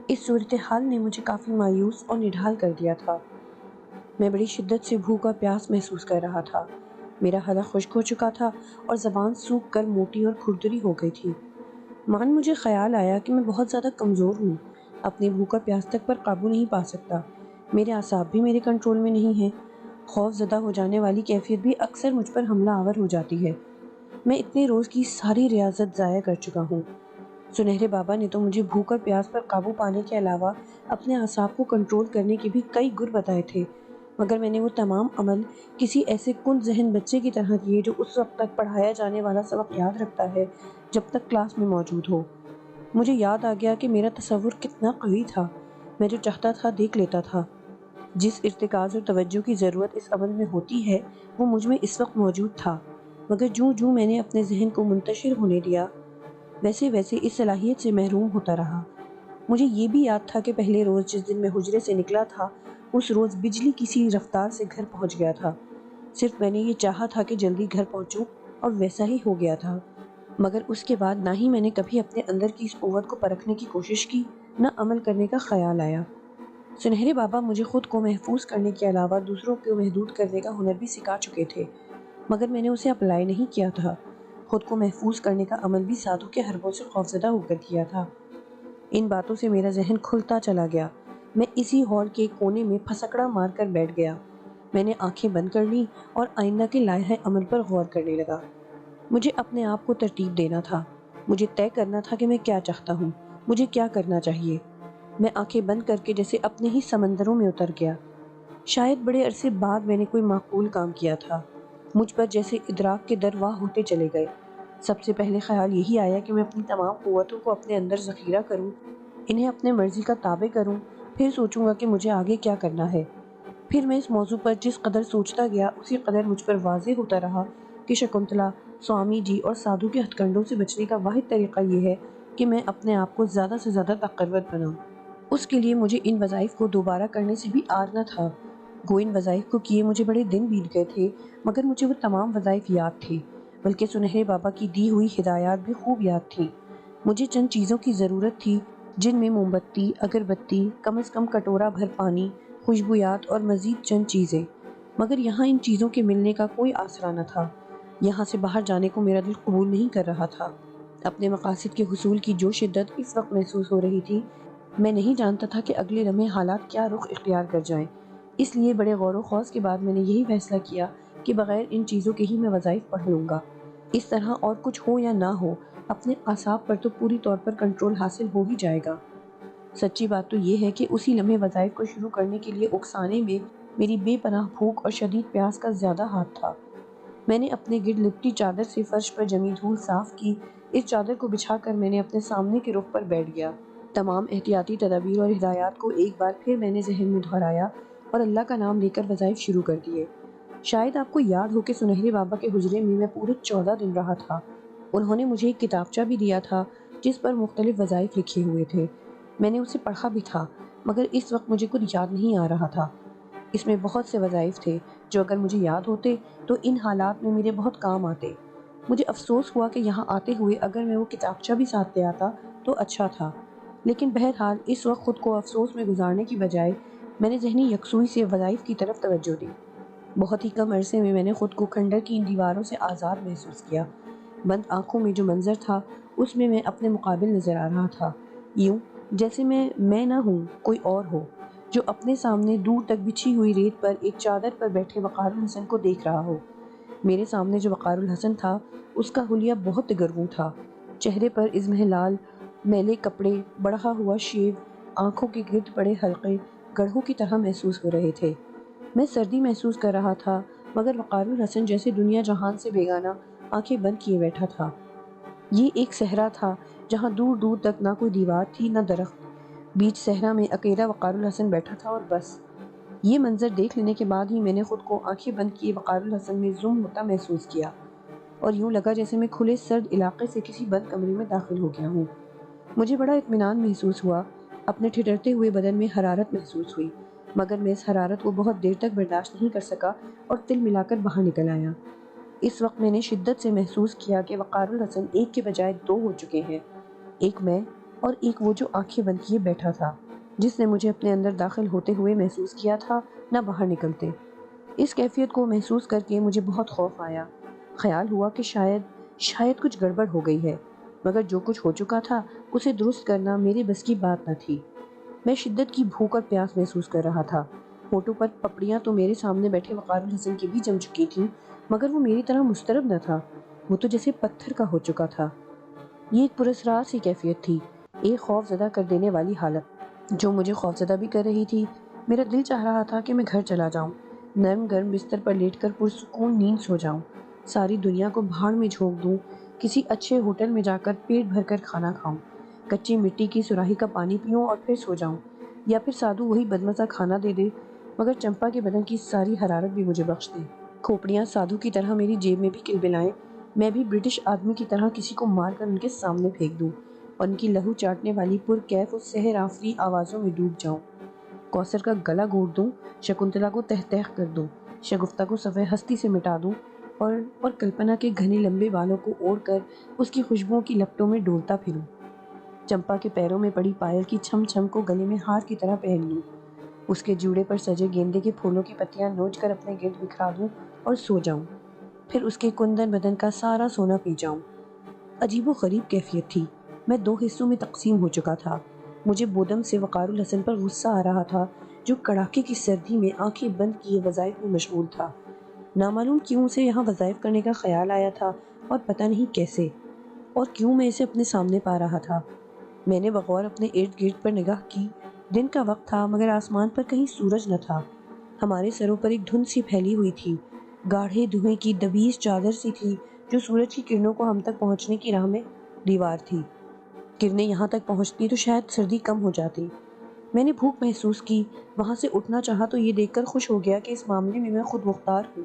اس صورتحال نے مجھے کافی مایوس اور نڈھال کر دیا تھا۔ میں بڑی شدت سے بھوک اور پیاس محسوس کر رہا تھا۔ میرا حلق خشک ہو چکا تھا اور زبان سوکھ کر موٹی اور کھردری ہو گئی تھی۔ مجھے خیال آیا کہ میں بہت زیادہ کمزور ہوں، اپنی بھوک اور پیاس تک پر قابو نہیں پا سکتا، میرے اعصاب بھی میرے کنٹرول میں نہیں ہیں، خوف زدہ ہو جانے والی کیفیت بھی اکثر مجھ پر حملہ آور ہو جاتی ہے۔ میں اتنے روز کی ساری ریاضت ضائع کر چکا ہوں۔ سنہرے بابا نے تو مجھے بھوک اور پیاس پر قابو پانے کے علاوہ اپنے اعصاب کو کنٹرول کرنے کے بھی کئی گر بتائے تھے، مگر میں نے وہ تمام عمل کسی ایسے کند ذہن بچے کی طرح کیے جو اس وقت تک پڑھایا جانے والا سبق یاد رکھتا ہے جب تک کلاس میں موجود ہو۔ مجھے یاد آ گیا کہ میرا تصور کتنا قوی تھا، میں جو چاہتا تھا دیکھ لیتا تھا۔ جس ارتکاز اور توجہ کی ضرورت اس عمل میں ہوتی ہے وہ مجھ میں اس وقت موجود تھا، مگر جوں میں نے اپنے ذہن کو منتشر ہونے دیا ویسے ویسے اس صلاحیت سے محروم ہوتا رہا۔ مجھے یہ بھی یاد تھا کہ پہلے روز جس دن میں حجرے سے نکلا تھا اس روز بجلی کسی رفتار سے گھر پہنچ گیا تھا۔ صرف میں نے یہ چاہا تھا کہ جلدی گھر پہنچوں اور ویسا ہی ہو گیا تھا، مگر اس کے بعد نہ ہی میں نے کبھی اپنے اندر کی اس قوت کو پرکھنے کی کوشش کی، نہ عمل کرنے کا خیال آیا۔ سنہرے بابا مجھے خود کو محفوظ کرنے کے علاوہ دوسروں کو محدود کرنے کا ہنر بھی سکھا چکے تھے، مگر میں نے اسے اپلائی نہیں کیا تھا۔ خود کو محفوظ کرنے کا عمل بھی ساتھوں کے حربوں سے خوفزدہ ہو کر کیا تھا۔ ان باتوں سے میرا ذہن کھلتا چلا گیا۔ میں اسی ہال کے کونے میں پھسکڑا مار کر بیٹھ گیا۔ میں نے آنکھیں بند کر لیں اور آئندہ کے لائحہ عمل پر غور کرنے لگا۔ مجھے اپنے آپ کو ترتیب دینا تھا، مجھے طے کرنا تھا کہ میں کیا چاہتا ہوں، مجھے کیا کرنا چاہیے۔ میں آنکھیں بند کر کے جیسے اپنے ہی سمندروں میں اتر گیا۔ شاید بڑے عرصے بعد میں نے کوئی معقول کام کیا تھا۔ مجھ پر جیسے ادراک کے در واہ ہوتے چلے گئے۔ سب سے پہلے خیال یہی آیا کہ میں اپنی تمام قوتوں کو اپنے اندر ذخیرہ کروں، انہیں اپنے مرضی کا تابع کروں، پھر سوچوں گا کہ مجھے آگے کیا کرنا ہے۔ پھر میں اس موضوع پر جس قدر سوچتا گیا اسی قدر مجھ پر واضح ہوتا رہا کہ شکنتلا، سوامی جی اور سادھو کے ہتھ کنڈوں سے بچنے کا واحد طریقہ یہ ہے کہ میں اپنے آپ کو زیادہ سے زیادہ طاقتور بناؤں۔ اس کے لیے مجھے ان وظائف کو دوبارہ کرنے سے بھی آر نہ تھا۔ گو ان وظائف کو کیے مجھے بڑے دن بیت گئے تھے، مگر مجھے وہ تمام وظائف یاد تھے، بلکہ سنہرے بابا کی دی ہوئی ہدایات بھی خوب یاد تھیں۔ مجھے چند چیزوں کی ضرورت تھی جن میں موم بتی، اگربتی، کم از کم کٹورا بھر پانی، خوشبویات اور مزید چند چیزیں، مگر یہاں ان چیزوں کے ملنے کا کوئی آسرا نہ تھا۔ یہاں سے باہر جانے کو میرا دل قبول نہیں کر رہا تھا۔ اپنے مقاصد کے حصول کی جو شدت اس وقت محسوس ہو رہی تھی، میں نہیں جانتا تھا کہ اگلے لمحے حالات کیا رخ اختیار کر جائیں۔ اس لیے بڑے غور و خوض کے بعد میں نے یہی فیصلہ کیا کہ بغیر ان چیزوں کے ہی میں وظائف پڑھ لوں گا۔ اس طرح اور کچھ ہو یا نہ ہو، اپنے اعصاب پر تو پوری طور پر کنٹرول حاصل ہو ہی جائے گا۔ سچی بات تو یہ ہے کہ اسی لمحے وظائف کو شروع کرنے کے لیے اکسانے میں میری بے پناہ بھوک اور شدید پیاس کا زیادہ ہاتھ تھا۔ میں نے اپنے گرد لپٹی چادر سے فرش پر جمی دھول صاف کی۔ اس چادر کو بچھا کر میں نے اپنے سامنے کے رخ پر بیٹھ گیا۔ تمام احتیاطی تدابیر اور ہدایات کو ایک بار پھر میں نے ذہن میں دہرایا اور اللہ کا نام لے کر وظائف شروع کر دیے۔ شاید آپ کو یاد ہو کہ سنہرے بابا کے حجرے میں میں پورے 14 دن رہا تھا۔ انہوں نے مجھے ایک کتابچہ بھی دیا تھا جس پر مختلف وظائف لکھے ہوئے تھے۔ میں نے اسے پڑھا بھی تھا، مگر اس وقت مجھے کچھ یاد نہیں آ رہا تھا۔ اس میں بہت سے وظائف تھے جو اگر مجھے یاد ہوتے تو ان حالات میں میرے بہت کام آتے۔ مجھے افسوس ہوا کہ یہاں آتے ہوئے اگر میں وہ کتابچہ بھی ساتھ لے آتا تو اچھا تھا، لیکن بہرحال اس وقت خود کو افسوس میں گزارنے کی بجائے میں نے ذہنی یکسوئی سے وظائف کی طرف توجہ دی۔ بہت ہی کم عرصے میں نے خود کو کھنڈر کی ان دیواروں سے آزاد محسوس کیا۔ بند آنکھوں میں جو منظر تھا اس میں اپنے مقابل نظر آ رہا تھا، یوں جیسے میں نہ ہوں، کوئی اور ہو، جو اپنے سامنے دور تک بچھی ہوئی ریت پر ایک چادر پر بیٹھے وقار الحسن کو دیکھ رہا ہو۔ میرے سامنے جو وقار الحسن تھا اس کا حلیہ بہت دگرگوں تھا۔ چہرے پر ازمہلال، میلے کپڑے، بڑھا ہوا شیو، آنکھوں کے گرد پڑے حلقے گڑھوں کی طرح محسوس ہو رہے تھے۔ میں سردی محسوس کر رہا تھا، مگر وقار الحسن جیسے دنیا جہان سے بیگانہ آنکھیں بند کیے بیٹھا تھا۔ یہ ایک صحرا تھا جہاں دور دور تک نہ کوئی دیوار تھی نہ درخت۔ بیچ صحرا میں اکیلا وقار الحسن بیٹھا تھا اور بس۔ یہ منظر دیکھ لینے کے بعد ہی میں نے خود کو آنکھیں بند کیے وقار الحسن میں ضم ہوتا محسوس کیا، اور یوں لگا جیسے میں کھلے سرد علاقے سے کسی بند کمرے میں داخل ہو گیا ہوں۔ مجھے بڑا اطمینان محسوس ہوا، اپنے ٹھٹرتے ہوئے بدن میں حرارت محسوس ہوئی، مگر میں اس حرارت کو بہت دیر تک برداشت نہیں کر سکا اور تل ملا کر باہر نکل آیا۔ اس وقت میں نے شدت سے محسوس کیا کہ وقار الحسن ایک کے بجائے دو ہو چکے ہیں، ایک میں اور ایک وہ جو آنکھیں بند کیے بیٹھا تھا، جس نے مجھے اپنے اندر داخل ہوتے ہوئے محسوس کیا تھا، نہ باہر نکلتے۔ اس کیفیت کو محسوس کر کے مجھے بہت خوف آیا۔ خیال ہوا کہ شاید کچھ گڑبڑ ہو گئی ہے، مگر جو کچھ ہو چکا تھا اسے درست کرنا میرے بس کی بات نہ تھی۔ میں شدت کی بھوک اور پیاس محسوس کر رہا تھا۔ ہونٹوں پر پپڑیاں تو میرے سامنے بیٹھے وقار الحسن کی بھی جم چکی تھیں، مگر وہ میری طرح مضطرب نہ تھا، وہ تو جیسے پتھر کا ہو چکا تھا۔ یہ ایک پراسرار سی کیفیت تھی، ایک خوف زدہ کر دینے والی حالت، جو مجھے خوف زدہ بھی کر رہی تھی۔ میرا دل چاہ رہا تھا کہ میں گھر چلا جاؤں، نرم گرم بستر پر لیٹ کر پرسکون نیند سو جاؤں، ساری دنیا کو بھاڑ میں جھونک دوں، کسی اچھے ہوٹل میں جا کر پیٹ بھر کر کھانا کھاؤں، کچی مٹی کی سراہی کا پانی پیوں اور پھر سو جاؤں، یا پھر سادھو وہی بدمزہ کھانا دے دے، مگر چمپا کے بدن کی ساری حرارت بھی مجھے بخش دے۔ کھوپڑیاں سادھو کی طرح میری جیب میں بھی کلبلائیں، میں بھی برٹش آدمی کی طرح کسی کو مار کر ان کے سامنے پھینک دوں اور ان کی لہو چاٹنے والی پرکیف اور سحر آفری آوازوں میں ڈوب جاؤں، کوثر کا گلا گھونٹ دوں، شکنتلا کو تہ تہ کر دوں، شگفتہ کو صفحہ ہستی سے مٹا دوں اور کلپنا کے گھنے لمبے بالوں کو اوڑھ کر اس کی خوشبوؤں کی لپٹوں میں ڈولتا پھروں، چمپا کے پیروں میں پڑی پائل کی چھم چھم کو گلے میں ہار کی طرح پہن لوں، اس کے جوڑے پر سجے گیندے کے پھولوں کی پتیاں نوچ کر اپنے گرد بکھرا دوں اور سو جاؤں، پھر اس کے کندن بدن کا سارا سونا پی جاؤں۔ عجیب و غریب کیفیت تھی، میں دو حصوں میں تقسیم ہو چکا تھا۔ مجھے بودم سے وقار الحسن پر غصہ آ رہا تھا، جو کڑاکے کی سردی میں آنکھیں بند کیے وظائف میں مشغول تھا۔ نامعلوم کیوں اسے یہاں وظائف کرنے کا خیال آیا تھا، اور پتہ نہیں کیسے اور کیوں میں اسے اپنے سامنے پا رہا تھا۔ میں نے بغور اپنے ارد گرد پر نگاہ کی، دن کا وقت تھا مگر آسمان پر کہیں سورج نہ تھا، ہمارے سروں پر ایک دھند سی پھیلی ہوئی تھی، گاڑھے دھوئیں کی دبیس چادر سی تھی، جو سورج کی کرنوں کو ہم تک پہنچنے کی راہ میں دیوار تھی۔ کرنیں یہاں تک پہنچتی تو شاید سردی کم ہو جاتی۔ میں نے بھوک محسوس کی، وہاں سے اٹھنا چاہا تو یہ دیکھ کر خوش ہو گیا کہ اس معاملے میں خود مختار ہوں،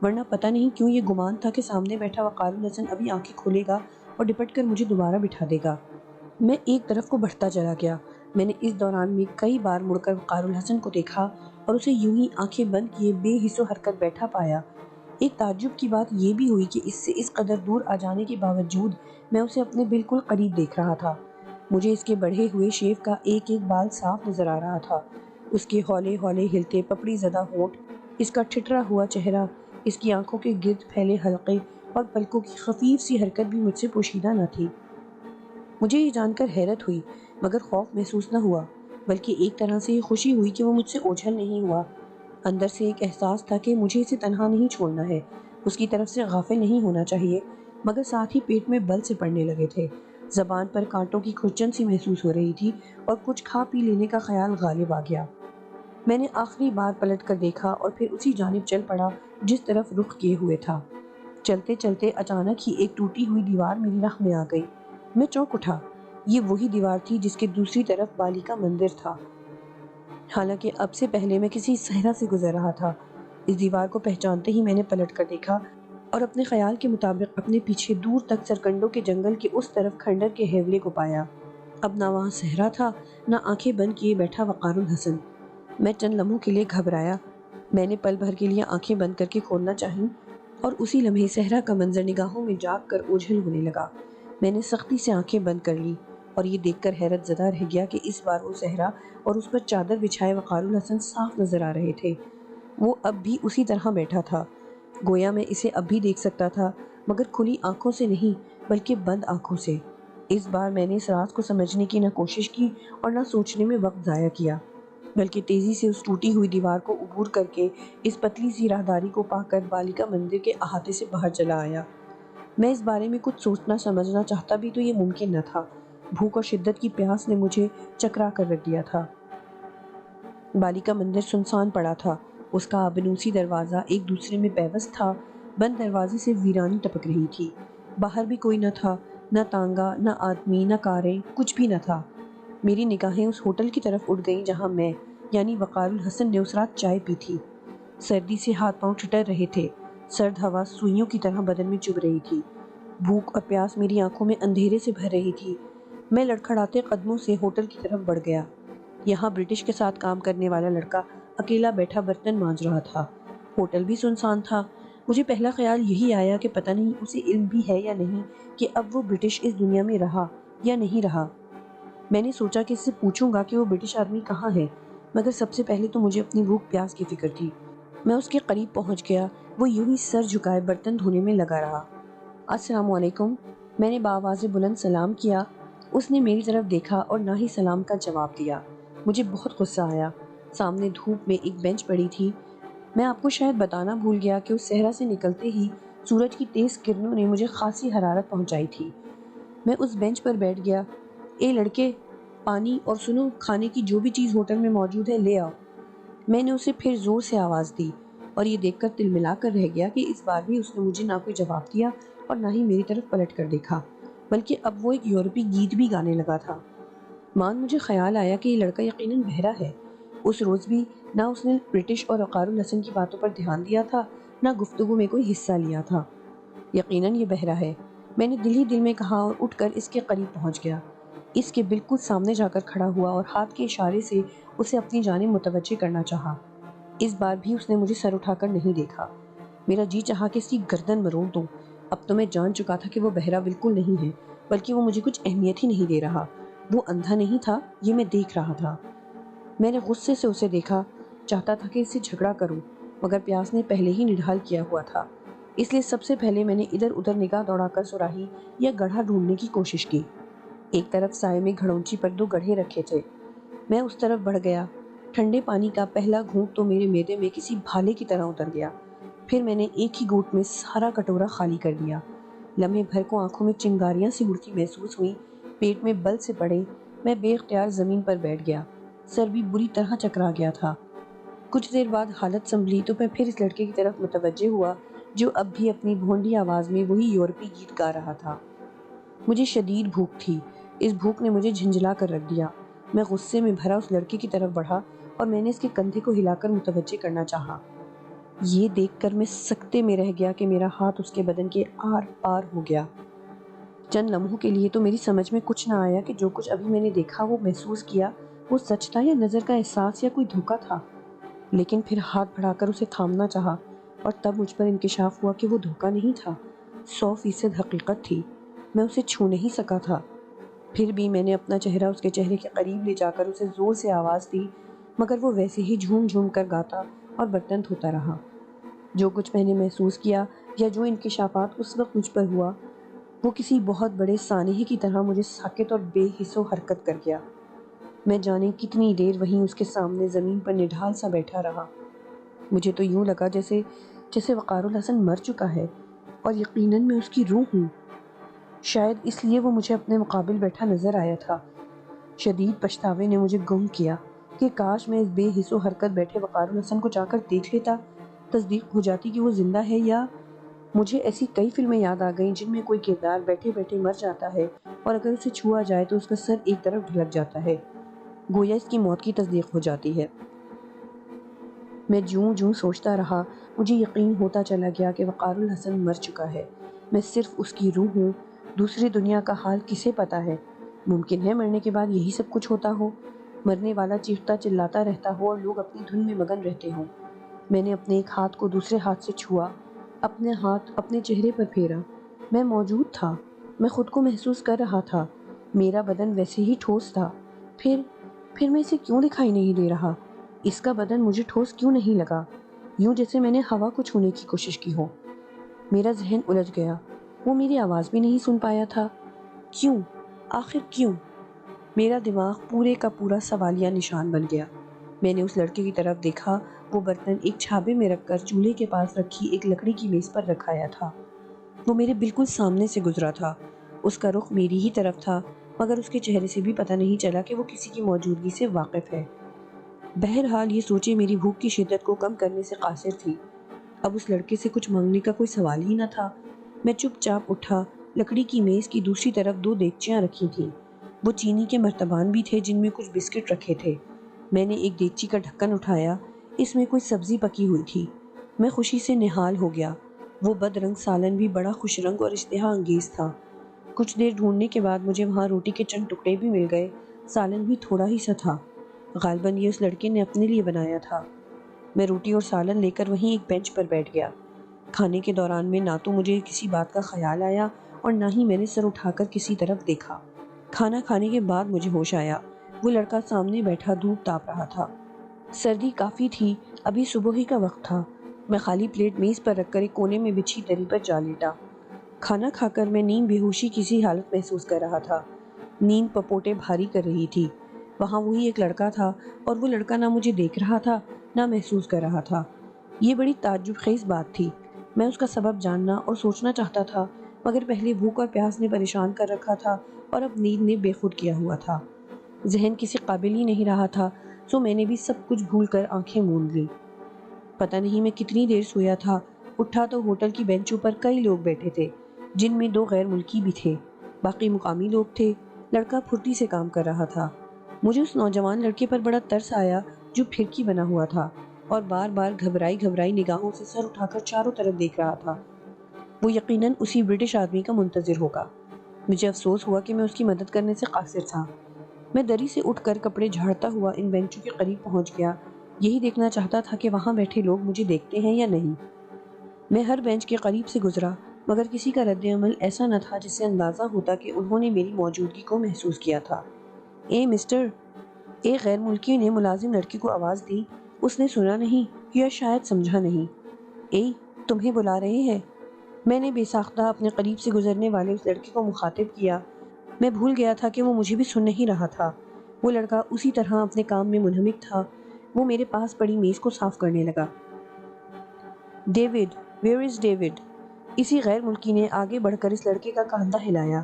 ورنہ پتہ نہیں کیوں یہ گمان تھا کہ سامنے بیٹھا وقار الحسن ابھی آنکھیں کھولے گا اور ڈپٹ کر مجھے دوبارہ بٹھا دے گا۔ میں ایک طرف کو بڑھتا چلا گیا۔ میں نے اس دوران میں کئی بار مڑ کر وقار الحسن کو دیکھا اور اسے یوں ہی آنکھیں بند کیے بے حس و حرکت بیٹھا پایا۔ ایک تعجب کی بات یہ بھی ہوئی کہ اس سے اس قدر دور آ جانے کے باوجود میں اسے اپنے بالکل قریب دیکھ رہا تھا۔ مجھے اس کے بڑھے ہوئے شیو کا ایک ایک بال صاف نظر آ رہا تھا، اس کے ہولے ہولے ہلتے پپڑی زدہ ہونٹ، اس کا ٹھٹرا ہوا چہرہ، اس کی آنکھوں کے گرد پھیلے حلقے اور پلکوں کی خفیف سی حرکت بھی مجھ سے پوشیدہ نہ تھی۔ مجھے یہ جان کر حیرت ہوئی، مگر خوف محسوس نہ ہوا، بلکہ ایک طرح سے یہ خوشی ہوئی کہ وہ مجھ سے اوجھل نہیں ہوا۔ اندر سے ایک احساس تھا کہ مجھے اسے تنہا نہیں چھوڑنا ہے، اس کی طرف سے غافل نہیں ہونا چاہیے، مگر ساتھ ہی پیٹ میں بل سے پڑنے لگے تھے، زبان پر کانٹوں کی کھرچن سی محسوس ہو رہی تھی اور کچھ کھا پی لینے کا خیال غالب آ گیا۔ میں نے آخری بار پلٹ کر دیکھا اور پھر اسی جانب چل پڑا جس طرف رخ کیے ہوئے تھا۔ چلتے چلتے اچانک ہی ایک ٹوٹی ہوئی دیوار میری راہ میں آ گئی۔ میں چونک اٹھا، یہ وہی دیوار تھی جس کے دوسری طرف بالیکا مندر تھا۔ حالانکہ اب سے پہلے میں کسی صحرا سے گزر رہا تھا۔ اس دیوار کو پہچانتے ہی میں نے پلٹ کر دیکھا اور اپنے خیال کے مطابق اپنے پیچھے دور تک سرکنڈوں کے جنگل کے اس طرف کھنڈر کے ہیولے کو پایا۔ اب نہ وہاں صحرا تھا، نہ آنکھیں بند کیے بیٹھا وقار الحسن۔ میں چند لمحوں کے لیے گھبرایا، میں نے پل بھر کے لیے آنکھیں بند کر کے کھولنا چاہییں اور اسی لمحے صحرا کا منظر نگاہوں میں جاگ کر اوجھل ہونے لگا۔ میں نے سختی سے آنکھیں بند کر لی اور یہ دیکھ کر حیرت زدہ رہ گیا کہ اس بار وہ صحرا اور اس پر چادر بچھائے وقار الحسن صاف نظر آ رہے تھے۔ وہ اب بھی اسی طرح بیٹھا تھا، گویا میں اسے اب بھی دیکھ سکتا تھا، مگر کھلی آنکھوں سے نہیں بلکہ بند آنکھوں سے۔ اس بار میں نے اس راز کو سمجھنے کی نہ کوشش کی اور نہ سوچنے میں وقت ضائع کیا، بلکہ تیزی سے اس ٹوٹی ہوئی دیوار کو عبور کر کے اس پتلی سی راہداری کو پا کر بالیکا مندر کے احاطے سے باہر چلا آیا۔ میں اس بارے میں کچھ سوچنا سمجھنا چاہتا بھی تو یہ ممکن نہ تھا، بھوک اور شدت کی پیاس نے مجھے چکرا کر رکھ دیا تھا۔ بالیکا مندر سنسان پڑا تھا، اس کا آبنوسی دروازہ ایک دوسرے میں پیوست تھا، بند دروازے سے ویرانی ٹپک رہی تھی، باہر بھی کوئی نہ تھا، نہ تانگا، نہ آدمی، نہ کاریں، کچھ بھی نہ تھا۔ میری نگاہیں اس ہوٹل کی طرف اٹھ گئیں جہاں میں یعنی وقار الحسن نے اس رات چائے پی تھی۔ سردی سے ہاتھ پاؤں ٹھٹر رہے تھے، سرد ہوا سوئیوں کی طرح بدن میں چبھ رہی تھی، بھوک اور پیاس میری آنکھوں میں اندھیرے سے بھر رہی تھی۔ میں لڑکھڑاتے قدموں سے ہوٹل کی طرف بڑھ گیا۔ یہاں برٹش کے ساتھ کام کرنے والا لڑکا اکیلا بیٹھا برتن مانج رہا تھا، ہوٹل بھی سنسان تھا۔ مجھے پہلا خیال یہی آیا کہ پتہ نہیں اسے علم بھی ہے یا نہیں کہ اب وہ برٹش اس دنیا میں رہا یا نہیں رہا۔ میں نے سوچا کہ اس سے پوچھوں گا کہ وہ برٹش آدمی کہاں ہے، مگر سب سے پہلے تو مجھے اپنی بھوک پیاس کی فکر تھی۔ میں اس کے قریب پہنچ گیا۔ وہ یوں ہی سر جھکائے برتن دھونے میں لگا رہا۔ السلام علیکم، میں نے بآواز بلند سلام کیا۔ اس نے میری طرف دیکھا اور نہ ہی سلام کا جواب دیا۔ مجھے بہت غصہ آیا۔ سامنے دھوپ میں ایک بینچ پڑی تھی۔ میں آپ کو شاید بتانا بھول گیا کہ اس صحرا سے نکلتے ہی سورج کی تیز کرنوں نے مجھے خاصی حرارت پہنچائی تھی۔ میں اس بینچ پر بیٹھ گیا۔ اے لڑکے، پانی اور سنو، کھانے کی جو بھی چیز ہوٹل میں موجود ہے لے آؤ۔ میں نے اسے پھر زور سے آواز دی اور یہ دیکھ کر تل ملا کر رہ گیا کہ اس بار بھی اس نے مجھے نہ کوئی جواب دیا اور نہ ہی میری طرف پلٹ کر دیکھا، بلکہ اب وہ ایک یورپی گیت بھی گانے لگا تھا۔ مجھے خیال آیا کہ یہ لڑکا یقیناً بہرا ہے۔ اس روز بھی نہ اس نے برٹش اور وقار الحسن کی باتوں پر دھیان دیا تھا، نہ گفتگو میں کوئی حصہ لیا تھا۔ یقیناً یہ بہرا ہے، میں نے دل ہی دل میں کہا اور اٹھ کر اس کے قریب پہنچ گیا۔ اس کے بالکل سامنے جا کر کھڑا ہوا اور ہاتھ کے اشارے سے اسے اپنی جانب متوجہ کرنا چاہا۔ اس بار بھی اس نے مجھے سر اٹھا کر نہیں دیکھا۔ میرا جی چاہا کہ اس کی گردن مروڑ دوں۔ اب تو میں جان چکا تھا کہ وہ بہرا بالکل نہیں ہے، بلکہ وہ مجھے کچھ اہمیت ہی نہیں دے رہا۔ وہ اندھا نہیں تھا، یہ میں دیکھ رہا تھا۔ میں نے غصے سے اسے دیکھا، چاہتا تھا کہ اس سے جھگڑا کروں، مگر پیاس نے پہلے ہی نڈھال کیا ہوا تھا، اس لیے سب سے پہلے میں نے ادھر ادھر نگاہ دوڑا کر سراہی یا گڑھا ڈھونڈنے کی کوشش کی۔ ایک طرف سائے میں گھڑونچی پر 2 گڑھے رکھے تھے۔ میں اس طرف بڑھ گیا۔ ٹھنڈے پانی کا پہلا گھونٹ تو میرے معدے میں کسی بھالے کی طرح اتر گیا۔ پھر میں نے ایک ہی گھونٹ میں سارا کٹورا خالی کر دیا۔ لمحے بھر کو آنکھوں میں چنگاریاں سی اڑتی محسوس ہوئیں، پیٹ میں بل سے پڑے۔ میں بے اختیار زمین پر بیٹھ گیا، سر بھی بری طرح چکرا گیا تھا۔ کچھ دیر بعد حالت سنبھلی تو میں پھر اس لڑکے کی طرف متوجہ ہوا جو اب بھی اپنی بھونڈی آواز میں وہی یورپی گیت گا رہا تھا۔ مجھے شدید بھوک تھی۔ اس بھوک نے مجھے جھنجھلا کر رکھ دیا۔ میں غصے میں بھرا اس لڑکے کی طرف بڑھا اور میں نے اس کے کندھے کو ہلا کر متوجہ کرنا چاہا۔ یہ دیکھ کر میں سکتے میں رہ گیا کہ میرا ہاتھ اس کے بدن کے آر پار ہو گیا۔ چند لمحوں کے لیے تو میری سمجھ میں کچھ نہ آیا کہ جو کچھ ابھی میں نے دیکھا، وہ محسوس کیا، وہ سچ تھا یا نظر کا احساس یا کوئی دھوکہ تھا۔ لیکن پھر ہاتھ بڑھا کر اسے تھامنا چاہا اور تب مجھ پر انکشاف ہوا کہ وہ دھوکہ نہیں تھا، 100% حقیقت تھی۔ میں اسے چھو نہیں سکا تھا۔ پھر بھی میں نے اپنا چہرہ اس کے چہرے کے قریب لے جا کر اسے زور سے آواز دی، مگر وہ ویسے ہی جھوم جھوم کر گاتا اور برتن دھوتا رہا۔ جو کچھ میں نے محسوس کیا یا جو انکشافات اس وقت مجھ پر ہوا، وہ کسی بہت بڑے سانحے کی طرح مجھے ساکت اور بے حس و حرکت کر گیا۔ میں جانے کتنی دیر وہیں اس کے سامنے زمین پر نڈھال سا بیٹھا رہا۔ مجھے تو یوں لگا جیسے وقار الحسن مر چکا ہے اور یقیناً میں اس کی روح ہوں۔ شاید اس لیے وہ مجھے اپنے مقابل بیٹھا نظر آیا تھا۔ شدید پچھتاوے نے مجھے گم کیا کہ کاش میں اس بے حس و حرکت بیٹھے وقار الحسن کو جا کر دیکھ لیتا، تصدیق ہو جاتی کہ وہ زندہ ہے یا… مجھے ایسی کئی فلمیں یاد آ گئیں جن میں کوئی کردار بیٹھے بیٹھے مر جاتا ہے اور اگر اسے چھوا جائے تو اس کا سر ایک طرف ڈھلک جاتا ہے، گویا اس کی موت کی تصدیق ہو جاتی ہے۔ میں جوں جوں سوچتا رہا، مجھے یقین ہوتا چلا گیا کہ وقار الحسن مر چکا ہے۔ میں صرف اس کی روح ہوں۔ دوسری دنیا کا حال کسے پتا ہے؟ ممکن ہے مرنے کے بعد یہی سب کچھ ہوتا ہو، مرنے والا چیختا چلاتا رہتا ہو اور لوگ اپنی دھن میں مگن رہتے ہوں۔ میں نے اپنے ایک ہاتھ کو دوسرے ہاتھ سے چھوا، اپنے ہاتھ اپنے چہرے پر پھیرا۔ میں موجود تھا، میں خود کو محسوس کر رہا تھا، میرا بدن ویسے ہی ٹھوس تھا۔ پھر میں اسے کیوں دکھائی نہیں دے رہا؟ اس کا بدن مجھے ٹھوس کیوں نہیں لگا؟ یوں جیسے میں نے ہوا کو چھونے کی کوشش کی ہو۔ میرا ذہن الجھ گیا، وہ میری آواز بھی نہیں سن پایا تھا۔ کیوں؟ آخر کیوں؟ میرا دماغ پورے کا پورا سوالیہ نشان بن گیا۔ میں نے اس لڑکے کی طرف دیکھا، وہ برتن ایک چھابے میں رکھ کر چولہے کے پاس رکھی ایک لکڑی کی میز پر رکھایا تھا۔ وہ میرے بالکل سامنے سے گزرا تھا، اس کا رخ میری ہی طرف تھا، مگر اس کے چہرے سے بھی پتہ نہیں چلا کہ وہ کسی کی موجودگی سے واقف ہے۔ بہرحال یہ سوچیں میری بھوک کی شدت کو کم کرنے سے قاصر تھی۔ اب اس لڑکے سے کچھ مانگنے کا کوئی سوال ہی نہ تھا۔ میں چپ چاپ اٹھا۔ لکڑی کی میز کی دوسری طرف 2 دیگچیاں رکھی تھیں، وہ چینی کے مرتبان بھی تھے جن میں کچھ بسکٹ رکھے تھے۔ میں نے ایک دیگچی کا ڈھکن اٹھایا، اس میں کوئی سبزی پکی ہوئی تھی۔ میں خوشی سے نہال ہو گیا۔ وہ بد رنگ سالن بھی بڑا خوش رنگ اور اشتہا انگیز تھا۔ کچھ دیر ڈھونڈنے کے بعد مجھے وہاں روٹی کے چند ٹکڑے بھی مل گئے، سالن بھی تھوڑا ہی سا تھا، غالباً یہ اس لڑکے نے اپنے لیے بنایا تھا۔ میں روٹی اور سالن لے کر وہیں ایک بینچ پر بیٹھ گیا۔ کھانے کے دوران میں نہ تو مجھے کسی بات کا خیال آیا اور نہ ہی میں نے سر اٹھا کر کسی طرف دیکھا۔ کھانا کھانے کے بعد مجھے ہوش آیا۔ وہ لڑکا سامنے بیٹھا دھوپ تاپ رہا تھا۔ سردی کافی تھی، ابھی صبح ہی کا وقت تھا۔ میں خالی پلیٹ میز پر رکھ کر ایک کونے میں بچھی دری پر جا لیٹا۔ کھانا کھا کر میں نیم بے ہوشی کسی حالت محسوس کر رہا تھا۔ نیند پپوٹے بھاری کر رہی تھی۔ وہاں وہی ایک لڑکا تھا اور وہ لڑکا نہ مجھے دیکھ رہا تھا نہ محسوس کر رہا تھا۔ یہ بڑی تعجب خیز بات تھی۔ میں اس کا سبب جاننا اور سوچنا چاہتا تھا، مگر پہلے بھوک اور پیاس نے پریشان کر رکھا تھا اور اب نیند نے بے خود کیا ہوا تھا۔ ذہن کسی قابل ہی نہیں رہا تھا، سو میں نے بھی سب کچھ بھول کر آنکھیں موند لی۔ پتہ نہیں میں کتنی دیر سویا تھا۔ اٹھا تو ہوٹل کی بینچوں پر کئی لوگ بیٹھے تھے، جن میں 2 غیر ملکی بھی تھے، باقی مقامی لوگ تھے۔ لڑکا پھرتی سے کام کر رہا تھا۔ مجھے اس نوجوان لڑکے پر بڑا ترس آیا جو پھرکی بنا ہوا تھا اور بار بار گھبرائی نگاہوں سے سر اٹھا کر چاروں طرف دیکھ رہا تھا۔ وہ یقیناً اسی برٹش آدمی کا منتظر ہوگا۔ مجھے افسوس ہوا کہ میں اس کی مدد کرنے سے قاصر تھا۔ میں دری سے اٹھ کر کپڑے جھاڑتا ہوا ان بینچوں کے قریب پہنچ گیا۔ یہی دیکھنا چاہتا تھا کہ وہاں بیٹھے لوگ مجھے دیکھتے ہیں یا نہیں۔ میں ہر بینچ کے قریب سے گزرا، مگر کسی کا رد عمل ایسا نہ تھا جس سے اندازہ ہوتا کہ انہوں نے میری موجودگی کو محسوس کیا تھا۔ اے مسٹر، ایک غیر ملکی نے ملازم لڑکی کو آواز دی۔ اس نے سنا نہیں یا شاید سمجھا نہیں۔ اے، تمہیں بلا رہے ہیں۔ میں نے بے ساختہ اپنے قریب سے گزرنے والے اس لڑکے کو مخاطب کیا۔ میں بھول گیا تھا کہ وہ مجھے بھی سن نہیں رہا تھا۔ وہ لڑکا اسی طرح اپنے کام میں منہمک تھا۔ وہ میرے پاس پڑی میز کو صاف کرنے لگا۔ David, where is David? اسی غیر ملکی نے آگے بڑھ کر اس لڑکے کا کاندھا ہلایا۔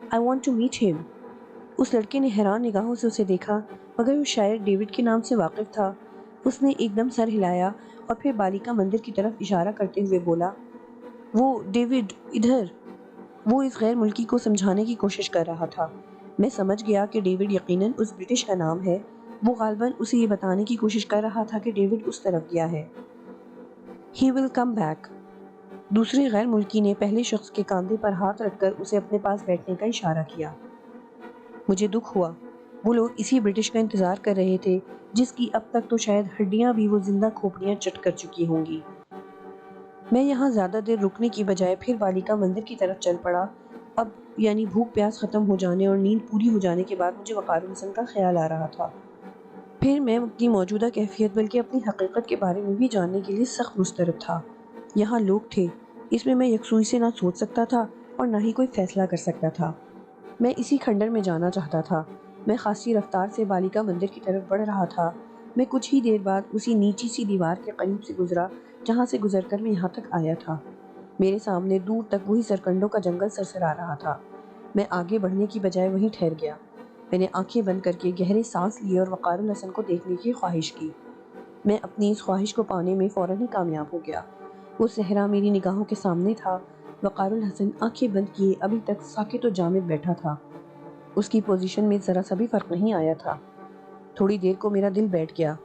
آئی وانٹ ٹو میٹ ہم۔ اس لڑکے نے حیران نگاہوں سے اسے دیکھا، مگر وہ شاید ڈیوڈ کے نام سے واقف تھا۔ اس نے ایک دم سر ہلایا اور پھر بالیکا مندر کی طرف اشارہ کرتے ہوئے بولا، وہ ڈیوڈ ادھر۔ وہ اس غیر ملکی کو سمجھانے کی کوشش کر رہا تھا۔ میں سمجھ گیا کہ ڈیوڈ یقیناً اس برٹش کا نام ہے۔ وہ غالباً اسے یہ بتانے کی کوشش کر رہا تھا کہ ڈیوڈ اس طرف گیا ہے۔ ہی ول کم بیک۔ دوسرے غیر ملکی نے پہلے شخص کے کاندھے پر ہاتھ رکھ کر اسے اپنے پاس بیٹھنے کا اشارہ کیا۔ مجھے دکھ ہوا۔ وہ لوگ اسی برٹش کا انتظار کر رہے تھے جس کی اب تک تو شاید ہڈیاں بھی وہ زندہ کھوپڑیاں چٹ کر چکی ہوں گی۔ میں یہاں زیادہ دیر رکنے کی بجائے پھر بالیکا مندر کی طرف چل پڑا۔ اب یعنی بھوک پیاس ختم ہو جانے اور نیند پوری ہو جانے کے بعد مجھے وقار الحسن کا خیال آ رہا تھا۔ پھر میں اپنی موجودہ کیفیت بلکہ اپنی حقیقت کے بارے میں بھی جاننے کے لیے سخت مضطرب تھا۔ یہاں لوگ تھے، اس میں یکسوئی سے نہ سوچ سکتا تھا اور نہ ہی کوئی فیصلہ کر سکتا تھا۔ میں اسی کھنڈر میں جانا چاہتا تھا۔ میں خاصی رفتار سے بالیکا مندر کی طرف بڑھ رہا تھا۔ میں کچھ ہی دیر بعد اسی نیچی سی دیوار کے قریب سے گزرا جہاں سے گزر کر میں یہاں تک آیا تھا۔ میرے سامنے دور تک وہی سرکنڈوں کا جنگل سرسرا رہا تھا۔ میں آگے بڑھنے کی بجائے وہیں ٹھہر گیا۔ میں نے آنکھیں بند کر کے گہرے سانس لیے اور وقار الحسن کو دیکھنے کی خواہش کی۔ میں اپنی اس خواہش کو پانے میں فوراً ہی کامیاب ہو گیا۔ وہ صحرا میری نگاہوں کے سامنے تھا۔ وقار الحسن آنکھیں بند کیے ابھی تک ساکت و جامد بیٹھا تھا۔ اس کی پوزیشن میں ذرا سا بھی فرق نہیں آیا تھا۔ تھوڑی دیر کو میرا دل بیٹھ گیا۔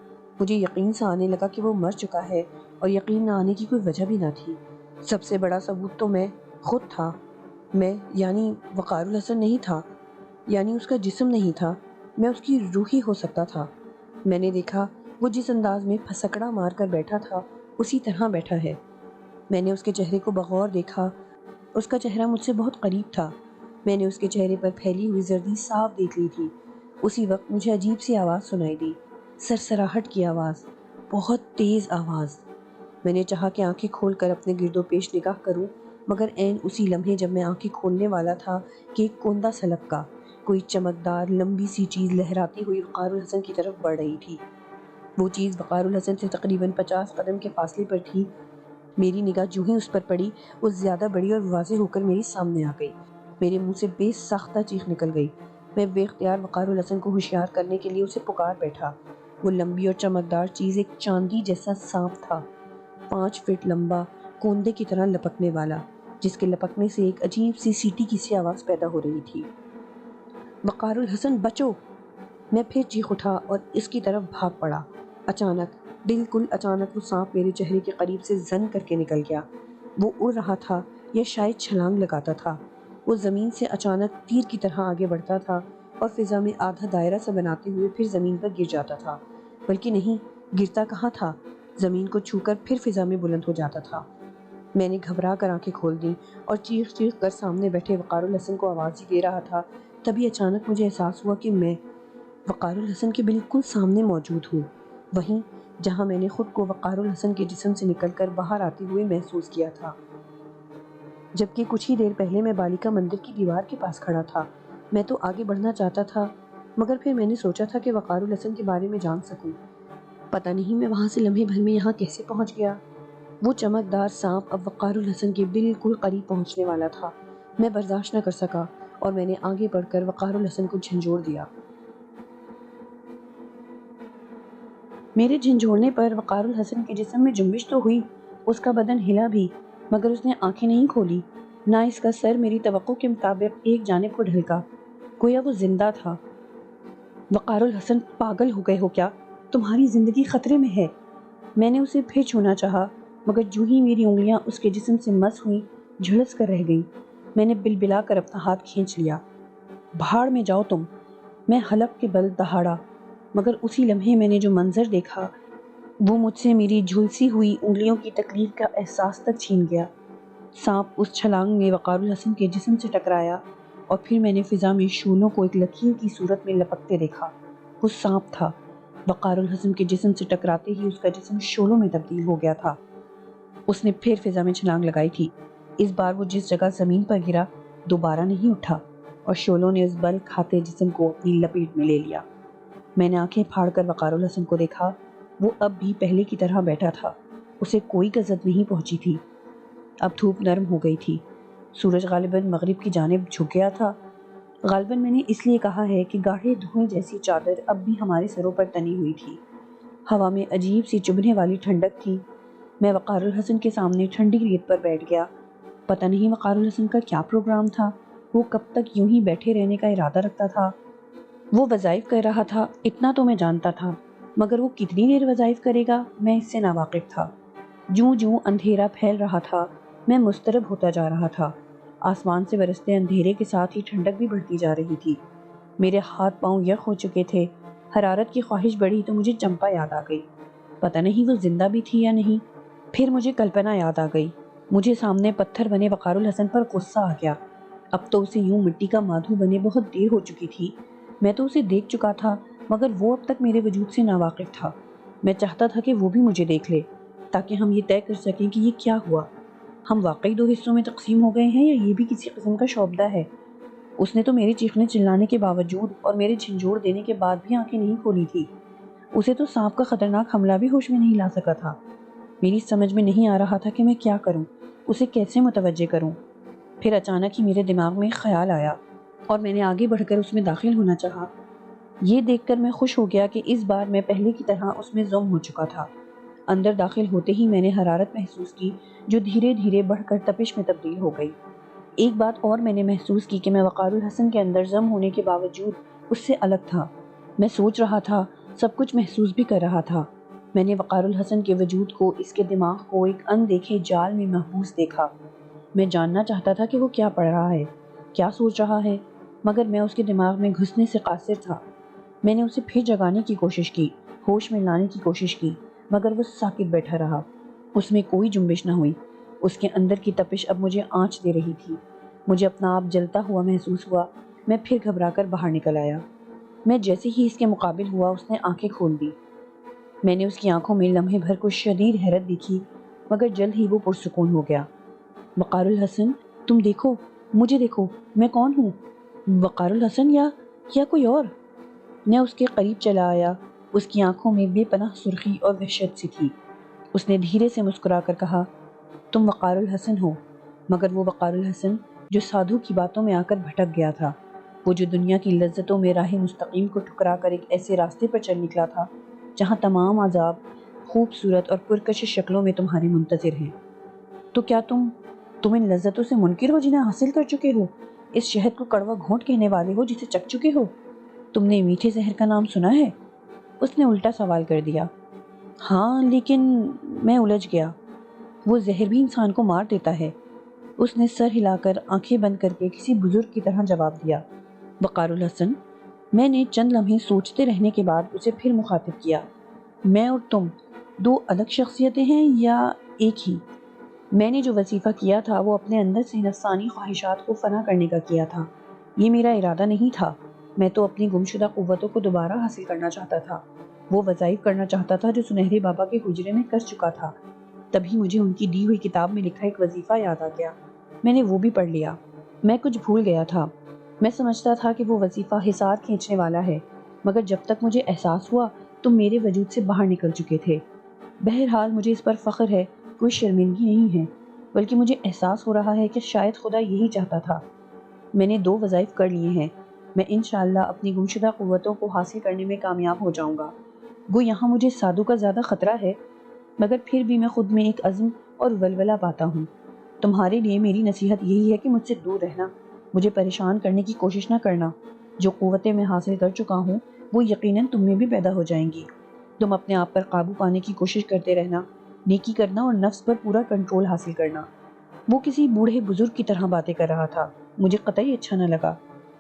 مجھے یقین سا آنے لگا کہ وہ مر چکا ہے اور یقین نہ آنے کی کوئی وجہ بھی نہ تھی۔ سب سے بڑا ثبوت تو میں خود تھا۔ میں یعنی وقار الحسن نہیں تھا، یعنی اس کا جسم نہیں تھا، میں اس کی روح ہی ہو سکتا تھا۔ میں نے دیکھا وہ جس انداز میں پھسکڑا مار کر بیٹھا تھا اسی طرح بیٹھا ہے۔ میں نے اس کے چہرے کو بغور دیکھا۔ اس کا چہرہ مجھ سے بہت قریب تھا۔ میں نے اس کے چہرے پر پھیلی ہوئی زردی صاف دیکھ لی تھی۔ اسی وقت مجھے عجیب سی آواز سنائی دی، سرسراہٹ کی آواز، بہت تیز آواز۔ میں نے چاہا کہ آنکھیں کھول کر اپنے گرد و پیش نگاہ کروں، مگر عین اسی لمحے جب میں آنکھیں کھولنے والا تھا کہ ایک کوندا سلک کا کوئی چمکدار لمبی سی چیز لہراتی ہوئی وقار الحسن کی طرف بڑھ رہی تھی۔ وہ چیز وقار الحسن سے تقریباً 50 قدم کے فاصلے پر تھی۔ میری نگاہ جو ہی اس پر پڑی وہ زیادہ بڑی اور واضح ہو کر میری سامنے آ گئی۔ میرے منہ سے بے ساختہ چیخ نکل گئی۔ میں بے اختیار وقار الحسن کو ہوشیار کرنے کے لیے اسے پکار بیٹھا۔ وہ لمبی اور چمکدار چیز ایک چاندی جیسا سانپ تھا، 5 فٹ لمبا، کوندے کی طرح لپکنے والا، جس کے لپکنے سے ایک عجیب سی سیٹی کی سی آواز پیدا ہو رہی تھی۔ وقار الحسن بچو! میں پھر چیخ اٹھا اور اس کی طرف بھاگ پڑا۔ اچانک، بالکل اچانک وہ سانپ میرے چہرے کے قریب سے زن کر کے نکل گیا۔ وہ اڑ رہا تھا یا شاید چھلانگ لگاتا تھا۔ وہ زمین سے اچانک تیر کی طرح آگے بڑھتا تھا اور فضا میں آدھا دائرہ سا بناتے ہوئے پھر زمین پر گر جاتا تھا، بلکہ نہیں، گرتا کہاں تھا، زمین کو چھو کر پھر فضا میں بلند ہو جاتا تھا۔ میں نے گھبرا کر آنکھیں کھول دیں اور چیخ چیخ کر سامنے بیٹھے وقار الحسن کو آواز ہی دے رہا تھا تبھی اچانک مجھے احساس ہوا کہ میں وقار الحسن کے بالکل سامنے موجود ہوں، وہیں جہاں میں نے خود کو وقار الحسن کے جسم سے نکل کر باہر آتے ہوئے محسوس کیا تھا، جبکہ کچھ ہی دیر پہلے میں بالیکا مندر کی دیوار کے پاس کھڑا تھا۔ میں تو آگے بڑھنا چاہتا تھا، مگر پھر میں نے سوچا تھا کہ وقار الحسن کے بارے میں جان سکوں۔ پتہ نہیں میں وہاں سے لمحے بھر میں یہاں کیسے پہنچ گیا۔ وہ چمکدار سانپ اب وقار الحسن کے بالکل قریب پہنچنے والا تھا۔ میں برداشت نہ کر سکا اور میں نے آگے بڑھ کر وقار الحسن کو جھنجھوڑ دیا۔ میرے جھنجھوڑنے پر وقار الحسن کے جسم میں جنبش تو ہوئی، اس کا بدن ہلا بھی، مگر اس نے آنکھیں نہیں کھولی، نہ اس کا سر میری توقع کے مطابق ایک جانب کو ڈھلکا، گویا وہ زندہ تھا۔ وقار الحسن، پاگل ہو گئے ہو کیا؟ تمہاری زندگی خطرے میں ہے۔ میں نے اسے پھر چھونا چاہا، مگر جو ہی میری انگلیاں اس کے جسم سے مس ہوئیں، جھلس کر رہ گئیں۔ میں نے بلبلا کر اپنا ہاتھ کھینچ لیا۔ بھاڑ میں جاؤ تم! میں حلق کے بل دہاڑا، مگر اسی لمحے میں نے جو منظر دیکھا وہ مجھ سے میری جھلسی ہوئی انگلیوں کی تکلیف کا احساس تک چھین گیا۔ سانپ اس چھلانگ میں وقار الحسن کے جسم سے ٹکرایا اور پھر میں نے فضا میں شولوں کو ایک لکیر کی صورت میں لپکتے دیکھا۔ وہ سانپ تھا۔ وقار الحسن کے جسم سے ٹکراتے ہی اس کا جسم شولوں میں تبدیل ہو گیا تھا۔ اس نے پھر فضا میں چھلانگ لگائی تھی۔ اس بار وہ جس جگہ زمین پر گرا دوبارہ نہیں اٹھا اور شولوں نے اس بل کھاتے جسم کو اپنی لپیٹ میں لے لیا۔ میں نے آنکھیں پھاڑ کر وقار الحسن کو دیکھا۔ وہ اب بھی پہلے کی طرح بیٹھا تھا، اسے کوئی گزت نہیں پہنچی تھی۔ اب دھوپ نرم ہو گئی تھی، سورج غالباً مغرب کی جانب جھک گیا تھا۔ غالباً میں نے اس لیے کہا ہے کہ گاڑھے دھوئیں جیسی چادر اب بھی ہمارے سروں پر تنی ہوئی تھی۔ ہوا میں عجیب سی چبھنے والی ٹھنڈک تھی۔ میں وقار الحسن کے سامنے ٹھنڈی ریت پر بیٹھ گیا۔ پتہ نہیں وقار الحسن کا کیا پروگرام تھا، وہ کب تک یوں ہی بیٹھے رہنے کا ارادہ رکھتا تھا۔ وہ وظائف کر رہا تھا، اتنا تو میں جانتا تھا، مگر وہ کتنی دیر وظائف کرے گا میں اس سے ناواقف تھا۔ جوں جوں اندھیرا پھیل رہا تھا میں مضطرب ہوتا جا رہا تھا۔ آسمان سے برستے اندھیرے کے ساتھ ہی ٹھنڈک بھی بڑھتی جا رہی تھی۔ میرے ہاتھ پاؤں یخ ہو چکے تھے۔ حرارت کی خواہش بڑھی تو مجھے چمپا یاد آ گئی۔ پتہ نہیں وہ زندہ بھی تھی یا نہیں۔ پھر مجھے کلپنا یاد آ گئی۔ مجھے سامنے پتھر بنے وقار الحسن پر غصہ آ گیا۔ اب تو اسے یوں مٹی کا مادھو بنے بہت دیر ہو چکی تھی۔ میں تو اسے دیکھ چکا تھا، مگر وہ اب تک میرے وجود سے ناواقف تھا۔ میں چاہتا تھا کہ وہ بھی مجھے دیکھ لے تاکہ ہم یہ طے کر سکیں کہ یہ کیا ہوا۔ ہم واقعی دو حصوں میں تقسیم ہو گئے ہیں یا یہ بھی کسی قسم کا شعبدہ ہے؟ اس نے تو میرے چیخنے چلانے کے باوجود اور میرے جھنجھوڑ دینے کے بعد بھی آنکھیں نہیں کھولی تھی۔ اسے تو سانپ کا خطرناک حملہ بھی ہوش میں نہیں لا سکا تھا۔ میری سمجھ میں نہیں آ رہا تھا کہ میں کیا کروں، اسے کیسے متوجہ کروں۔ پھر اچانک ہی میرے دماغ میں ایک خیال آیا اور میں نے آگے بڑھ کر اس میں داخل ہونا چاہا۔ یہ دیکھ کر میں خوش ہو گیا کہ اس بار میں پہلے کی طرح اس میں ضم ہو چکا تھا۔ اندر داخل ہوتے ہی میں نے حرارت محسوس کی جو دھیرے دھیرے بڑھ کر تپش میں تبدیل ہو گئی۔ ایک بات اور میں نے محسوس کی کہ میں وقار الحسن کے اندر ضم ہونے کے باوجود اس سے الگ تھا۔ میں سوچ رہا تھا، سب کچھ محسوس بھی کر رہا تھا۔ میں نے وقار الحسن کے وجود کو، اس کے دماغ کو ایک اندیکھے جال میں محبوس دیکھا۔ میں جاننا چاہتا تھا کہ وہ کیا پڑھ رہا ہے، کیا سوچ رہا ہے، مگر میں اس کے دماغ میں گھسنے سے قاصر تھا۔ میں نے اسے پھر جگانے کی کوشش کی، ہوش میں لانے کی کوشش کی، مگر وہ ساکت بیٹھا رہا۔ اس میں کوئی جنبش نہ ہوئی۔ اس کے اندر کی تپش اب مجھے آنچ دے رہی تھی۔ مجھے اپنا آپ جلتا ہوا محسوس ہوا۔ میں پھر گھبرا کر باہر نکل آیا۔ میں جیسے ہی اس کے مقابل ہوا اس نے آنکھیں کھول دی۔ میں نے اس کی آنکھوں میں لمحے بھر کو شدید حیرت دیکھی، مگر جلد ہی وہ پرسکون ہو گیا۔ وقار الحسن، تم دیکھو، مجھے دیکھو، میں کون ہوں؟ وقار الحسن یا کوئی اور؟ میں اس کے قریب چلا آیا۔ اس کی آنکھوں میں بے پناہ سرخی اور وحشت سی تھی۔ اس نے دھیرے سے مسکرا کر کہا، تم وقار الحسن ہو، مگر وہ وقار الحسن جو سادھو کی باتوں میں آ کر بھٹک گیا تھا، وہ جو دنیا کی لذتوں میں راہ مستقیم کو ٹھکرا کر ایک ایسے راستے پر چل نکلا تھا جہاں تمام عذاب خوبصورت اور پرکشش شکلوں میں تمہارے منتظر ہیں۔ تو کیا تم ان لذتوں سے منکر ہو جنہیں حاصل کر چکے ہو؟ اس شہد کو کڑوا گھونٹ کہنے والے ہو جسے چکھ چکے ہو؟ تم نے میٹھے زہر کا نام سنا ہے؟ اس نے الٹا سوال کر دیا۔ ہاں، لیکن میں الجھ گیا۔ وہ زہر بھی انسان کو مار دیتا ہے۔ اس نے سر ہلا کر آنکھیں بند کر کے کسی بزرگ کی طرح جواب دیا۔ وقار الحسن، میں نے چند لمحے سوچتے رہنے کے بعد اسے پھر مخاطب کیا، میں اور تم دو الگ شخصیتیں ہیں یا ایک ہی؟ میں نے جو وظیفہ کیا تھا وہ اپنے اندر سے نفسانی خواہشات کو فنا کرنے کا کیا تھا۔ یہ میرا ارادہ نہیں تھا، میں تو اپنی گمشدہ قوتوں کو دوبارہ حاصل کرنا چاہتا تھا، وہ وظائف کرنا چاہتا تھا جو سنہرے بابا کے حجرے میں کر چکا تھا۔ تبھی مجھے ان کی دی ہوئی کتاب میں لکھا ایک وظیفہ یاد آ گیا، میں نے وہ بھی پڑھ لیا۔ میں کچھ بھول گیا تھا، میں سمجھتا تھا کہ وہ وظیفہ حصار کھینچنے والا ہے، مگر جب تک مجھے احساس ہوا تو میرے وجود سے باہر نکل چکے تھے۔ بہرحال مجھے اس پر فخر ہے، کوئی شرمندگی نہیں ہے، بلکہ مجھے احساس ہو رہا ہے کہ شاید خدا یہی چاہتا تھا۔ میں نے 2 وظائف کر لیے ہیں، میں انشاءاللہ اپنی گمشدہ قوتوں کو حاصل کرنے میں کامیاب ہو جاؤں گا۔ گو یہاں مجھے سادھو کا زیادہ خطرہ ہے، مگر پھر بھی میں خود میں ایک عزم اور ولولہ پاتا ہوں۔ تمہارے لیے میری نصیحت یہی ہے کہ مجھ سے دور رہنا، مجھے پریشان کرنے کی کوشش نہ کرنا۔ جو قوتیں میں حاصل کر چکا ہوں وہ یقیناً تم میں بھی پیدا ہو جائیں گی۔ تم اپنے آپ پر قابو پانے کی کوشش کرتے رہنا، نیکی کرنا اور نفس پر پورا کنٹرول حاصل کرنا۔ وہ کسی بوڑھے بزرگ کی طرح باتیں کر رہا تھا، مجھے قطعی اچھا نہ لگا۔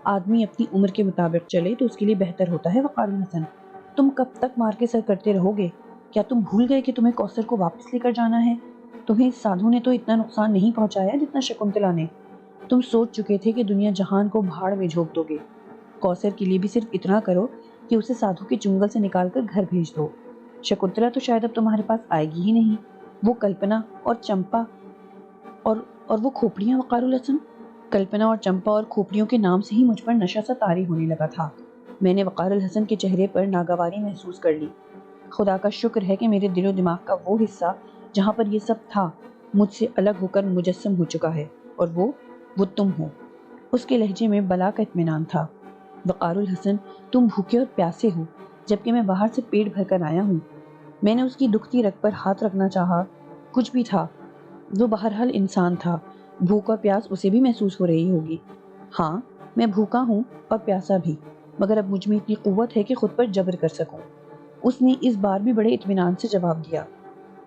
آدمی اپنی عمر کے مطابق چلے تو اس کے لیے بہتر ہوتا ہے وقار الحسن۔ تم کب تک مار کے سر کرتے رہو گے؟ کیا تم بھول گئے کہ تمہیں کوثر کو واپس لے کر جانا ہے؟ تمہیں اس سادھو نے تو اتنا نقصان نہیں پہنچایا جتنا شکنتلا نے۔ تم سوچ چکے تھے کہ دنیا جہان کو بھاڑ میں جھونک دو گے، کوثر کے لیے بھی صرف اتنا کرو کہ اسے سادھو کے چنگل سے نکال کر گھر بھیج دو۔ شکنتلا تو شاید اب تمہارے پاس آئے گی ہی نہیں۔ وہ کلپنا اور چمپا اور وہ کھوپڑیاں وقار الحسن، کلپنا اور چمپا اور کھوپڑیوں کے نام سے ہی مجھ پر نشہ سا طاری ہونے لگا تھا۔ میں نے وقار الحسن کے چہرے پر ناگواری محسوس کر لی۔ خدا کا شکر ہے کہ میرے دل و دماغ کا وہ حصہ جہاں پر یہ سب تھا مجھ سے الگ ہو کر مجسم ہو چکا ہے، اور وہ تم ہو۔ اس کے لہجے میں بلا کا اطمینان تھا۔ وقار الحسن، تم بھوکے اور پیاسے ہو، جبکہ میں باہر سے پیٹ بھر کر آیا ہوں۔ میں نے اس کی دکھتی رگ پر ہاتھ رکھنا چاہا، کچھ بھی تھا، وہ بہرحال انسان تھا، بھوک اور پیاس اسے بھی محسوس ہو رہی ہوگی۔ ہاں، میں بھوکا ہوں اور پیاسا بھی، مگر اب مجھ میں اتنی قوت ہے کہ خود پر جبر کر سکوں۔ اس نے اس بار بھی بڑے اطمینان سے جواب دیا۔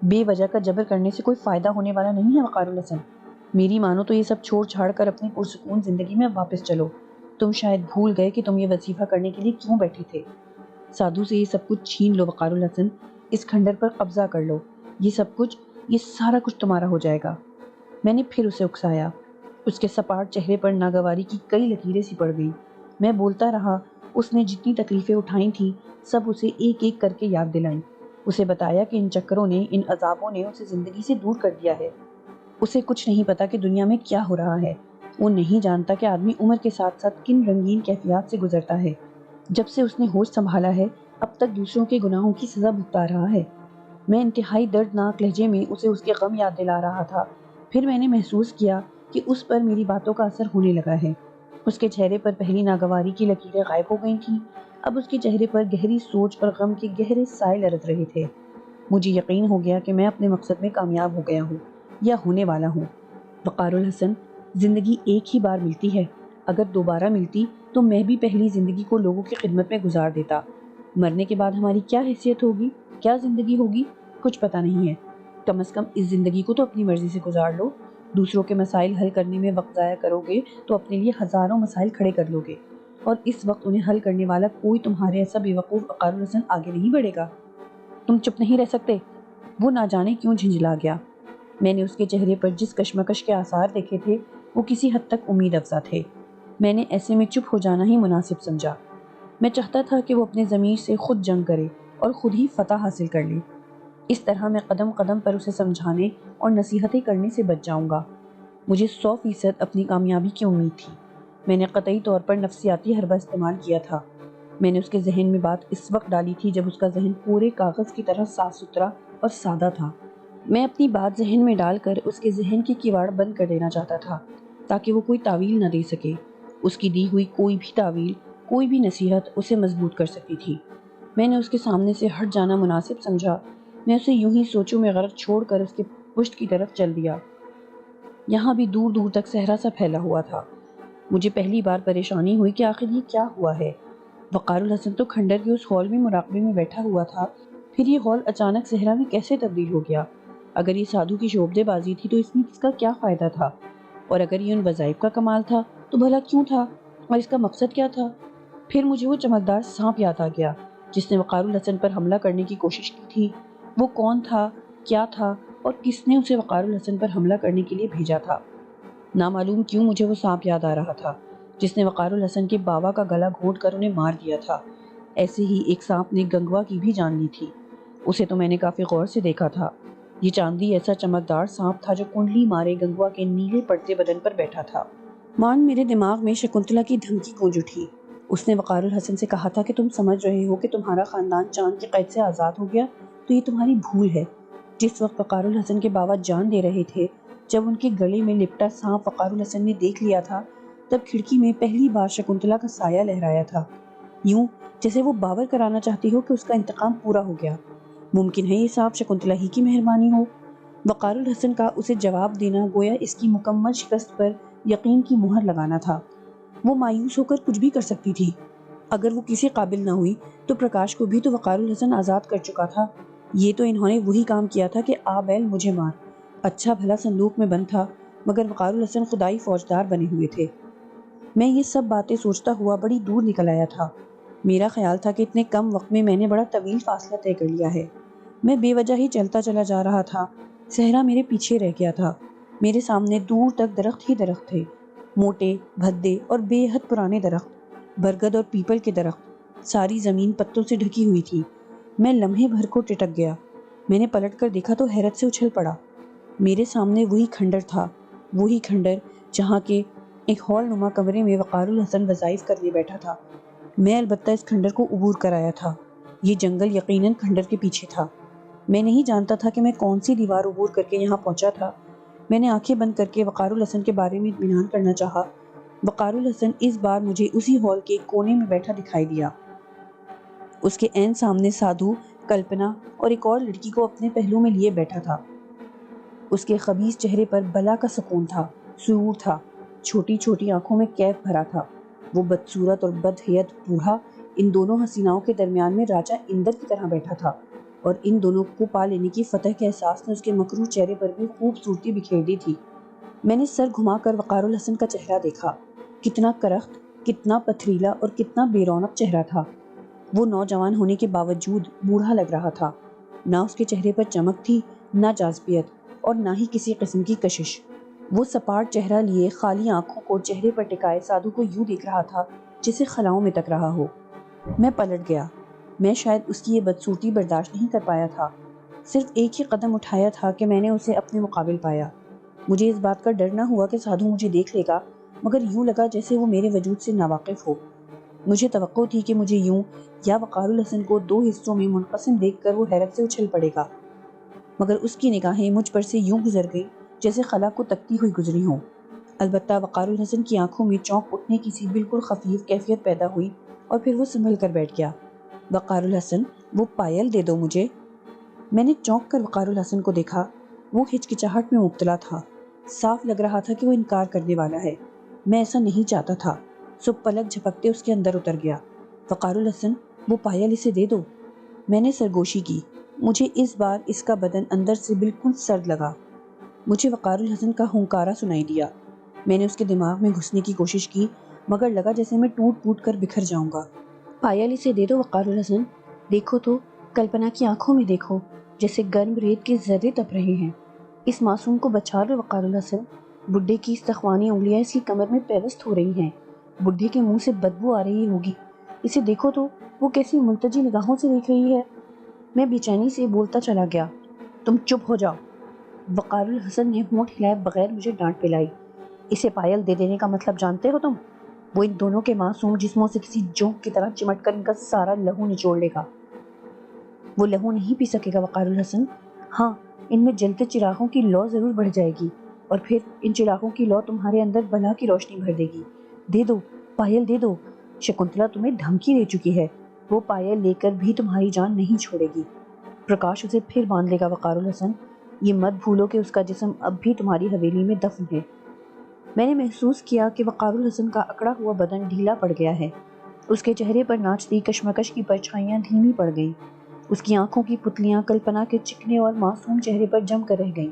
بے وجہ کا جبر کرنے سے کوئی فائدہ ہونے والا نہیں ہے وقار الحسن، میری مانو تو یہ سب چھوڑ چھاڑ کر اپنی پرسکون زندگی میں واپس چلو۔ تم شاید بھول گئے کہ تم یہ وظیفہ کرنے کے لیے کیوں بیٹھے تھے۔ سادھو سے یہ سب کچھ چھین لو وقار الحسن، اس کھنڈر پر قبضہ کر لو، یہ سارا کچھ تمہارا ہو جائے گا۔ میں نے پھر اسے اکسایا۔ اس کے سپاٹ چہرے پر ناگواری کی کئی لکیریں سی پڑ گئیں۔ میں بولتا رہا، اس نے جتنی تکلیفیں اٹھائی تھیں سب اسے ایک ایک کر کے یاد دلائیں، اسے بتایا کہ ان چکروں نے، ان عذابوں نے اسے زندگی سے دور کر دیا ہے۔ اسے کچھ نہیں پتا کہ دنیا میں کیا ہو رہا ہے، وہ نہیں جانتا کہ آدمی عمر کے ساتھ ساتھ کن رنگین کیفیات سے گزرتا ہے۔ جب سے اس نے ہوش سنبھالا ہے اب تک دوسروں کے گناہوں کی سزا بھگتا رہا ہے۔ میں انتہائی دردناک لہجے میں اسے اس کے غم یاد دلا رہا تھا۔ پھر میں نے محسوس کیا کہ اس پر میری باتوں کا اثر ہونے لگا ہے۔ اس کے چہرے پر پہلی ناگواری کی لکیریں غائب ہو گئی تھیں، اب اس کے چہرے پر گہری سوچ اور غم کے گہرے سائے لرز رہے تھے۔ مجھے یقین ہو گیا کہ میں اپنے مقصد میں کامیاب ہو گیا ہوں یا ہونے والا ہوں۔ وقار الحسن، زندگی ایک ہی بار ملتی ہے، اگر دوبارہ ملتی تو میں بھی پہلی زندگی کو لوگوں کی خدمت میں گزار دیتا۔ مرنے کے بعد ہماری کیا حیثیت ہوگی، کیا زندگی ہوگی، کچھ پتہ نہیں ہے۔ کم از کم اس زندگی کو تو اپنی مرضی سے گزار لو۔ دوسروں کے مسائل حل کرنے میں وقت ضائع کرو گے تو اپنے لیے ہزاروں مسائل کھڑے کر لو گے، اور اس وقت انہیں حل کرنے والا کوئی تمہارے ایسا بے وقوف وقار الحسن آگے نہیں بڑھے گا۔ تم چپ نہیں رہ سکتے۔ وہ نہ جانے کیوں جھنجھلا گیا۔ میں نے اس کے چہرے پر جس کشمکش کے آثار دیکھے تھے وہ کسی حد تک امید افزا تھے۔ میں نے ایسے میں چپ ہو جانا ہی مناسب سمجھا۔ میں چاہتا تھا کہ وہ اپنے ضمیر سے خود جنگ کرے اور خود ہی فتح حاصل کر لے۔ اس طرح میں قدم قدم پر اسے سمجھانے اور نصیحتیں کرنے سے بچ جاؤں گا۔ مجھے 100% اپنی کامیابی کی امید تھی۔ میں نے قطعی طور پر نفسیاتی حربہ استعمال کیا تھا۔ میں نے اس کے ذہن میں بات اس وقت ڈالی تھی جب اس کا ذہن پورے کاغذ کی طرح صاف ستھرا اور سادہ تھا۔ میں اپنی بات ذہن میں ڈال کر اس کے ذہن کی کیواڑ بند کر دینا چاہتا تھا تاکہ وہ کوئی تعویل نہ دے سکے۔ اس کی دی ہوئی کوئی بھی تعویل، کوئی بھی نصیحت اسے مضبوط کر سکتی تھی۔ میں نے اس کے سامنے سے ہٹ جانا مناسب سمجھا۔ میں اسے یوں ہی سوچوں میں غرق چھوڑ کر اس کے پشت کی طرف چل دیا۔ یہاں بھی دور دور تک صحرا سا پھیلا ہوا تھا۔ مجھے پہلی بار پریشانی ہوئی کہ آخر یہ کیا ہوا ہے۔ وقار الحسن تو کھنڈر کے اس ہال میں مراقبے میں بیٹھا ہوا تھا، پھر یہ ہال اچانک صحرا میں کیسے تبدیل ہو گیا؟ اگر یہ سادھو کی شعبدے بازی تھی تو اس میں اس کا کیا فائدہ تھا؟ اور اگر یہ ان وظائف کا کمال تھا تو بھلا کیوں تھا، اور اس کا مقصد کیا تھا؟ پھر مجھے وہ چمکدار سانپ یاد آ گیا جس نے وقار الحسن پر حملہ کرنے کی کوشش کی تھی۔ وہ کون تھا، کیا تھا، اور کس نے اسے وقار الحسن پر حملہ کرنے کے لیے بھیجا تھا؟ نامعلوم کیوں مجھے وہ سانپ یاد آ رہا تھا۔ جس نے وقار الحسن کے بابا کا گلا گھونٹ کر انہیں مار دیا تھا۔ ایسے ہی ایک سانپ نے گنگوا کی بھی جان لی تھی۔ اسے تو میں نے کافی غور سے دیکھا تھا۔ یہ چاندی ایسا چمکدار سانپ تھا جو کنڈلی مارے گنگوا کے نیلے پڑتے بدن پر بیٹھا تھا۔ میرے دماغ میں شکنتلا کی دھمکی گونج اٹھی۔ اس نے وقار الحسن سے کہا تھا کہ تم سمجھ رہے ہو کہ تمہارا خاندان چاند کی قید سے آزاد ہو گیا تو یہ تمہاری بھول ہے۔ جس وقت وقار الحسن کے بابا جان دے رہے تھے، جب ان کے گلے میں لپٹا سانپ وقار الحسن نے دیکھ لیا تھا، تب کھڑکی میں پہلی بار شکنتلا کا سایہ لہرایا تھا، یوں جیسے وہ باور کرانا چاہتی ہو کہ اس کا انتقام پورا ہو گیا۔ ممکن ہے یہ سانپ شکنتلا ہی کی مہربانی ہو؟ وقار الحسن کا اسے جواب دینا گویا اس کی مکمل شکست پر یقین کی مہر لگانا تھا۔ وہ مایوس ہو کر کچھ بھی کر سکتی تھی۔ اگر وہ کسی قابل نہ ہوئی تو پرکاش کو بھی تو وقار الحسن آزاد کر چکا تھا۔ یہ تو انہوں نے وہی کام کیا تھا کہ آ بیل مجھے مار۔ اچھا بھلا صندوق میں بند تھا، مگر وقار الحسن خدائی فوجدار بنے ہوئے تھے۔ میں یہ سب باتیں سوچتا ہوا بڑی دور نکل آیا تھا۔ میرا خیال تھا کہ اتنے کم وقت میں نے بڑا طویل فاصلہ طے کر لیا ہے۔ میں بے وجہ ہی چلتا چلا جا رہا تھا۔ صحرا میرے پیچھے رہ گیا تھا۔ میرے سامنے دور تک درخت ہی درخت تھے، موٹے، بھدے اور بے حد پرانے درخت، برگد اور پیپل کے درخت۔ ساری زمین پتوں سے ڈھکی ہوئی تھی۔ میں لمحے بھر کو ٹٹک گیا۔ میں نے پلٹ کر دیکھا تو حیرت سے اچھل پڑا۔ میرے سامنے وہی کھنڈر تھا، وہی کھنڈر جہاں کے ایک ہال نما کمرے میں وقار الحسن وظائف کرنے بیٹھا تھا۔ میں البتہ اس کھنڈر کو عبور کر آیا تھا۔ یہ جنگل یقیناً کھنڈر کے پیچھے تھا۔ میں نہیں جانتا تھا کہ میں کون سی دیوار عبور کر کے یہاں پہنچا تھا۔ میں نے آنکھیں بند کر کے وقار الحسن کے بارے میں اطمینان کرنا چاہا۔ وقار الحسن اس بار مجھے اسی ہال کے کونے میں بیٹھا دکھائی دیا۔ اس کے عین سامنے سادھو، کلپنا اور ایک اور لڑکی کو اپنے پہلو میں لیے بیٹھا تھا۔ اس کے خبیث چہرے پر بلا کا سکون تھا، سرور تھا، چھوٹی چھوٹی آنکھوں میں کیف بھرا تھا۔ وہ بدصورت اور بدہیئت بوڑھا ان دونوں حسیناؤں کے درمیان میں راجہ اندر کی طرح بیٹھا تھا، اور ان دونوں کو پا لینے کی فتح کے احساس نے اس کے مکروہ چہرے پر بھی خوبصورتی بکھیر دی تھی۔ میں نے سر گھما کر وقار الحسن کا چہرہ دیکھا۔ کتنا کرخت، کتنا پتھریلا اور کتنا بے رونق چہرہ تھا۔ وہ نوجوان ہونے کے باوجود بوڑھا لگ رہا تھا۔ نہ اس کے چہرے پر چمک تھی، نہ جاذبیت، اور نہ ہی کسی قسم کی کشش۔ وہ سپاٹ چہرہ لیے خالی آنکھوں کو چہرے پر ٹکائے سادھو کو یوں دیکھ رہا تھا جسے خلاؤں میں تک رہا ہو۔ میں پلٹ گیا۔ میں شاید اس کی یہ بدصورتی برداشت نہیں کر پایا تھا۔ صرف ایک ہی قدم اٹھایا تھا کہ میں نے اسے اپنے مقابل پایا۔ مجھے اس بات کا ڈر نہ ہوا کہ سادھو مجھے دیکھ لے گا، مگر یوں لگا جیسے وہ میرے وجود سے ناواقف ہو۔ مجھے توقع تھی کہ مجھے یوں یا وقار الحسن کو دو حصوں میں منقسم دیکھ کر وہ حیرت سے اچھل پڑے گا، مگر اس کی نگاہیں مجھ پر سے یوں گزر گئی جیسے خلا کو تکتی ہوئی گزری ہوں۔ البتہ وقار الحسن کی آنکھوں میں چونک اٹھنے کی سی بالکل خفیف کیفیت پیدا ہوئی، اور پھر وہ سنبھل کر بیٹھ گیا۔ وقار الحسن، وہ پائل دے دو مجھے۔ میں نے چونک کر وقار الحسن کو دیکھا۔ وہ ہچکچاہٹ میں مبتلا تھا۔ صاف لگ رہا تھا کہ وہ انکار کرنے والا ہے۔ میں ایسا نہیں چاہتا تھا، سو پلک جھپکتے اس کے اندر اتر گیا۔ وقار الحسن، وہ پائل اسے دے دو۔ میں نے سرگوشی کی۔ مجھے اس بار اس کا بدن اندر سے بالکل سرد لگا۔ مجھے وقار الحسن کا ہنکارا سنائی دیا۔ میں نے اس کے دماغ میں گھسنے کی کوشش کی، مگر لگا جیسے میں ٹوٹ پھوٹ کر بکھر جاؤں گا۔ پائل اسے دے دو وقار الحسن۔ دیکھو تو، کلپنا کی آنکھوں میں دیکھو، جیسے گرم ریت کے ذرے تپ رہے ہیں۔ اس معصوم کو بچا لو وقار الحسن۔ بڈھے کی استخوانی انگلیاں اس کی کمر میں پیوست ہو رہی ہیں۔ بڈھے کے منہ سے بدبو آ رہی ہوگی۔ اسے دیکھو تو، وہ کیسی ملتجی نگاہوں سے دیکھ رہی ہے۔ میں بے چینی سے بولتا چلا گیا، تم چپ ہو جاؤ۔ وقار الحسن نے ہونٹ ہلائے بغیر مجھے ڈانٹ پلائی۔ اسے پائل دے دینے کا مطلب جانتے ہو تم؟ وہ ان دونوں کے معصوم جسموں سے کسی جونک کی طرح چمٹ کر ان کا سارا لہو نچوڑ لے گا۔ وہ لہو نہیں پی سکے گا وقار الحسن۔ ہاں، ان میں جلتے چراغوں کی لو ضرور بڑھ جائے گی، اور پھر ان چراغوں کی لو تمہارے اندر بلا کی روشنی بھر دے گی۔ دے دو، پائل دے دو۔ شکنتلا تمہیں دھمکی دے چکی ہے، وہ پائل لے کر بھی تمہاری جان نہیں چھوڑے گی۔ پرکاش اسے پھر باندھ لے گا وقار الحسن۔ یہ مت بھولو کہ اس کا جسم اب بھی تمہاری حویلی میں دفن ہے۔ میں نے محسوس کیا کہ وقار الحسن کا اکڑا ہوا بدن ڈھیلا پڑ گیا ہے۔ اس کے چہرے پر ناچتی کشمکش کی پرچھائیاں دھیمی پڑ گئیں۔ اس کی آنکھوں کی پتلیاں کلپنا کے چکنے اور معصوم چہرے پر جم کر رہ گئیں۔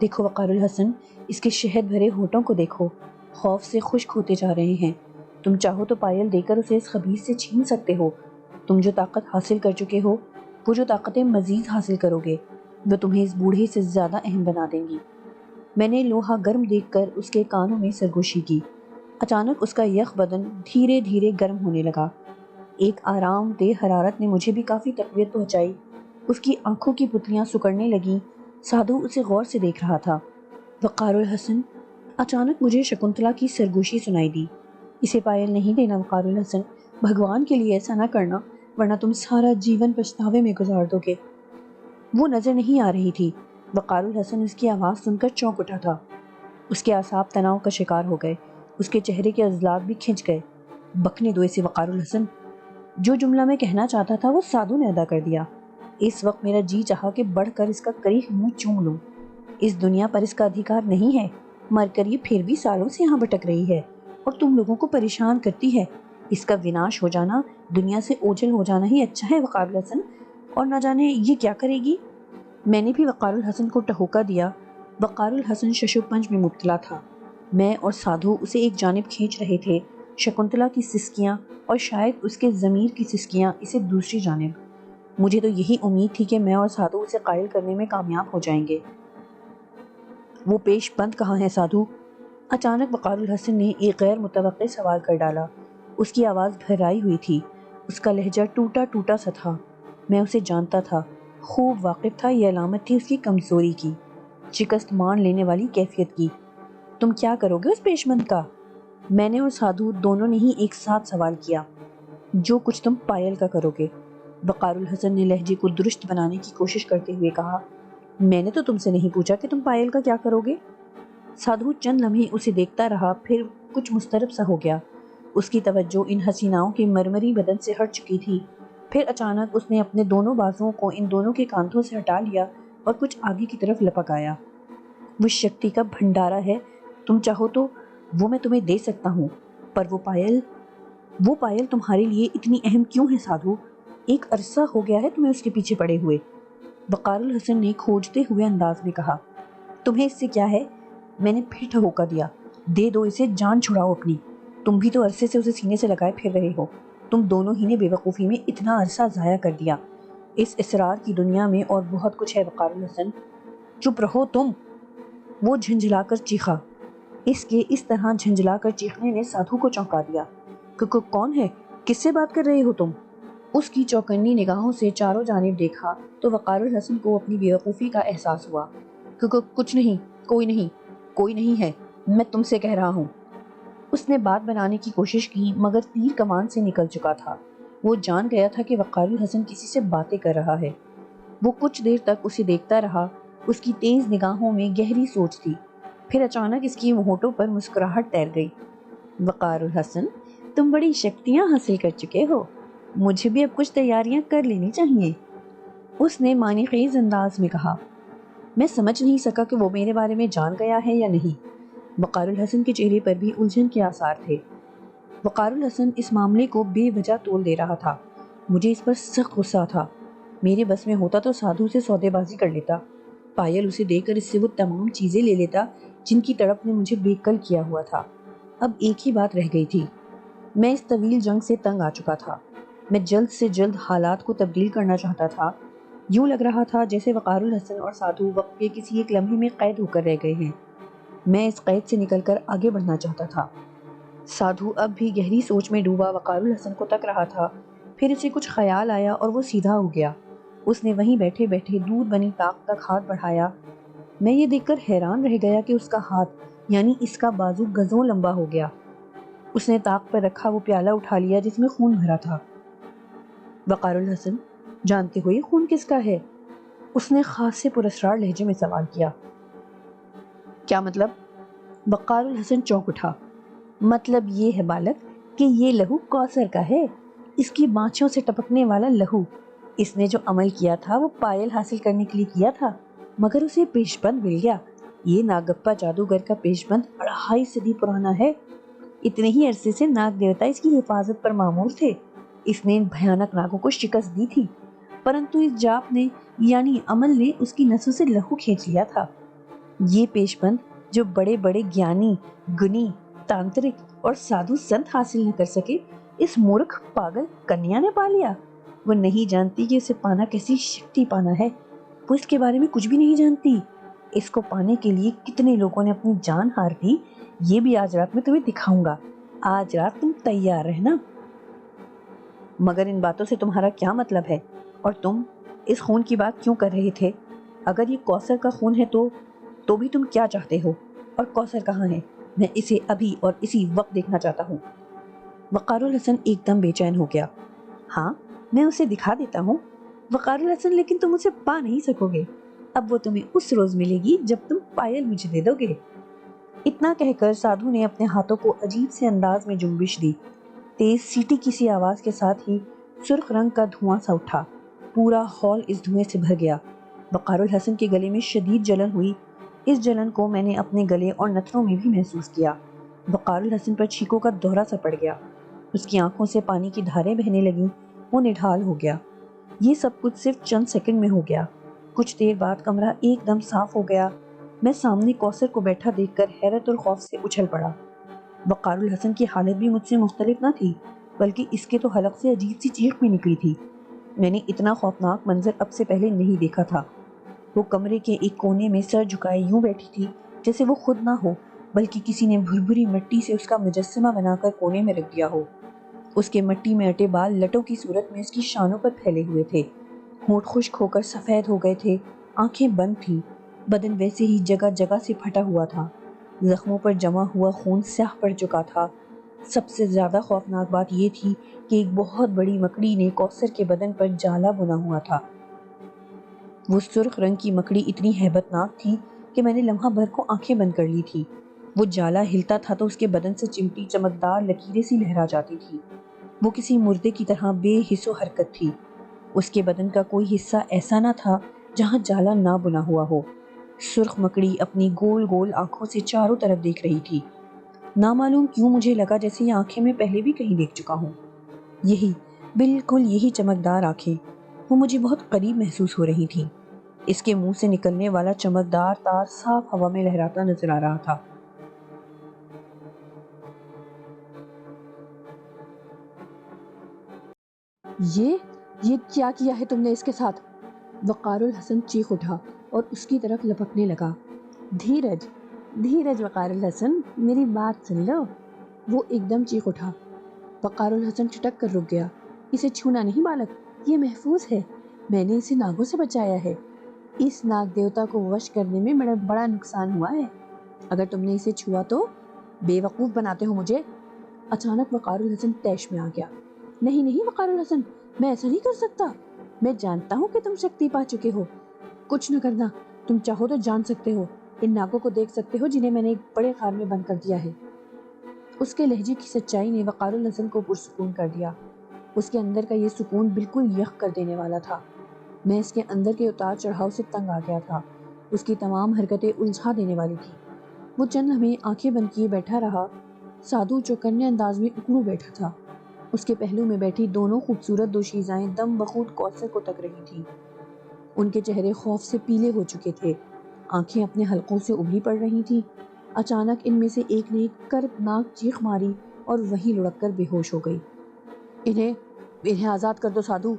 دیکھو وقار الحسن، اس کے شہد بھرے ہونٹوں کو دیکھو، خوف سے خشک ہوتے جا رہے ہیں۔ تم چاہو تو پائل دے کر اسے اس خبیث سے چھین سکتے ہو۔ تم جو طاقت حاصل کر چکے ہو، وہ جو طاقتیں مزید حاصل کرو گے، وہ تمہیں اس بوڑھے سے زیادہ اہم بنا دیں گی۔ میں نے لوہا گرم دیکھ کر اس کے کانوں میں سرگوشی کی۔ اچانک اس کا یخ بدن دھیرے دھیرے گرم ہونے لگا۔ ایک آرام دہ حرارت نے مجھے بھی کافی تقویت پہنچائی۔ اس کی آنکھوں کی پتلیاں سکڑنے لگیں۔ سادھو اسے غور سے دیکھ رہا تھا۔ وقار الحسن، اچانک مجھے شکنتلا کی سرگوشی سنائی دی۔ اسے پائل نہیں دینا وقار الحسن، بھگوان کے لیے ایسا نہ کرنا، ورنہ تم سارا جیون پچھتاوے میں گزار دو گے۔ وہ نظر نہیں آ رہی تھی۔ وقار الحسن اس کی آواز سن کر چونک اٹھا تھا۔ اس کے اعصاب تناؤ کا شکار ہو گئے۔ اس کے چہرے کے عضلات بھی کھنچ گئے۔ بکنے دو اسے وقار الحسن۔ جو جملہ میں کہنا چاہتا تھا وہ سادھو نے ادا کر دیا۔ اس وقت میرا جی چاہا کہ بڑھ کر اس کا قریب منہ چوم لوں۔ اس دنیا پر اس کا ادھیکار نہیں ہے، مر کر یہ پھر بھی سالوں سے یہاں بھٹک رہی ہے اور تم لوگوں کو پریشان کرتی ہے۔ اس کا وناش ہو جانا، دنیا سے اوجھل ہو جانا ہی اچھا ہے وقار الحسن، اور نہ جانے یہ کیا کرے گی۔ میں نے بھی وقار الحسن کو ٹہوکا دیا۔ وقار الحسن ششوپنج میں مبتلا تھا۔ میں اور سادھو اسے ایک جانب کھینچ رہے تھے، شکنتلا کی سسکیاں اور شاید اس کے ضمیر کی سسکیاں اسے دوسری جانب۔ مجھے تو یہی امید تھی کہ میں اور سادھو اسے قائل کرنے میں کامیاب ہو جائیں گے۔ وہ پیش بند کہاں ہے سادھو؟ اچانک وقار الحسن نے ایک غیر متوقع سوال کر ڈالا۔ اس کی آواز بھرائی ہوئی تھی، اس کا لہجہ ٹوٹا ٹوٹا سا تھا۔ میں اسے جانتا تھا، خوب واقف تھا، یہ علامت تھی اس کی کمزوری کی، شکست مان لینے والی کیفیت کی۔ تم کیا کرو گے اس پیش بند کا؟ میں نے اور سادھو دونوں نے ہی ایک ساتھ سوال کیا۔ جو کچھ تم پائل کا کرو گے، وقار الحسن نے لہجے کو درست بنانے کی کوشش کرتے ہوئے کہا۔ میں نے تو تم سے نہیں پوچھا کہ تم پائل کا کیا کرو گے۔ سادھو چند لمحے اسے دیکھتا رہا، پھر کچھ مضطرب سا ہو گیا۔ اس کی توجہ ان حسیناؤں کے مرمری بدن سے ہٹ چکی تھی۔ پھر اچانک اس نے اپنے دونوں بازوؤں کو ان دونوں کے کاندھوں سے ہٹا لیا اور کچھ آگے کی طرف لپک آیا۔ وہ شکتی کا بھنڈارا ہے، تم چاہو تو وہ میں تمہیں دے سکتا ہوں، پر وہ پائل تمہارے لیے اتنی اہم کیوں ہے سادھو؟ ایک عرصہ ہو گیا ہے تمہیں اس کے پیچھے پڑے ہوئے۔ وقار الحسن نے کھوجتے ہوئے انداز میں کہا۔ تمہیں اس سے کیا ہے؟ میں نے پھر ٹھہوکا دیا۔ دے دو اسے، جان چھڑاؤ اپنی۔ تم بھی تو عرصے سے اسے سینے سے لگائے پھر رہے ہو۔ تم دونوں ہی نے بے وقوفی میں اتنا عرصہ ضائع کر دیا۔ اس اسرار کی دنیا میں اور بہت کچھ ہے وقار الحسن۔ چپ رہو تم، وہ جھنجھلا کر چیخا۔ اس کے اس طرح جھنجھلا کر چیخنے نے سادھو کو چونکا دیا۔ کون ہے؟ کس سے بات کر رہے ہو تم؟ اس کی چوکنی نگاہوں سے چاروں جانب دیکھا تو وقار الحسن کو اپنی بے وقوفی کا احساس ہوا۔ کچھ نہیں، کوئی نہیں ہے، میں تم سے کہہ رہا ہوں۔ اس نے بات بنانے کی کوشش کی مگر تیر کمان سے نکل چکا تھا۔ وہ جان گیا تھا کہ وقار الحسن کسی سے باتیں کر رہا ہے۔ وہ کچھ دیر تک اسے دیکھتا رہا، اس کی تیز نگاہوں میں گہری سوچ تھی۔ پھر اچانک اس کی ہونٹوں پر مسکراہٹ تیر گئی۔ وقار الحسن، تم بڑی شکتیاں حاصل کر چکے ہو، مجھے بھی اب کچھ تیاریاں کر لینی چاہیے، اس نے معنی خیز انداز میں کہا۔ میں سمجھ نہیں سکا کہ وہ میرے بارے میں جان گیا ہے یا نہیں۔ وقار الحسن کے چہرے پر بھی الجھن کے آثار تھے۔ وقار الحسن اس معاملے کو بے وجہ تول دے رہا تھا۔ مجھے اس پر سخت غصہ تھا۔ میرے بس میں ہوتا تو سادھو سے سودے بازی کر لیتا، پائل اسے دے کر اس سے وہ تمام چیزیں لے لیتا جن کی تڑپ نے مجھے بے کل کیا ہوا تھا۔ اب ایک ہی بات رہ گئی تھی۔ میں اس طویل جنگ سے تنگ آ چکا تھا۔ میں جلد سے جلد حالات کو تبدیل کرنا چاہتا تھا۔ یوں لگ رہا تھا جیسے وقار الحسن اور سادھو وقت کے کسی ایک لمحے میں قید ہو کر رہ گئے ہیں۔ میں اس قید سے نکل کر آگے بڑھنا چاہتا تھا۔ سادھو اب بھی گہری سوچ میں ڈوبا وقار الحسن کو تک رہا تھا۔ پھر اسے کچھ خیال آیا اور وہ سیدھا ہو گیا۔ اس نے وہیں بیٹھے بیٹھے دودھ بنی طاق تک ہاتھ بڑھایا۔ میں یہ دیکھ کر حیران رہ گیا کہ اس کا ہاتھ یعنی اس کا بازو گزوں لمبا ہو گیا۔ اس نے طاق پر رکھا وہ پیالہ اٹھا لیا جس میں خون بھرا تھا۔ وقار الحسن، جانتے ہو یہ خون کس کا ہے؟ اس نے خاصے پراسرار لہجے میں سوال کیا۔ کیا مطلب؟ وقار الحسن چونک اٹھا۔ مطلب یہ ہے بالک کہ یہ لہو کوثر کا ہے، اس کی بانچھوں سے ٹپکنے والا لہو۔ اس نے جو عمل کیا تھا وہ پائل حاصل کرنے کے لیے کیا تھا، مگر اسے پیش بند مل گیا۔ یہ ناگپا جادوگر کا پیش بند 2.5 صدی پرانا ہے۔ اتنے ہی عرصے سے ناگ دیوتا اس کی حفاظت پر معمور تھے۔ اس نے ان بھیانک ناگوں کو شکست دی تھی، پرنتو اس جاپ نے یعنی عمل نے اس کی نسوں سے لہو کھینچ لیا تھا۔ یہ پیش بند جو بڑے بڑے گیانی، گنی، تانترک اور سادھو سنت حاصل نہ کر سکے، اس مورکھ پاگل کنیا نے پا لیا۔ وہ نہیں جانتی کہ اسے پانا کیسی شکتی پانا ہے، وہ اس کے بارے میں کچھ بھی نہیں جانتی۔ اس کو پانے کے لیے کتنے لوگوں نے اپنی جان ہار دی، یہ بھی آج رات میں تمہیں دکھاؤں گا۔ آج رات تم تیار رہنا۔ مگر ان باتوں سے تمہارا کیا مطلب ہے؟ اور تم اس خون کی بات کیوں کر رہے تھے؟ اگر یہ کوثر کا خون ہے تو بھی تم کیا چاہتے ہو؟ اور کوثر کہاں ہے؟ میں اسے ابھی اور اسی وقت دیکھنا چاہتا ہوں۔ وقار الحسن ایک دم بے چین ہو گیا۔ ہاں، میں اسے دکھا دیتا ہوں وقار الحسن، لیکن تم اسے پا نہیں سکو گے۔ اب وہ تمہیں اس روز ملے گی جب تم پائل مجھے دے دو گے۔ اتنا کہہ کر سادھو نے اپنے ہاتھوں کو عجیب سے انداز میں جنبش دی۔ تیز سیٹی کی سی آواز کے ساتھ ہی سرخ رنگ کا دھواں سا اٹھا۔ پورا ہال اس دھوئیں سے بھر گیا۔ وقار الحسن کے گلے میں شدید جلن ہوئی۔ اس جلن کو میں نے اپنے گلے اور نتھنوں میں بھی محسوس کیا۔ وقار الحسن پر چھینکوں کا دورہ سا پڑ گیا۔ اس کی آنکھوں سے پانی کی دھاریں بہنے لگیں۔ وہ نڈھال ہو گیا۔ یہ سب کچھ صرف چند سیکنڈ میں ہو گیا۔ کچھ دیر بعد کمرہ ایک دم صاف ہو گیا۔ میں سامنے کوثر کو بیٹھا دیکھ کر حیرت اور خوف سے اچھل پڑا۔ وقار الحسن کی حالت بھی مجھ سے مختلف نہ تھی، بلکہ اس کے تو حلق سے عجیب سی چیخ بھی نکلی تھی۔ میں نے اتنا خوفناک منظر اب سے پہلے نہیں دیکھا تھا۔ وہ کمرے کے ایک کونے میں سر جھکائے یوں بیٹھی تھی جیسے وہ خود نہ ہو، بلکہ کسی نے بھربھری مٹی سے اس کا مجسمہ بنا کر کونے میں رکھ دیا ہو۔ اس کے مٹی میں اٹے بال لٹوں کی صورت میں اس کی شانوں پر پھیلے ہوئے تھے۔ ہونٹ خشک ہو کر سفید ہو گئے تھے، آنکھیں بند تھیں، بدن ویسے ہی جگہ جگہ سے پھٹا ہوا تھا، زخموں پر جمع ہوا خون سیاہ پڑ چکا تھا۔ سب سے زیادہ خوفناک بات یہ تھی کہ ایک بہت بڑی مکڑی نے کوثر کے بدن پر جالا بنا ہوا تھا۔ وہ سرخ رنگ کی مکڑی اتنی ہیبت ناک تھی کہ میں نے لمحہ بھر کو آنکھیں بند کر لی تھی۔ وہ جالا ہلتا تھا تو اس کے بدن سے چمٹی چمکدار لکیریں سی لہرا جاتی تھی۔ وہ کسی مردے کی طرح بے حس و حرکت تھی۔ اس کے بدن کا کوئی حصہ ایسا نہ تھا جہاں جالا نہ بنا ہوا ہو۔ سرخ مکڑی اپنی گول گول آنکھوں سے چاروں طرف دیکھ رہی تھی۔ نامعلوم کیوں مجھے لگا جیسے یہ آنکھیں میں پہلے بھی کہیں دیکھ چکا ہوں۔ یہی، بالکل یہی چمکدار آنکھیں، وہ مجھے بہت قریب محسوس ہو رہی تھیں۔ اس کے منہ سے نکلنے والا چمکدار تار صاف ہوا میں لہراتا نظر آ رہا تھا۔ یہ کیا کیا ہے تم نے اس کے ساتھ؟ وقار الحسن چیخ اٹھا اور اس کی طرف لپکنے لگا۔ دھیرج دھیرج وقار الحسن، میری بات سن لو۔ وہ ایک دم چیخ اٹھا۔ وقار الحسن چھٹک کر رک گیا۔ اسے چھونا نہیں بالک، یہ محفوظ ہے، میں نے اسے ناگوں سے بچایا ہے۔ اس ناگ دیوتا کو وش کرنے میں میرا بڑا نقصان ہوا ہے، اگر تم نے اسے چھوا تو بے وقوف بناتے ہو مجھے۔ اچانک وقار الحسن طیش میں آ گیا۔ نہیں نہیں وقار الحسن، میں ایسا نہیں کر سکتا، میں جانتا ہوں کہ تم شکتی پا چکے ہو، کچھ نہ کرنا، تم چاہو تو جان سکتے ہو، ان ناگوں کو دیکھ سکتے ہو جنہیں میں نے ایک بڑے خار میں بند کر دیا ہے۔ اس کے لہجے کی سچائی نے وقار الحسن کو پرسکون کر دیا۔ اس کے اندر کا یہ سکون بالکل یخ کر دینے والا تھا۔ میں اس کے اندر کے اتار چڑھاؤ سے تنگ آ گیا تھا۔ اس کی تمام حرکتیں الجھا دینے والی تھی۔ وہ چند لمحے آنکھیں بند کیے بیٹھا رہا۔ سادھو چوکنے انداز میں اکڑو بیٹھا تھا۔ اس کے پہلو میں بیٹھی دونوں خوبصورت دوشیزائیں دم بخود کوثر کو تک رہی تھیں۔ ان کے چہرے خوف سے پیلے ہو چکے تھے، آنکھیں اپنے حلقوں سے ابلی پڑ رہی تھیں۔ اچانک ان میں سے ایک نے ایک کربناک چیخ ماری اور وہیں لڑک کر بے ہوش ہو گئی۔ انہیں آزاد کر دو سادھو،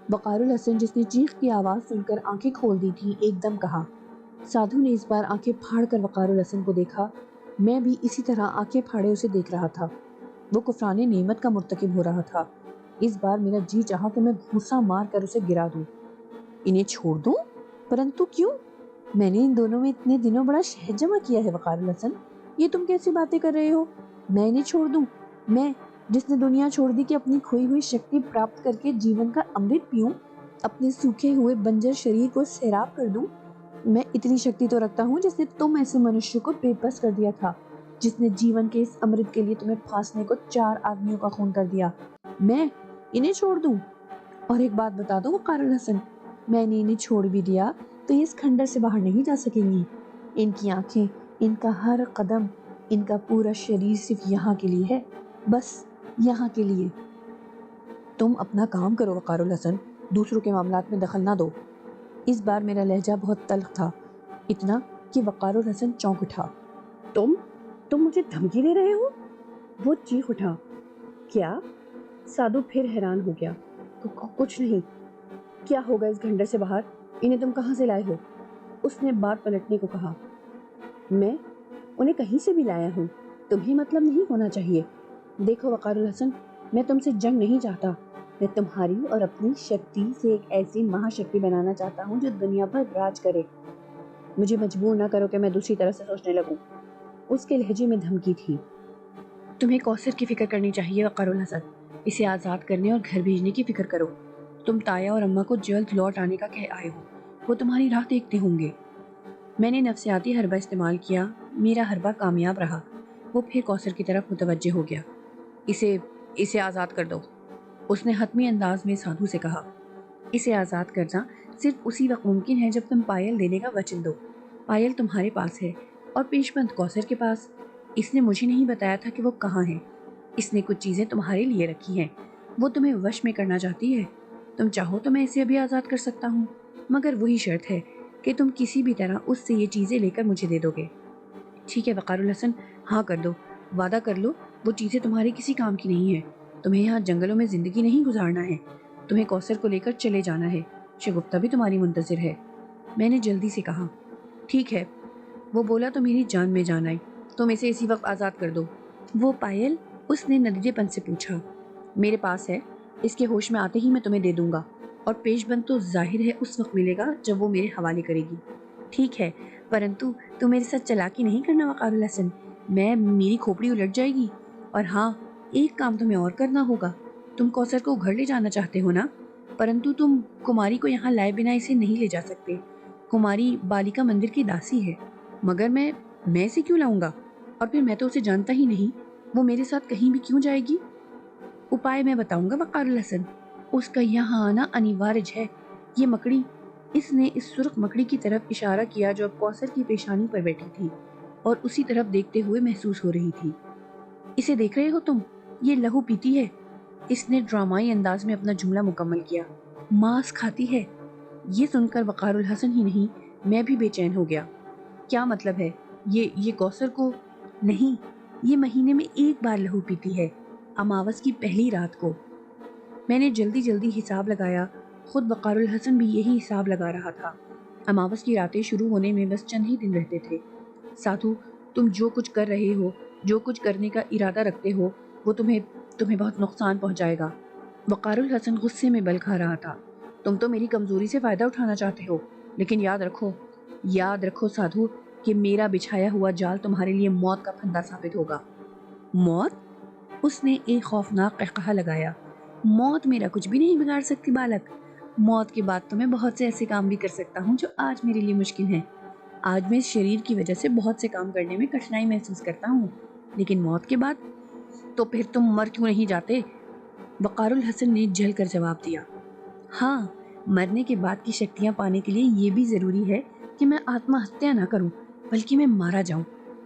وقار الحسن جس نے چیخ کی آواز سن کر آنکھیں کھول دی تھی ایک دم کہا۔ سادھو نے اس بار آنکھیں پھاڑ کر وقار الحسن کو دیکھا۔ میں بھی اسی طرح آنکھیں پھاڑے اسے دیکھ رہا تھا۔ وہ کفران نعمت کا مرتکب ہو رہا تھا۔ اس بار میرا جی چاہا کہ میں گھونسا مار کر اسے گرا دوں۔ انہیں چھوڑ دوں؟ پرنتو کیوں؟ میں نے ان دونوں میں اتنے دنوں بڑا شہد جمع کیا ہے وقار الحسن، یہ تم کیسی باتیں کر رہے ہو؟ میں انہیں چھوڑ دوں؟ میں جس نے دنیا چھوڑ دی کہ اپنی کھوئی ہوئی شکتی پراپت کر کے جیون کا امرت پیوں، اپنے سوکھے ہوئے بنجر شریر کو سیراب کر دوں؟ میں اتنی شکتی تو رکھتا ہوں جس نے تم ایسے منشیہ کو بے بس کر دیا تھا، جس نے جیون کے اس امرت کے لیے تمہیں پھانسنے کو 4 آدمیوں کا خون کر دیا۔ میں انہیں چھوڑ دوں؟ اور ایک بات بتا دو وقار الحسن، میں نے انہیں چھوڑ بھی دیا تو یہ اس کھنڈر سے باہر نہیں جا سکیں گی۔ ان کی آنکھیں، ان کا ہر قدم، ان کا پورا شریر صرف یہاں کے لیے ہے، بس یہاں کے لیے۔ تم اپنا کام کرو وقار الحسن، دوسروں کے معاملات میں دخل نہ دو۔ اس بار میرا لہجہ بہت تلخ تھا، اتنا کہ وقار الحسن چونک اٹھا۔ تم مجھے دھمکی دے رہے ہو؟ وہ چیخ اٹھا۔ کیا؟ سادھو پھر حیران ہو گیا۔ کچھ نہیں، کیا ہوگا اس گھنڈر سے باہر؟ انہیں تم کہاں سے لائے ہو؟ اس نے بات پلٹنے کو کہا۔ میں انہیں کہیں سے بھی لایا ہوں، تمہیں مطلب نہیں ہونا چاہیے۔ دیکھو وقار الحسن، میں تم سے جنگ نہیں چاہتا، میں تمہاری اور اپنی شکتی سے ایک ایسی مہا شکتی بنانا چاہتا ہوں جو دنیا پر راج کرے۔ مجھے مجبور نہ کرو کہ میں دوسری طرح سے سوچنے لگوں۔ اس کے لہجے میں دھمکی تھی۔ تمہیں کوثر کی فکر کرنی چاہیے وقار الحسن، اسے آزاد کرنے اور گھر بھیجنے کی فکر کرو۔ تم تایا اور اماں کو جلد لوٹ آنے کا کہہ آئے ہو، وہ تمہاری راہ دیکھتے ہوں گے۔ میں نے نفسیاتی حربہ استعمال کیا، میرا حربہ کامیاب رہا۔ وہ پھر کوثر کی طرف متوجہ ہو گیا۔ اسے آزاد کر دو، اس نے حتمی انداز میں سادھو سے کہا۔ اسے آزاد کرنا صرف اسی وقت ممکن ہے جب تم پائل دینے کا وچن دو۔ پائل تمہارے پاس ہے اور پیشبند کوثر کے پاس۔ اس نے مجھے نہیں بتایا تھا کہ وہ کہاں ہے۔ اس نے کچھ چیزیں تمہارے لیے رکھی ہیں، وہ تمہیں وش میں کرنا چاہتی ہے۔ تم چاہو تو میں اسے ابھی آزاد کر سکتا ہوں، مگر وہی شرط ہے کہ تم کسی بھی طرح اس سے یہ چیزیں لے کر مجھے دے دو گے۔ ٹھیک ہے وقار الحسن، ہاں کر دو، وعدہ کر لو وہ چیزیں تمہارے کسی کام کی نہیں ہیں۔ تمہیں یہاں جنگلوں میں زندگی نہیں گزارنا ہے، تمہیں کوثر کو لے کر چلے جانا ہے۔ شگفتہ بھی تمہاری منتظر ہے۔ میں نے جلدی سے کہا، ٹھیک ہے۔ وہ بولا تو میری جان میں جان آئی، تم اسے اسی وقت آزاد کر دو۔ وہ پائل؟ اس نے ندیدے پن سے پوچھا۔ میرے پاس ہے، اس کے ہوش میں آتے ہی میں تمہیں دے دوں گا، اور پیش بند تو ظاہر ہے اس وقت ملے گا جب وہ میرے حوالے کرے گی۔ ٹھیک ہے، پرنتو تم میرے ساتھ چلاکی نہیں کرنا وقار الحسن، میری کھوپڑی الٹ جائے گی۔ اور ہاں، ایک کام تمہیں اور کرنا ہوگا۔ تم کوثر کو گھر لے جانا چاہتے ہو نا؟ پرنتو تم کماری کو یہاں لائے بنا اسے نہیں لے جا سکتے۔ کماری بالیکا مندر کی داسی ہے۔ مگر میں اسے کیوں لاؤں گا؟ اور پھر میں تو اسے جانتا ہی نہیں، وہ میرے ساتھ کہیں بھی کیوں جائے گی؟ اپائے میں بتاؤں گا وقار الحسن، اس کا یہاں آنا انیوارج ہے۔ یہ مکڑی، اس نے اس سرخ مکڑی کی طرف اشارہ کیا جو اب کوثر کی پیشانی پر بیٹھی تھی اور اسی طرف دیکھتے ہوئے محسوس ہو رہی تھی۔ اسے دیکھ رہے ہو تم؟ یہ لہو پیتی ہے۔ اس نے ڈرامائی انداز میں اپنا جملہ مکمل کیا۔ ماس کھاتی ہے۔ یہ سن کر وقار الحسن ہی نہیں، میں بھی بے چین ہو گیا۔ کیا مطلب ہے؟ یہ کوثر کو نہیں، یہ مہینے میں ایک بار لہو پیتی ہے، اماوس کی پہلی رات کو۔ میں نے جلدی حساب لگایا، خود وقار الحسن بھی یہی حساب لگا رہا تھا۔ اماوس کی راتیں شروع ہونے میں بس چند ہی دن رہتے تھے۔ سادھو، تم جو کچھ کر رہے ہو، جو کچھ کرنے کا ارادہ رکھتے ہو، وہ تمہیں بہت نقصان پہنچائے گا۔ وقار الحسن غصے میں بل کھا رہا تھا۔ تم تو میری کمزوری سے فائدہ اٹھانا چاہتے ہو، لیکن یاد رکھو سادھو کہ میرا بچھایا ہوا جال تمہارے لیے موت کا پھندا ثابت ہوگا۔ موت؟ اس نے ایک خوفناک قہقہہ لگایا۔ موت میرا کچھ بھی نہیں بگاڑ سکتی بالک۔ موت کے بعد تو میں بہت سے ایسے کام بھی کر سکتا ہوں جو آج میرے لیے مشکل ہیں۔ آج میں اس شریر کی وجہ سے بہت سے کام کرنے میں کٹھنائی محسوس کرتا ہوں، لیکن موت کے بعد تو پھر تم مر کیوں نہیں جاتے؟ وقار الحسن نے جل کر جواب دیا۔ ہاں، مرنے کے بعد کی شکتیاں پانے کے لیے یہ بھی ضروری ہے کہ میں آتما ہتیا نہ کروں، بلکہ میں مارا جاؤں،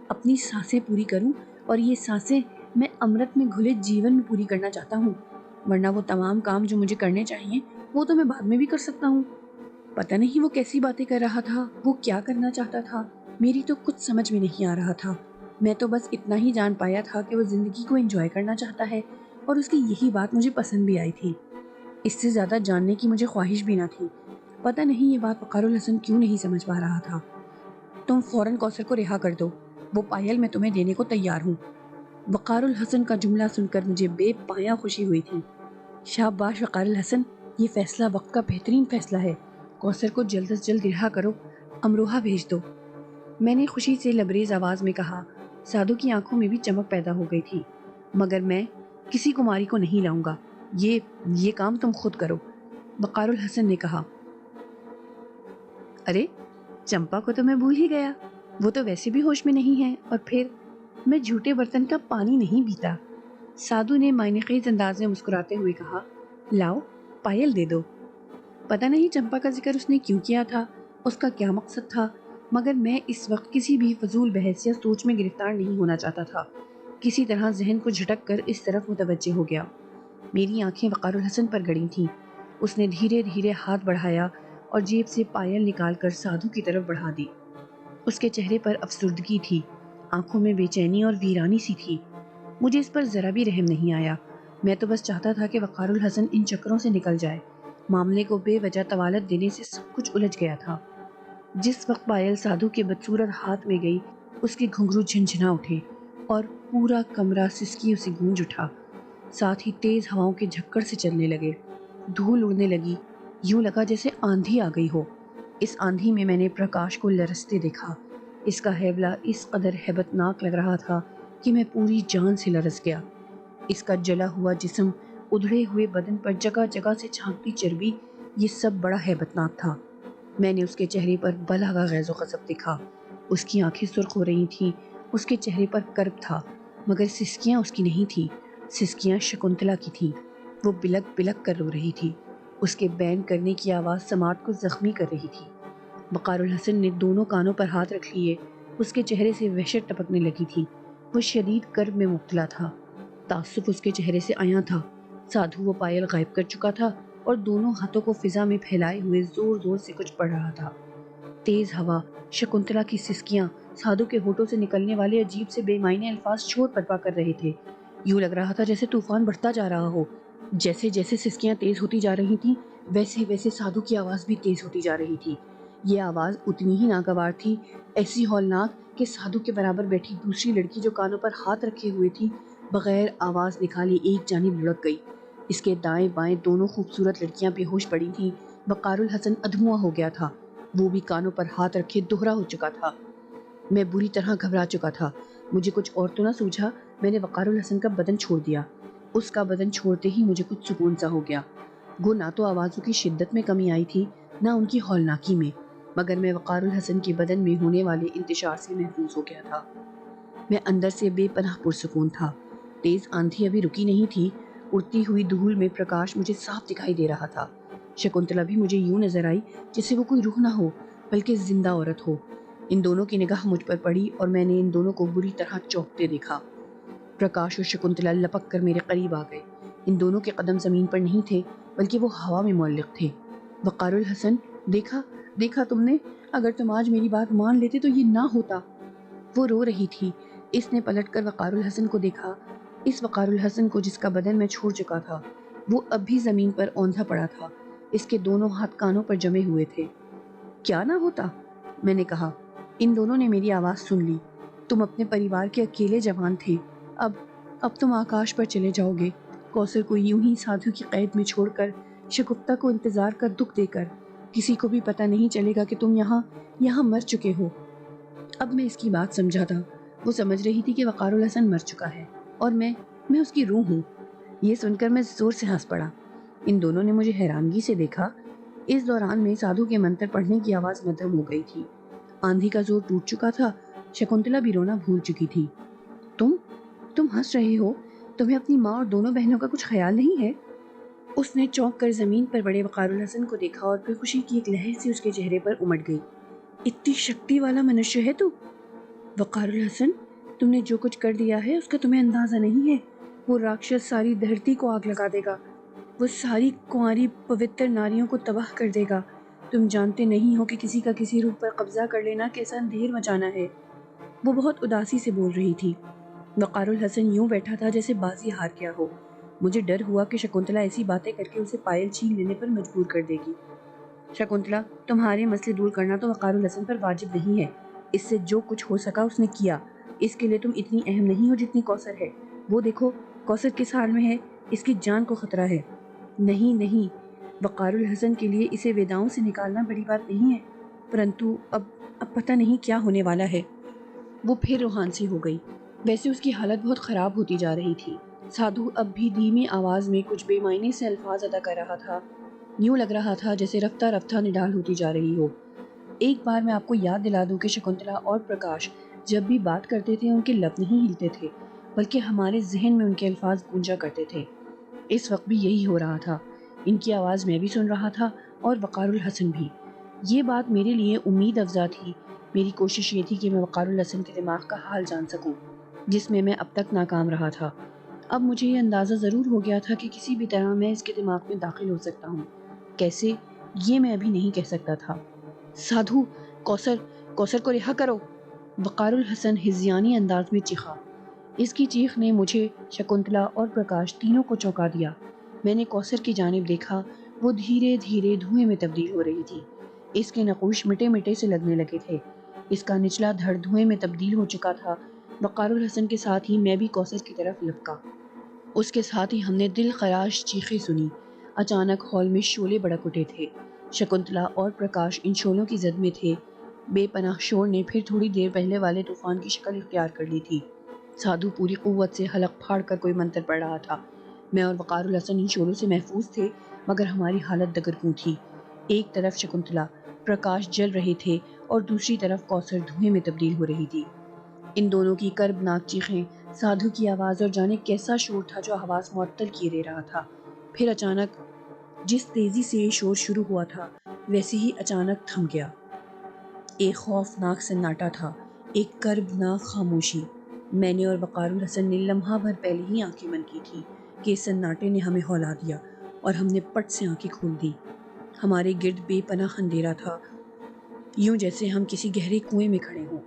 اپنی سانسیں پوری کروں، اور یہ سانسیں میں امرت میں گھلے جیون میں پوری کرنا چاہتا ہوں، ورنہ وہ تمام کام جو مجھے کرنے چاہیے وہ تو میں بعد میں بھی کر سکتا ہوں۔ پتہ نہیں وہ کیسی باتیں کر رہا تھا، وہ کیا کرنا چاہتا تھا، میری تو کچھ سمجھ میں نہیں آ رہا تھا۔ میں تو بس اتنا ہی جان پایا تھا کہ وہ زندگی کو انجوائے کرنا چاہتا ہے، اور اس کی یہی بات مجھے پسند بھی آئی تھی۔ اس سے زیادہ جاننے کی مجھے خواہش بھی نہ تھی۔ پتہ نہیں یہ بات وقار الحسن کیوں نہیں سمجھ پا رہا تھا۔ تم فوراً کوثر کو رہا کر دو، وہ پائل میں تمہیں دینے کو تیار ہوں۔ وقار الحسن کا جملہ سن کر مجھے بے پایا خوشی ہوئی تھی۔ شاباش وقار الحسن، یہ فیصلہ وقت کا بہترین فیصلہ ہے۔ کوثر کو جلد از جلد رہا کرو، امروہہ بھیج دو۔ میں نے خوشی سے لبریز آواز میں کہا۔ سادھو کی آنکھوں میں بھی چمک پیدا ہو گئی تھی۔ مگر میں کسی کماری کو نہیں لاؤں گا، یہ کام تم خود کرو، وقار الحسن نے کہا۔ ارے، چمپا کو تو میں بھول ہی گیا، وہ تو ویسے بھی ہوش میں نہیں ہے، اور پھر میں جھوٹے برتن کا پانی نہیں پیتا۔ سادھو نے معنی خیز انداز میں مسکراتے ہوئے کہا، لاؤ، پائل دے دو۔ پتہ نہیں چمپا کا ذکر اس نے کیوں کیا تھا، اس کا کیا مقصد تھا، مگر میں اس وقت کسی بھی فضول بحث یا سوچ میں گرفتار نہیں ہونا چاہتا تھا۔ کسی طرح ذہن کو جھٹک کر اس طرف متوجہ ہو گیا۔ میری آنکھیں وقار الحسن پر گڑی تھیں۔ اس نے دھیرے دھیرے ہاتھ بڑھایا اور جیب سے پائل نکال کر سادھو کی طرف بڑھا دی۔ اس کے چہرے پر افسردگی تھی، آنکھوں میں بے چینی اور ویرانی سی تھی۔ مجھے اس پر ذرا بھی رحم نہیں آیا۔ میں تو بس چاہتا تھا کہ وقار الحسن ان چکروں سے نکل جائے۔ معاملے کو بے وجہ طوالت دینے سے سب کچھ الجھ گیا تھا۔ جس وقت پائل سادھو کے بدصورت ہاتھ میں گئی، اس کے گھنگرو جھنجھنا اٹھے۔ اور پورا کمرہ سسکیوں سے گونج اٹھا، ساتھ ہی تیز ہواؤں کے جھکڑ سے چلنے لگے، دھول اڑنے لگی، یوں لگا جیسے آندھی آ گئی ہو۔ اس آندھی میں نے پرکاش کو لرزتے دیکھا۔ اس کا ہیبلا اس قدر ہیبت ناک لگ رہا تھا کہ میں پوری جان سے لرز گیا۔ اس کا جلا ہوا جسم، ادھڑے ہوئے بدن پر جگہ جگہ سے چھانکتی چربی، یہ سب بڑا ہیبت ناک تھا۔ میں نے اس کے چہرے پر بلا غیظ و غضب دیکھا۔ اس کی آنکھیں سرخ ہو رہی تھیں، اس کے چہرے پر کرب تھا، مگر سسکیاں اس کی نہیں تھیں، سسکیاں شکنتلا کی تھیں۔ وہ بلک بلک کر رو رہی تھی، اس کے بین کرنے کی آواز سماعت کو زخمی کر رہی تھی۔ وقار الحسن نے دونوں کانوں پر ہاتھ رکھ لیے، اس کے چہرے سے وحشت ٹپکنے لگی تھی۔ وہ شدید کرب میں مبتلا تھا، تعصب اس کے چہرے سے عیاں تھا۔ سادھو وہ پائل غائب کر چکا تھا اور دونوں ہاتھوں کو فضا میں پھیلائے ہوئے زور زور سے کچھ پڑھ رہا تھا۔ تیز ہوا، شکنتلا کی سسکیاں، سادھو کے ہونٹوں سے نکلنے والے عجیب سے بے معنی الفاظ شور برپا کر رہے تھے۔ یوں لگ رہا تھا جیسے طوفان بڑھتا جا رہا ہو۔ جیسے جیسے سسکیاں تیز ہوتی جا رہی تھیں، ویسے ویسے سادھو کی آواز بھی تیز ہوتی جا رہی تھی۔ یہ آواز اتنی ہی ناگوار تھی، ایسی ہولناک کہ سادھو کے برابر بیٹھی دوسری لڑکی جو کانوں پر ہاتھ رکھے ہوئے تھی، بغیر آواز نکالے ایک جانب لڑک گئی۔ اس کے دائیں بائیں دونوں خوبصورت لڑکیاں بے ہوش پڑی تھیں۔ وقار الحسن ادھموا ہو گیا تھا، وہ بھی کانوں پر ہاتھ رکھے دوہرا ہو چکا تھا۔ میں بری طرح گھبرا چکا تھا۔ مجھے کچھ اور تو نہ سوجھا، میں نے وقار الحسن کا بدن چھوڑ دیا۔ اس کا بدن چھوڑتے ہی مجھے کچھ سکون سا ہو گیا۔ گو نہ تو آوازوں کی شدت میں کمی آئی تھی، نہ ان کی ہولناکی میں، مگر میں وقار الحسن کے بدن میں ہونے والے انتشار سے محفوظ ہو گیا تھا۔ میں اندر سے بے پناہ پرسکون تھا۔ تیز آندھی ابھی رکی نہیں تھی، اڑتی ہوئی دھول میں پرکاش مجھے صاف دکھائی دے رہا تھا۔ شکنتلا بھی مجھے یوں نظر آئی جیسے وہ کوئی روح نہ ہو بلکہ زندہ عورت ہو۔ ان دونوں کی نگاہ مجھ پر پڑی اور میں نے ان دونوں کو بری طرح چونکتے دیکھا۔ پرکاش اور شکنتلا لپک کر میرے قریب آ گئے۔ ان دونوں کے قدم زمین پر نہیں تھے بلکہ وہ ہوا میں معلق تھے۔ وقار الحسن، دیکھا تم نے؟ اگر تم آج میری بات مان لیتے تو یہ نہ ہوتا۔ وہ رو رہی تھی۔ اس نے پلٹ کر وقار الحسن کو دیکھا، اس وقار الحسن کو جس کا بدن میں چھوڑ چکا تھا۔ وہ اب بھی زمین پر اوندھا پڑا تھا، اس کے دونوں ہاتھ کانوں پر جمے ہوئے تھے۔ کیا نہ ہوتا؟ میں نے کہا۔ ان دونوں نے میری آواز سن لی۔ تم اپنے پریوار کے اکیلے جوان تھے، اب تم آکاش پر چلے جاؤ گے، کوثر کو یوں ہی سادھو کی قید میں چھوڑ کر، شگفتہ کو انتظار کا دکھ دے کر۔ کسی کو بھی پتہ نہیں چلے گا کہ تم یہاں مر چکے ہو۔ اب میں اس کی بات سمجھا تھا۔ وہ سمجھ رہی تھی کہ وقار الحسن مر چکا ہے اور میں اس کی روح ہوں۔ یہ سن کر میں زور سے ہنس پڑا۔ ان دونوں نے مجھے حیرانگی سے دیکھا۔ اس دوران میں سادھو کے منتر پڑھنے کی آواز مدھم ہو گئی تھی۔ آندھی کا زور ٹوٹ چکا تھا، شکنتلا بھی رونا بھول چکی تھی۔ تم ہنس رہے ہو؟ تمہیں اپنی ماں اور دونوں بہنوں کا کچھ خیال نہیں ہے؟ اس نے چونک کر زمین پر پڑے وقار الحسن کو دیکھا اور پھر خوشی کی ایک لہر سے اس کے چہرے پر امٹ گئی۔ اتنی شکتی والا منشیہ ہے تو؟ وقار الحسن، تم نے جو کچھ کر دیا ہے اس کا تمہیں اندازہ نہیں ہے۔ وہ راکشس ساری دھرتی کو آگ لگا دے گا، وہ ساری کنواری پوتر ناریوں کو تباہ کر دے گا۔ تم جانتے نہیں ہو کہ کسی کا کسی روح پر قبضہ کر لینا کیسا اندھیر مچانا ہے۔ وہ بہت اداسی سے بول رہی تھی۔ وقار الحسن یوں بیٹھا تھا جیسے بازی ہار گیا ہو۔ مجھے ڈر ہوا کہ شکنتلا ایسی باتیں کر کے اسے پائل چھین لینے پر مجبور کر دے گی۔ شکنتلا، تمہارے مسئلے دور کرنا تو وقار الحسن پر واجب نہیں ہے۔ اس سے جو کچھ ہو سکا اس نے کیا۔ اس کے لیے تم اتنی اہم نہیں ہو جتنی کوثر ہے۔ وہ دیکھو، کوثر کس حال میں ہے، اس کی جان کو خطرہ ہے۔ نہیں، وقار الحسن کے لیے اسے ویداؤں سے نکالنا بڑی بات نہیں ہے، پرنتو اب پتہ نہیں کیا ہونے والا ہے۔ وہ پھر روحان سی ہو گئی۔ ویسے اس کی حالت بہت خراب ہوتی جا رہی تھی۔ سادھو اب بھی دھیمی آواز میں کچھ بے معنی سے الفاظ ادا کر رہا تھا۔ یوں لگ رہا تھا جیسے رفتہ رفتہ نڈال ہوتی جا رہی ہو۔ ایک بار میں آپ کو یاد دلا دوں کہ شکنتلا اور پرکاش جب بھی بات کرتے تھے ان کے لب نہیں ہلتے تھے بلکہ ہمارے ذہن میں ان کے الفاظ گونجا کرتے تھے۔ اس وقت بھی یہی ہو رہا تھا۔ ان کی آواز میں بھی سن رہا تھا اور وقار الحسن بھی۔ یہ بات میرے لیے امید افزا تھی۔ میری کوشش یہ تھی کہ میں وقار الحسن کے دماغ کا حال جان سکوں، جس میں اب تک ناکام رہا تھا۔ اب مجھے یہ اندازہ ضرور ہو گیا تھا کہ کسی بھی طرح میں اس کے دماغ میں داخل ہو سکتا ہوں۔ کیسے، یہ میں ابھی نہیں کہہ سکتا تھا۔ سادھو، کوثر کو رہا کرو، وقار الحسن ہذیانی انداز میں چیخا۔ اس کی چیخ نے مجھے، شکنتلا اور پرکاش تینوں کو چونکا دیا۔ میں نے کوثر کی جانب دیکھا، وہ دھیرے دھیرے دھوئیں میں تبدیل ہو رہی تھی۔ اس کے نقوش مٹے مٹے سے لگنے لگے تھے۔ اس کا نچلا دھڑ دھوئیں میں تبدیل ہو چکا تھا وقار الحسن کے ساتھ ہی میں بھی کوثر کی طرف لپکا۔ اس کے ساتھ ہی ہم نے دل خراش چیخیں سنی۔ اچانک ہال میں شعلے بڑک اٹھے تھے۔ شکنتلا اور پرکاش ان شعلوں کی زد میں تھے۔ بے پناہ شور نے پھر تھوڑی دیر پہلے والے طوفان کی شکل اختیار کر لی تھی۔ سادھو پوری قوت سے حلق پھاڑ کر کوئی منتر پڑھ رہا تھا۔ میں اور وقار الحسن ان شعلوں سے محفوظ تھے، مگر ہماری حالت دگرگوں تھی۔ ایک طرف شکنتلا، پرکاش جل رہے تھے اور دوسری طرف کوثر دھوئیں میں تبدیل ہو رہی تھی۔ ان دونوں کی کربناک چیخیں، سادھو کی آواز اور جانے کیسا شور تھا جو حواس معطل کیے دے رہا تھا۔ پھر اچانک جس تیزی سے یہ شور شروع ہوا تھا ویسے ہی اچانک تھم گیا۔ ایک خوفناک سناٹا تھا، ایک کربناک خاموشی۔ میں نے اور وقار الحسن نے لمحہ بھر پہلے ہی آنکھیں بند کی تھی کہ اس سناٹے نے ہمیں ہلا دیا اور ہم نے پٹ سے آنکھیں کھول دی۔ ہمارے گرد بے پناہ اندھیرا تھا، یوں جیسے ہم کسی گہرے کنویں میں کھڑے ہوں۔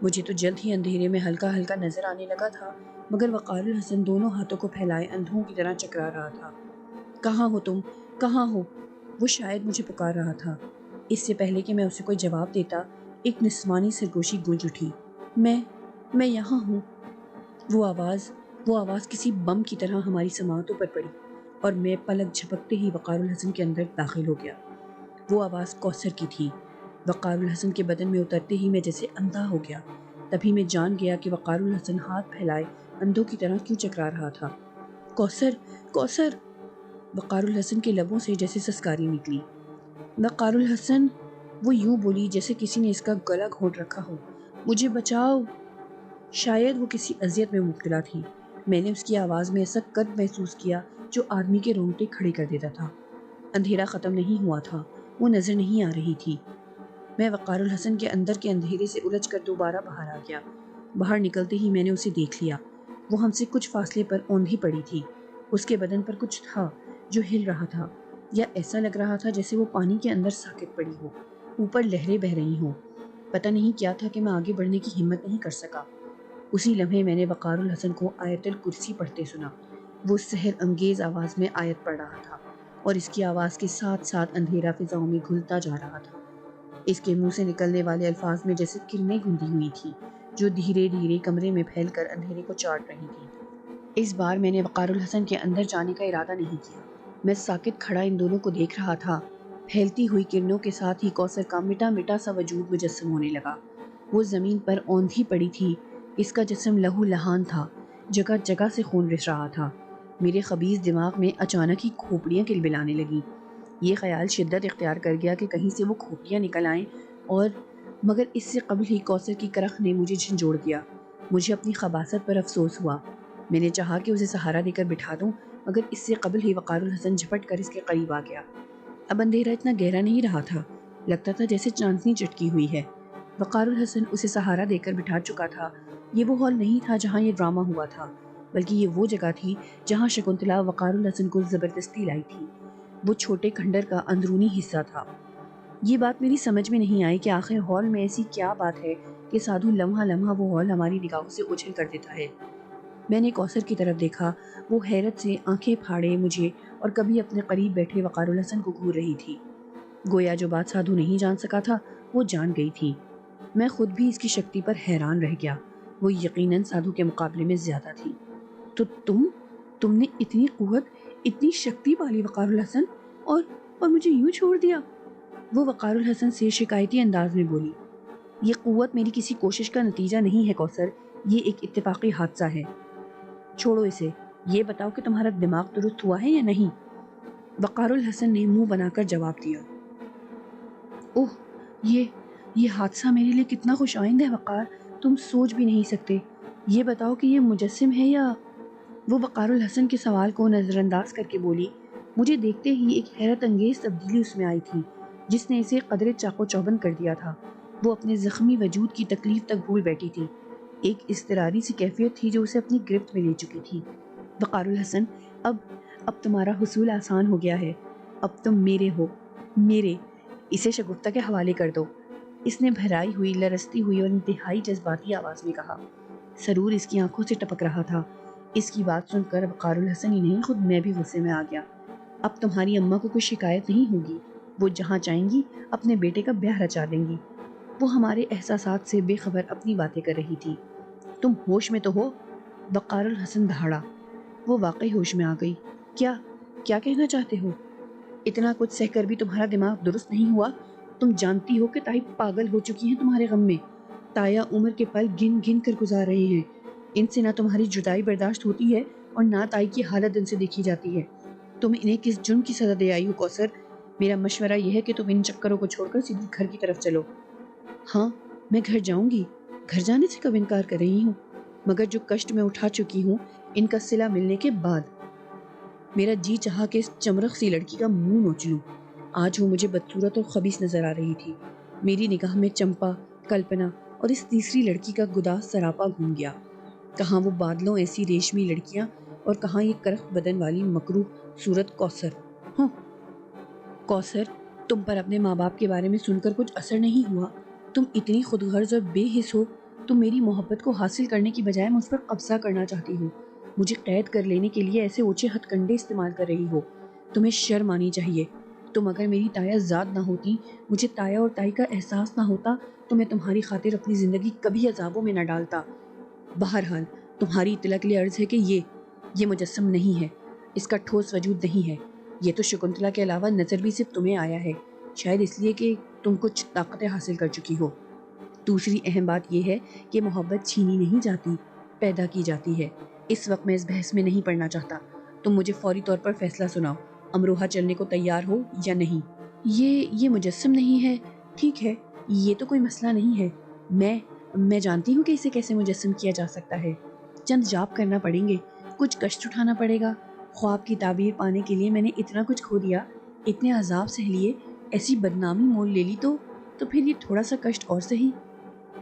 مجھے تو جلد ہی اندھیرے میں ہلکا ہلکا نظر آنے لگا تھا، مگر وقار الحسن دونوں ہاتھوں کو پھیلائے اندھوں کی طرح چکرا رہا تھا۔ کہاں ہو تم؟ کہاں ہو؟ وہ شاید مجھے پکار رہا تھا۔ اس سے پہلے کہ میں اسے کوئی جواب دیتا، ایک نسوانی سرگوشی گونج اٹھی، میں یہاں ہوں۔ وہ آواز کسی بم کی طرح ہماری سماعتوں پر پڑی اور میں پلک جھپکتے ہی وقار الحسن کے اندر داخل ہو گیا۔ وہ آواز کوثر کی تھی۔ وقار الحسن کے بدن میں اترتے ہی میں جیسے اندھا ہو گیا۔ تبھی میں جان گیا کہ وقار الحسن ہاتھ پھیلائے اندھوں کی طرح کیوں چکرا رہا تھا۔ کوثر، کوثر! وقار الحسن کے لبوں سے جیسے سسکاری نکلی۔ وقار الحسن! وہ یوں بولی جیسے کسی نے اس کا گلا گھونٹ رکھا ہو، مجھے بچاؤ! شاید وہ کسی اذیت میں مبتلا تھی۔ میں نے اس کی آواز میں ایسا کرب محسوس کیا جو آدمی کے رونگٹے کھڑے کر دیتا تھا۔ اندھیرا ختم نہیں ہوا تھا، وہ نظر نہیں آ رہی تھی۔ میں وقار الحسن کے اندر کے اندھیرے سے الجھ کر دوبارہ باہر آ گیا۔ باہر نکلتے ہی میں نے اسے دیکھ لیا۔ وہ ہم سے کچھ فاصلے پر اوندھی پڑی تھی۔ اس کے بدن پر کچھ تھا جو ہل رہا تھا، یا ایسا لگ رہا تھا جیسے وہ پانی کے اندر ساکت پڑی ہو، اوپر لہریں بہہ رہی ہوں۔ پتہ نہیں کیا تھا کہ میں آگے بڑھنے کی ہمت نہیں کر سکا۔ اسی لمحے میں نے وقار الحسن کو آیت الکرسی پڑھتے سنا۔ وہ سحر انگیز آواز میں آیت پڑھ رہا تھا اور اس کی آواز کے ساتھ ساتھ اندھیرا فضاؤں میں گھلتا جا رہا تھا۔ اس کے منہ سے نکلنے والے الفاظ میں جیسے کرنیں گھندی ہوئی تھیں جو دھیرے دھیرے کمرے میں پھیل کر اندھیرے کو چاٹ رہی تھیں۔ اس بار میں نے وقار الحسن کے اندر جانے کا ارادہ نہیں کیا۔ میں ساکت کھڑا ان دونوں کو دیکھ رہا تھا۔ پھیلتی ہوئی کرنوں کے ساتھ ہی کوثر کا مٹا مٹا سا وجود مجسم ہونے لگا۔ وہ زمین پر اوندھی پڑی تھی، اس کا جسم لہو لہان تھا، جگہ جگہ سے خون رس رہا تھا۔ میرے خبیث دماغ میں اچانک ہی کھوپڑیاں کلبلانے لگیں۔ یہ خیال شدت اختیار کر گیا کہ کہیں سے وہ کھوپڑیاں نکل آئیں، اور مگر اس سے قبل ہی کوثر کی کرخ نے مجھے جھنجھوڑ دیا۔ مجھے اپنی خباثت پر افسوس ہوا۔ میں نے چاہا کہ اسے سہارا دے کر بٹھا دوں، مگر اس سے قبل ہی وقار الحسن جھپٹ کر اس کے قریب آ گیا۔ اب اندھیرا اتنا گہرا نہیں رہا تھا، لگتا تھا جیسے چاندنی چٹکی ہوئی ہے۔ وقار الحسن اسے سہارا دے کر بٹھا چکا تھا۔ یہ وہ ہال نہیں تھا جہاں یہ ڈرامہ ہوا تھا، بلکہ یہ وہ جگہ تھی جہاں شکنتلا وقار الحسن کو زبردستی لائی تھی۔ وہ چھوٹے کھنڈر کا اندرونی حصہ تھا۔ یہ بات میری سمجھ میں نہیں آئی کہ آخر ہال میں ایسی کیا بات ہے کہ سادھو لمحہ لمحہ وہ ہال ہماری نگاہوں سے اجھل کر دیتا ہے۔ میں نے کوثر کی طرف دیکھا۔ وہ حیرت سے آنکھیں پھاڑے مجھے اور کبھی اپنے قریب بیٹھے وقار الحسن کو گھور رہی تھی۔ گویا جو بات سادھو نہیں جان سکا تھا وہ جان گئی تھی۔ میں خود بھی اس کی شکتی پر حیران رہ گیا۔ وہ یقیناً سادھو کے مقابلے میں زیادہ تھی۔ تو تم نے اتنی قوت، اتنی شکتی پالی وقار الحسن، اور مجھے یوں چھوڑ دیا؟ وہ وقار الحسن سے شکایتی انداز میں بولی۔ یہ قوت میری کسی کوشش کا نتیجہ نہیں ہے کوثر، یہ ایک اتفاقی حادثہ ہے۔ چھوڑو اسے، یہ بتاؤ کہ تمہارا دماغ درست ہوا ہے یا نہیں؟ وقار الحسن نے منہ بنا کر جواب دیا۔ اوہ، یہ حادثہ میرے لیے کتنا خوش آئند ہے وقار، تم سوچ بھی نہیں سکتے۔ یہ بتاؤ کہ یہ مجسم ہے یا… وہ وقار الحسن کے سوال کو نظر انداز کر کے بولی۔ مجھے دیکھتے ہی ایک حیرت انگیز تبدیلی اس میں آئی تھی جس نے اسے قدرے چاقو چوبند کر دیا تھا۔ وہ اپنے زخمی وجود کی تکلیف تک بھول بیٹھی تھی۔ ایک اضطراری سی کیفیت تھی جو اسے اپنی گرفت میں لے چکی تھی۔ وقار الحسن، اب تمہارا حصول آسان ہو گیا ہے۔ اب تم میرے ہو، میرے۔ اسے شگفتہ کے حوالے کر دو، اس نے بھرائی ہوئی، لرزتی ہوئی اور انتہائی جذباتی آواز میں کہا۔ سرور اس کی آنکھوں سے ٹپک رہا تھا۔ اس کی بات سن کر وقار الحسن ہی نہیں، خود میں بھی غصے میں آ گیا۔ اب تمہاری اماں کو کوئی شکایت نہیں ہوگی، وہ جہاں چاہیں گی اپنے بیٹے کا بیاہ رچا دیں گی۔ وہ ہمارے احساسات سے بے خبر اپنی باتیں کر رہی تھی۔ تم ہوش میں تو ہو؟ وقار الحسن دہاڑا۔ وہ واقعی ہوش میں آ گئی۔ کیا کیا کہنا چاہتے ہو؟ اتنا کچھ سہ کر بھی تمہارا دماغ درست نہیں ہوا؟ تم جانتی ہو کہ تائی پاگل ہو چکی ہیں تمہارے غم میں۔ تایا عمر کے پل گن گن کر گزار رہے ہیں۔ ان سے نہ تمہاری جدائی برداشت ہوتی ہے اور نہ تائی کی حالت ان سے دیکھی جاتی ہے۔ تم انہیں کس جرم کی سزا دے آئی ہو کوثر؟ میرا مشورہ یہ ہے کہ تم ان چکروں کو چھوڑ کر سیدھی گھر کی طرف چلو۔ ہاں، میں گھر جاؤں گی، گھر جانے سے کب انکار کر رہی ہوں، مگر جو کشٹ میں اٹھا چکی ہوں ان کا صلہ ملنے کے بعد میرا جی چاہا کہ اس چمرخ سی لڑکی کا منہ نوچ لوں۔ آج وہ مجھے بدصورت اور خبیث نظر آ رہی تھی۔ میری نگاہ میں چمپا، کلپنا اور اس تیسری لڑکی کا گداز سراپا گھوم گیا۔ کہاں وہ بادلوں ایسی ریشمی لڑکیاں اور کہاں یہ کرخت بدن والی مکروہ صورت کوثر۔ ہوں، کوثر، تم پر اپنے ماں باپ کے بارے میں سن کر کچھ اثر نہیں ہوا؟ تم اتنی خود غرض اور بے حس ہو؟ تم میری محبت کو حاصل کرنے کی بجائے مجھ پر قبضہ کرنا چاہتی ہو، مجھے قید کر لینے کے لیے ایسے اونچے ہتھ کنڈے استعمال کر رہی ہو۔ تمہیں شرم آنی چاہیے۔ تم اگر میری تایا ذات نہ ہوتی، مجھے تایا اور تائی کا احساس نہ ہوتا، تو میں تمہاری خاطر اپنی زندگی کبھی عذابوں میں نہ ڈالتا۔ بہرحال تمہاری اطلاع کے لیے عرض ہے کہ یہ مجسم نہیں ہے، اس کا ٹھوس وجود نہیں ہے۔ یہ تو شکنتلا کے علاوہ نظر بھی صرف تمہیں آیا ہے، شاید اس لیے کہ تم کچھ طاقتیں حاصل کر چکی ہو۔ دوسری اہم بات یہ ہے کہ محبت چھینی نہیں جاتی، پیدا کی جاتی ہے۔ اس وقت میں اس بحث میں نہیں پڑنا چاہتا۔ تم مجھے فوری طور پر فیصلہ سناؤ، امروہہ چلنے کو تیار ہو یا نہیں؟ یہ مجسم نہیں ہے، ٹھیک ہے، یہ تو کوئی مسئلہ نہیں ہے۔ میں جانتی ہوں کہ اسے کیسے مجسم کیا جا سکتا ہے۔ چند جاپ کرنا پڑیں گے، کچھ کشٹ اٹھانا پڑے گا۔ خواب کی تعبیر پانے کے لیے میں نے اتنا کچھ کھو دیا، اتنے عذاب سہ لیے، ایسی بدنامی مول لے لی تو پھر یہ تھوڑا سا کشٹ اور سہی۔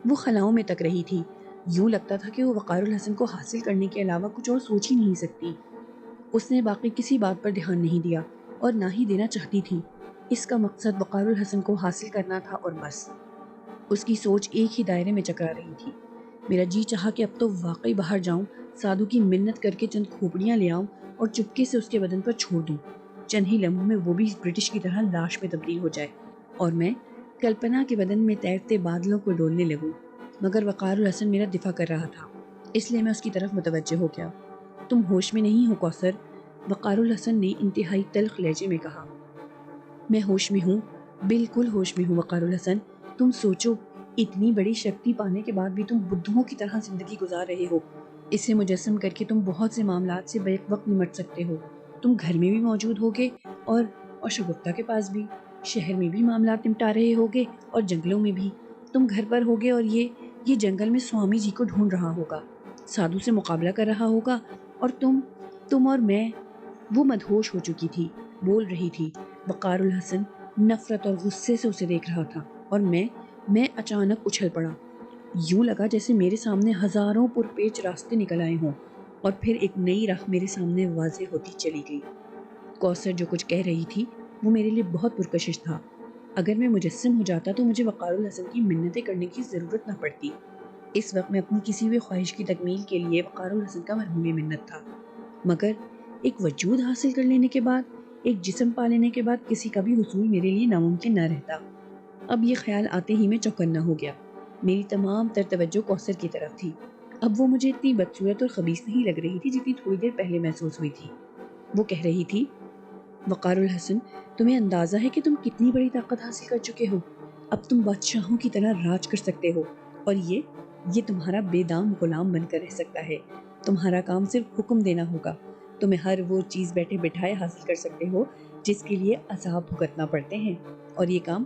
وہ خلاؤں میں تک رہی تھی۔ یوں لگتا تھا کہ وہ وقار الحسن کو حاصل کرنے کے علاوہ کچھ اور سوچ ہی نہیں سکتی۔ اس نے باقی کسی بات پر دھیان نہیں دیا اور نہ ہی دینا چاہتی تھی۔ اس کا مقصد وقار الحسن کو حاصل کرنا تھا اور بس۔ اس کی سوچ ایک ہی دائرے میں چکرا رہی تھی۔ میرا جی چاہا کہ اب تو واقعی باہر جاؤں، سادھو کی منت کر کے چند کھوپڑیاں لے آؤں اور چپکے سے اس کے بدن پر چھوڑ دوں۔ چند ہی لمحوں میں وہ بھی برٹش کی طرح لاش میں تبدیل ہو جائے اور میں کلپنا کے بدن میں تیرتے بادلوں کو ڈولنے لگوں۔ مگر وقار الحسن میرا دفاع کر رہا تھا، اس لیے میں اس کی طرف متوجہ ہو گیا۔ تم ہوش میں نہیں ہو کوثر، وقار الحسن نے انتہائی تلخ لہجے میں کہا۔ میں ہوش میں ہوں، بالکل ہوش میں ہوں وقار الحسن۔ تم سوچو، اتنی بڑی شکتی پانے کے بعد بھی تم بدھوؤں کی طرح زندگی گزار رہے ہو۔ اسے مجسم کر کے تم بہت سے معاملات سے بیک وقت نمٹ سکتے ہو۔ تم گھر میں بھی موجود ہوگے اور شگفتہ کے پاس بھی، شہر میں بھی معاملات نمٹا رہے ہوگے اور جنگلوں میں بھی۔ تم گھر پر ہوگے اور یہ جنگل میں سوامی جی کو ڈھونڈ رہا ہوگا، سادھو سے مقابلہ کر رہا ہوگا، اور تم اور میں۔ وہ مدہوش ہو چکی تھی، بول رہی تھی۔ وقار الحسن نفرت اور غصے سے اسے دیکھ رہا تھا اور میں اچانک اچھل پڑا۔ یوں لگا جیسے میرے سامنے ہزاروں پرپیچ راستے نکل آئے ہوں اور پھر ایک نئی راہ میرے سامنے واضح ہوتی چلی گئی۔ کوثر جو کچھ کہہ رہی تھی وہ میرے لیے بہت پرکشش تھا۔ اگر میں مجسم ہو جاتا تو مجھے وقار الحسن کی منتیں کرنے کی ضرورت نہ پڑتی۔ اس وقت میں اپنی کسی بھی خواہش کی تکمیل کے لیے وقار الحسن کا مرہون منت تھا، مگر ایک وجود حاصل کر لینے کے بعد، ایک جسم پا لینے کے بعد کسی کا بھی حصول میرے لیے ناممکن نہ رہتا۔ اب یہ خیال آتے ہی میں چوکنا ہو گیا۔ میری تمام تر توجہ کوثر کی طرف تھی۔ اب وہ مجھے اتنی بدصورت اور خبیث نہیں لگ رہی تھی جتنی تھوڑی دیر پہلے محسوس ہوئی تھی۔ وہ کہہ رہی تھی، وقار الحسن، تمہیں اندازہ ہے کہ تم کتنی بڑی طاقت حاصل کر چکے ہو؟ اب تم بادشاہوں کی طرح راج کر سکتے ہو اور یہ تمہارا بے دام غلام بن کر رہ سکتا ہے۔ تمہارا کام صرف حکم دینا ہوگا۔ تمہیں ہر وہ چیز بیٹھے بٹھائے حاصل کر سکتے ہو جس کے لیے عذاب بھگتنا پڑتے ہیں، اور یہ کام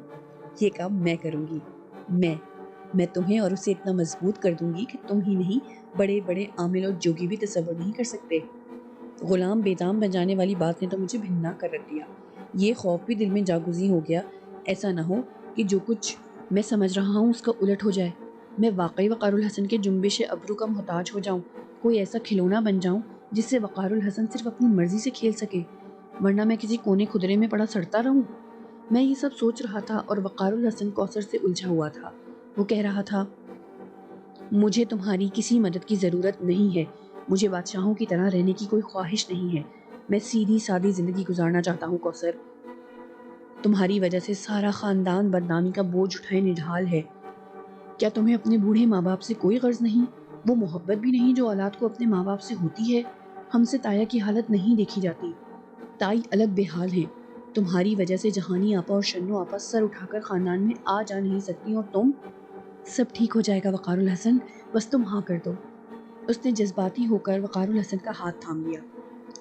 میں کروں گی۔ میں تمہیں اور اسے اتنا مضبوط کر دوں گی کہ تم ہی نہیں، بڑے بڑے عامل اور جوگی بھی تصور نہیں کر سکتے۔ غلام بے دام بن جانے والی بات نے تو مجھے بھنا کر رکھ دیا۔ یہ خوف بھی دل میں جاگزیں ہو گیا، ایسا نہ ہو کہ جو کچھ میں سمجھ رہا ہوں اس کا الٹ ہو جائے۔ میں واقعی وقار الحسن کے جنبش ابرو کا محتاج ہو جاؤں، کوئی ایسا کھلونا بن جاؤں جس سے وقار الحسن صرف اپنی مرضی سے کھیل سکے، ورنہ میں کسی کونے خدرے میں پڑا سڑتا رہوں۔ میں یہ سب سوچ رہا تھا اور وقار الحسن کوثر سے الجھا ہوا تھا۔ وہ کہہ رہا تھا، مجھے تمہاری کسی مدد کی ضرورت نہیں ہے، مجھے بادشاہوں کی طرح رہنے کی کوئی خواہش نہیں ہے، میں سیدھی سادی زندگی گزارنا چاہتا ہوں کوثر۔ تمہاری وجہ سے سارا خاندان بدنامی کا بوجھ اٹھائے نڈھال ہے۔ کیا تمہیں اپنے بوڑھے ماں باپ سے کوئی غرض نہیں؟ وہ محبت بھی نہیں جو اولاد کو اپنے ماں باپ سے ہوتی ہے۔ ہم سے تایا کی حالت نہیں دیکھی جاتی، تائی الگ بے حال ہیں۔ تمہاری وجہ سے جہانی آپا اور شنو آپا سر اٹھا کر خاندان میں آ جا نہیں سکتی، اور تم۔ سب ٹھیک ہو جائے گا وقار الحسن، بس تم ہاں کر دو۔ اس نے جذباتی ہو کر وقار الحسن کا ہاتھ تھام لیا۔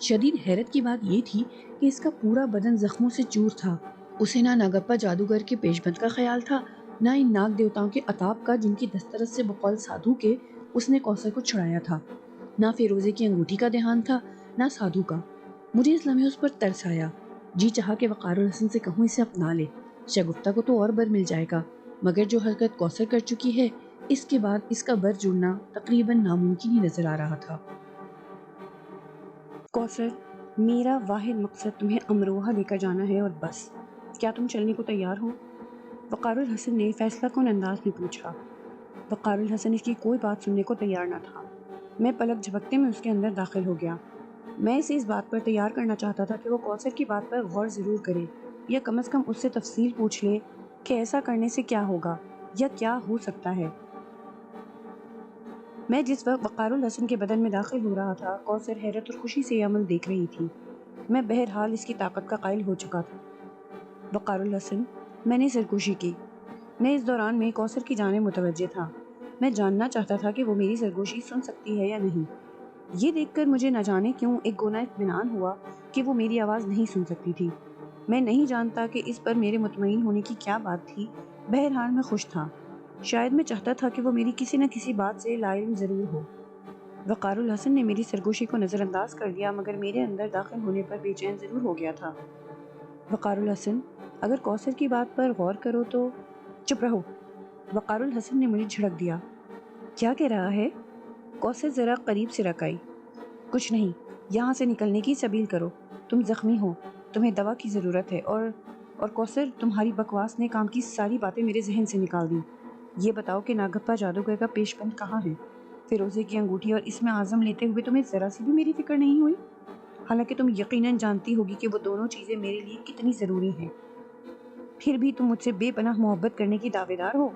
شدید حیرت کی بات یہ تھی کہ اس کا پورا بدن زخموں سے چور تھا۔ اسے نہ ناگپا جادوگر کے پیش بند کا خیال تھا، نہ ان ناگ دیوتاؤں کے عتاب کا جن کی دسترس سے بقول سادھو کے اس نے کوثر کو چھڑایا تھا، نہ فیروزے کی انگوٹھی کا دھیان تھا، نہ سادھو کا۔ مجھے اس لمحے اس پر ترس آیا، جی چاہا کہ وقار الحسن سے کہوں اسے اپنا لے، شگفتہ کو تو اور بر مل جائے گا، مگر جو حرکت کوثر کر چکی ہے اس کے بعد اس کا بر جڑنا تقریباً ناممکن ہی نظر آ رہا تھا۔ کوثر، میرا واحد مقصد تمہیں امروہہ لے کر جانا ہے اور بس۔ کیا تم چلنے کو تیار ہو؟ وقار الحسن نے فیصلہ کن انداز میں پوچھا۔ وقار الحسن اس کی کوئی بات سننے کو تیار نہ تھا۔ میں پلک جھپکتے میں اس کے اندر داخل ہو گیا۔ میں اسے اس بات پر تیار کرنا چاہتا تھا کہ وہ کوثر کی بات پر غور ضرور کرے، یا کم از کم اس سے تفصیل پوچھ لے کہ ایسا کرنے سے کیا ہوگا یا کیا ہو سکتا ہے۔ میں جس وقت وقار الحسن کے بدن میں داخل ہو رہا تھا، کوثر حیرت اور خوشی سے یہ عمل دیکھ رہی تھی۔ میں بہرحال اس کی طاقت کا قائل ہو چکا تھا۔ وقار الحسن، میں نے سرگوشی کی۔ میں اس دوران میں کوثر کی جانب متوجہ تھا۔ میں جاننا چاہتا تھا کہ وہ میری سرگوشی سن سکتی ہے یا نہیں۔ یہ دیکھ کر مجھے نہ جانے کیوں ایک گونا اطمینان ہوا کہ وہ میری آواز نہیں سن سکتی تھی۔ میں نہیں جانتا کہ اس پر میرے مطمئن ہونے کی کیا بات تھی، بہرحال میں خوش تھا۔ شاید میں چاہتا تھا کہ وہ میری کسی نہ کسی بات سے لا علم ضرور ہو۔ وقار الحسن نے میری سرگوشی کو نظر انداز کر دیا، مگر میرے اندر داخل ہونے پر بے چین ضرور ہو گیا تھا۔ وقار الحسن، اگر کوثر کی بات پر غور کرو تو… چپ رہو! وقار الحسن نے مجھے جھڑک دیا۔ کیا کہہ رہا ہے؟ کوثر ذرا قریب سے رک آئی۔ کچھ نہیں، یہاں سے نکلنے کی سبیل کرو۔ تم زخمی ہو، تمہیں دوا کی ضرورت ہے، اور کوثر، تمہاری بکواس نے کام کی ساری باتیں میرے ذہن سے نکال دی۔ یہ بتاؤ کہ ناگپا جادوگر کا پیش بند کہاں ہے؟ فیروزے کی انگوٹھی اور اسم اعظم لیتے ہوئے تمہیں ذرا سی بھی میری فکر نہیں ہوئی؟ حالانکہ تم یقیناً جانتی ہوگی کہ وہ دونوں چیزیں میرے لیے کتنی ضروری ہیں۔ پھر بھی تم مجھ سے بے پناہ محبت کرنے کی دعوے دار ہو۔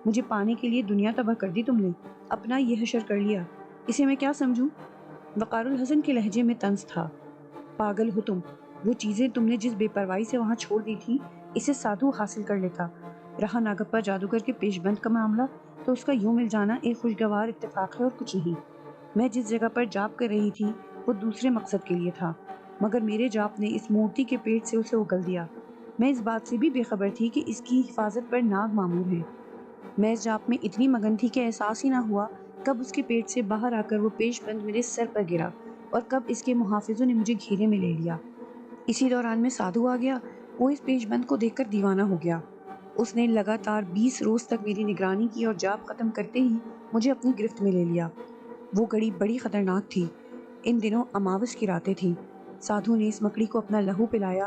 مجھے پانے کے لیے دنیا تباہ کر دی تم نے، اپنا یہ حشر کر لیا۔ اسے میں کیا سمجھوں؟ وقار الحسن کے لہجے میں طنز تھا۔ پاگل ہو تم! وہ چیزیں تم نے جس بے پرواہی سے وہاں چھوڑ دی تھی، اسے سادھو حاصل کر لیتا۔ رہا ناگپا جادوگر کے پیش بند کا معاملہ، تو اس کا یوں مل جانا ایک خوشگوار اتفاق ہے اور کچھ نہیں۔ میں جس جگہ پر جاپ کر رہی تھی وہ دوسرے مقصد کے لیے تھا، مگر میرے جاپ نے اس مورتی کے پیٹ سے اسے اگل دیا۔ میں اس بات سے بھی بے خبر تھی کہ اس کی حفاظت پر ناگ مامور ہے۔ میں اس جاپ میں اتنی مگن تھی کہ احساس ہی نہ ہوا کب اس کے پیٹ سے باہر آ کر وہ پیش بند میرے سر پر گرا، اور کب اس کے محافظوں نے مجھے گھیرے میں لے لیا۔ اسی دوران میں سادھو آ گیا۔ وہ اس پیش بند کو دیکھ کر دیوانہ ہو گیا۔ اس نے لگاتار 20 روز تک میری نگرانی کی اور جاپ ختم کرتے ہی مجھے اپنی گرفت میں لے لیا۔ وہ گھڑی بڑی خطرناک تھی۔ ان دنوں اماوس کی راتیں تھیں۔ سادھو نے اس مکڑی کو اپنا لہو پلایا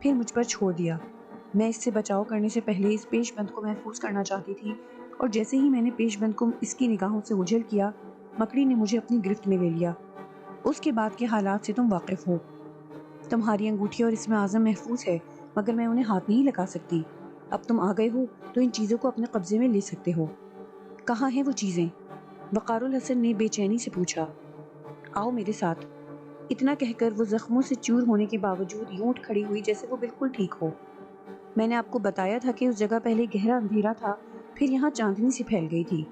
پھر مجھ پر چھوڑ دیا۔ میں اس سے بچاؤ کرنے سے پہلے اس پیش بند کو محفوظ کرنا چاہتی تھی، اور جیسے ہی میں نے پیش بند کو اس کی نگاہوں سے اوجھل کیا، مکڑی نے مجھے اپنی گرفت میں لے لیا۔ اس کے بعد کے حالات سے تم واقف ہو۔ تمہاری انگوٹھی اور اسم اعظم محفوظ ہے، مگر میں انہیں ہاتھ نہیں لگا سکتی۔ اب تم آ گئے ہو تو ان چیزوں کو اپنے قبضے میں لے سکتے ہو۔ کہاں ہیں وہ چیزیں؟ وقار الحسن نے بے چینی سے پوچھا۔ آؤ میرے ساتھ۔ اتنا کہہ کر وہ زخموں سے چور ہونے کے باوجود یوں اٹھ کھڑی ہوئی جیسے وہ بالکل ٹھیک ہو۔ میں نے آپ کو بتایا تھا کہ اس جگہ پہلے گہرا اندھیرا تھا، پھر یہاں چاندنی سی پھیل گئی تھی۔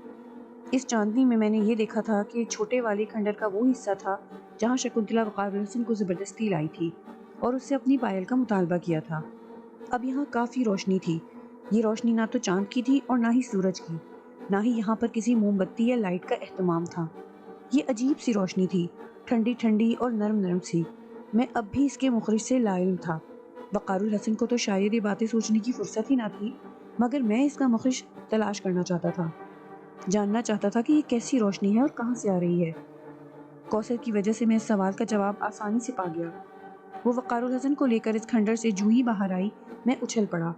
اس چاندنی میں نے یہ دیکھا تھا کہ چھوٹے والے کھنڈر کا وہ حصہ تھا جہاں شکنتلا وقار الحسن کو زبردستی لائی تھی اور اس سے اپنی پائل کا مطالبہ کیا تھا۔ اب یہاں کافی روشنی تھی۔ یہ روشنی نہ تو چاند کی تھی اور نہ ہی سورج کی، نہ ہی یہاں پر کسی موم بتی یا لائٹ کا اہتمام تھا۔ یہ عجیب سی روشنی تھی، ٹھنڈی ٹھنڈی اور نرم نرم سی۔ میں اب بھی اس کے مخرج سے لا علم تھا۔ وقار الحسن کو تو شاید یہ باتیں سوچنے کی فرصت ہی نہ تھی، مگر میں اس کا مخرج تلاش کرنا چاہتا تھا، جاننا چاہتا تھا کہ یہ کیسی روشنی ہے اور کہاں سے آ رہی ہے۔ کوثر کی وجہ سے میں اس سوال کا جواب آسانی سے پا گیا۔ وہ وقار الحسن کو لے کر اس کھنڈر سے جو ہی باہر آئی، میں اچھل پڑا۔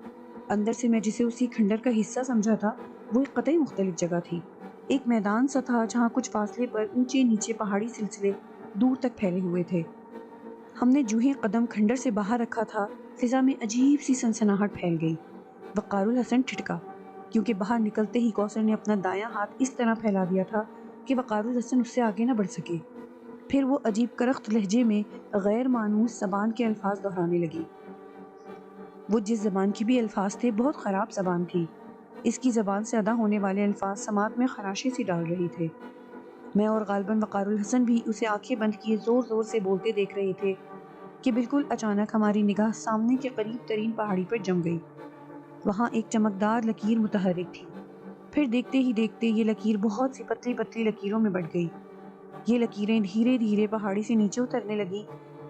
اندر سے میں جسے اسی کھنڈر کا حصہ سمجھا تھا، وہ ایک قطعی مختلف جگہ تھی۔ ایک میدان سا تھا جہاں کچھ فاصلے پر اونچے نیچے پہاڑی سلسلے دور تک پھیلے ہوئے تھے۔ ہم نے جو ہی قدم کھنڈر سے باہر رکھا تھا، فضا میں عجیب سی سنسناہٹ پھیل گئی۔ وقار الحسن ٹھٹکا۔ کیونکہ باہر نکلتے ہی کوثر نے اپنا دایاں ہاتھ اس طرح پھیلا دیا تھا کہ وقار الحسن اس سے آگے نہ بڑھ سکے۔ پھر وہ عجیب کرخت لہجے میں غیر مانوس زبان کے الفاظ دہرانے لگی۔ وہ جس زبان کی بھی الفاظ تھے بہت خراب زبان تھی۔ اس کی زبان سے ادا ہونے والے الفاظ سماعت میں خراشی سی ڈال رہی تھے۔ میں اور غالباً وقار الحسن بھی اسے آنکھیں بند کیے زور زور سے بولتے دیکھ رہے تھے کہ بالکل اچانک ہماری نگاہ سامنے کے قریب ترین پہاڑی پر جم گئی۔ وہاں ایک چمکدار لکیر متحرک تھی۔ پھر دیکھتے ہی دیکھتے یہ لکیر بہت سی پتلی پتلی لکیروں میں بٹ گئی۔ یہ لکیریں دھیرے دھیرے پہاڑی سے نیچے اترنے لگیں۔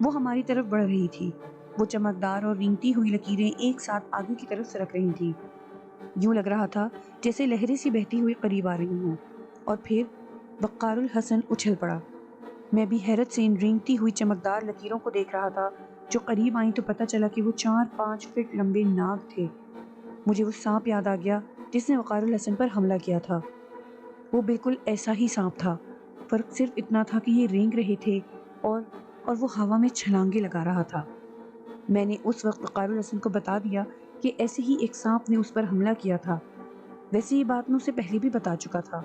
وہ ہماری طرف بڑھ رہی تھی۔ وہ چمکدار اور رینگتی ہوئی لکیریں ایک ساتھ آگے کی طرف سرک رہی تھیں۔ یوں لگ رہا تھا جیسے لہریں سی بہتی ہوئی قریب آ رہی ہوں۔ اور پھر وقار الحسن اچھل پڑا۔ میں بھی حیرت سے ان رینگتی ہوئی چمکدار لکیروں کو دیکھ رہا تھا جو قریب آئیں تو پتہ چلا کہ وہ 4-5 فٹ لمبے ناگ تھے۔ مجھے وہ سانپ یاد آ گیا جس نے وقار الحسن پر حملہ کیا تھا۔ وہ بالکل ایسا ہی سانپ تھا، فرق صرف اتنا تھا کہ یہ رینگ رہے تھے اور وہ ہوا میں چھلانگیں لگا رہا تھا۔ میں نے اس وقت وقار الحسن کو بتا دیا کہ ایسے ہی ایک سانپ نے اس پر حملہ کیا تھا۔ ویسے یہ بات میں اسے پہلے بھی بتا چکا تھا۔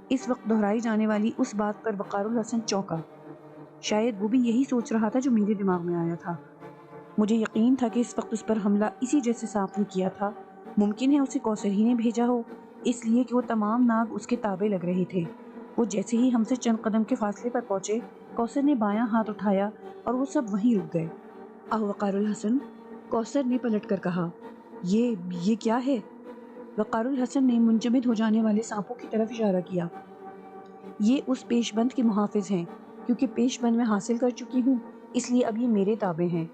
اس وقت دہرائی جانے والی اس بات پر وقار الحسن چونکا۔ شاید وہ بھی یہی سوچ رہا تھا جو میرے دماغ میں آیا تھا۔ مجھے یقین تھا کہ اس وقت اس پر حملہ اسی جیسے سانپ نے کیا تھا۔ ممکن ہے اسے کوثر ہی نے بھیجا ہو، اس لیے کہ وہ تمام ناگ اس کے تابع لگ رہے تھے۔ وہ جیسے ہی ہم سے چند قدم کے فاصلے پر پہنچے، کوثر نے بایاں ہاتھ اٹھایا اور وہ سب وہیں رک گئے۔ آہ وقار الحسن، کوثر نے پلٹ کر کہا، یہ کیا ہے؟ وقار الحسن نے منجمد ہو جانے والے سانپوں کی طرف اشارہ کیا۔ یہ اس پیش بند کے محافظ ہیں۔ کیونکہ پیش بند میں حاصل کر چکی ہوں اس لیے اب یہ میرے تابع ہیں۔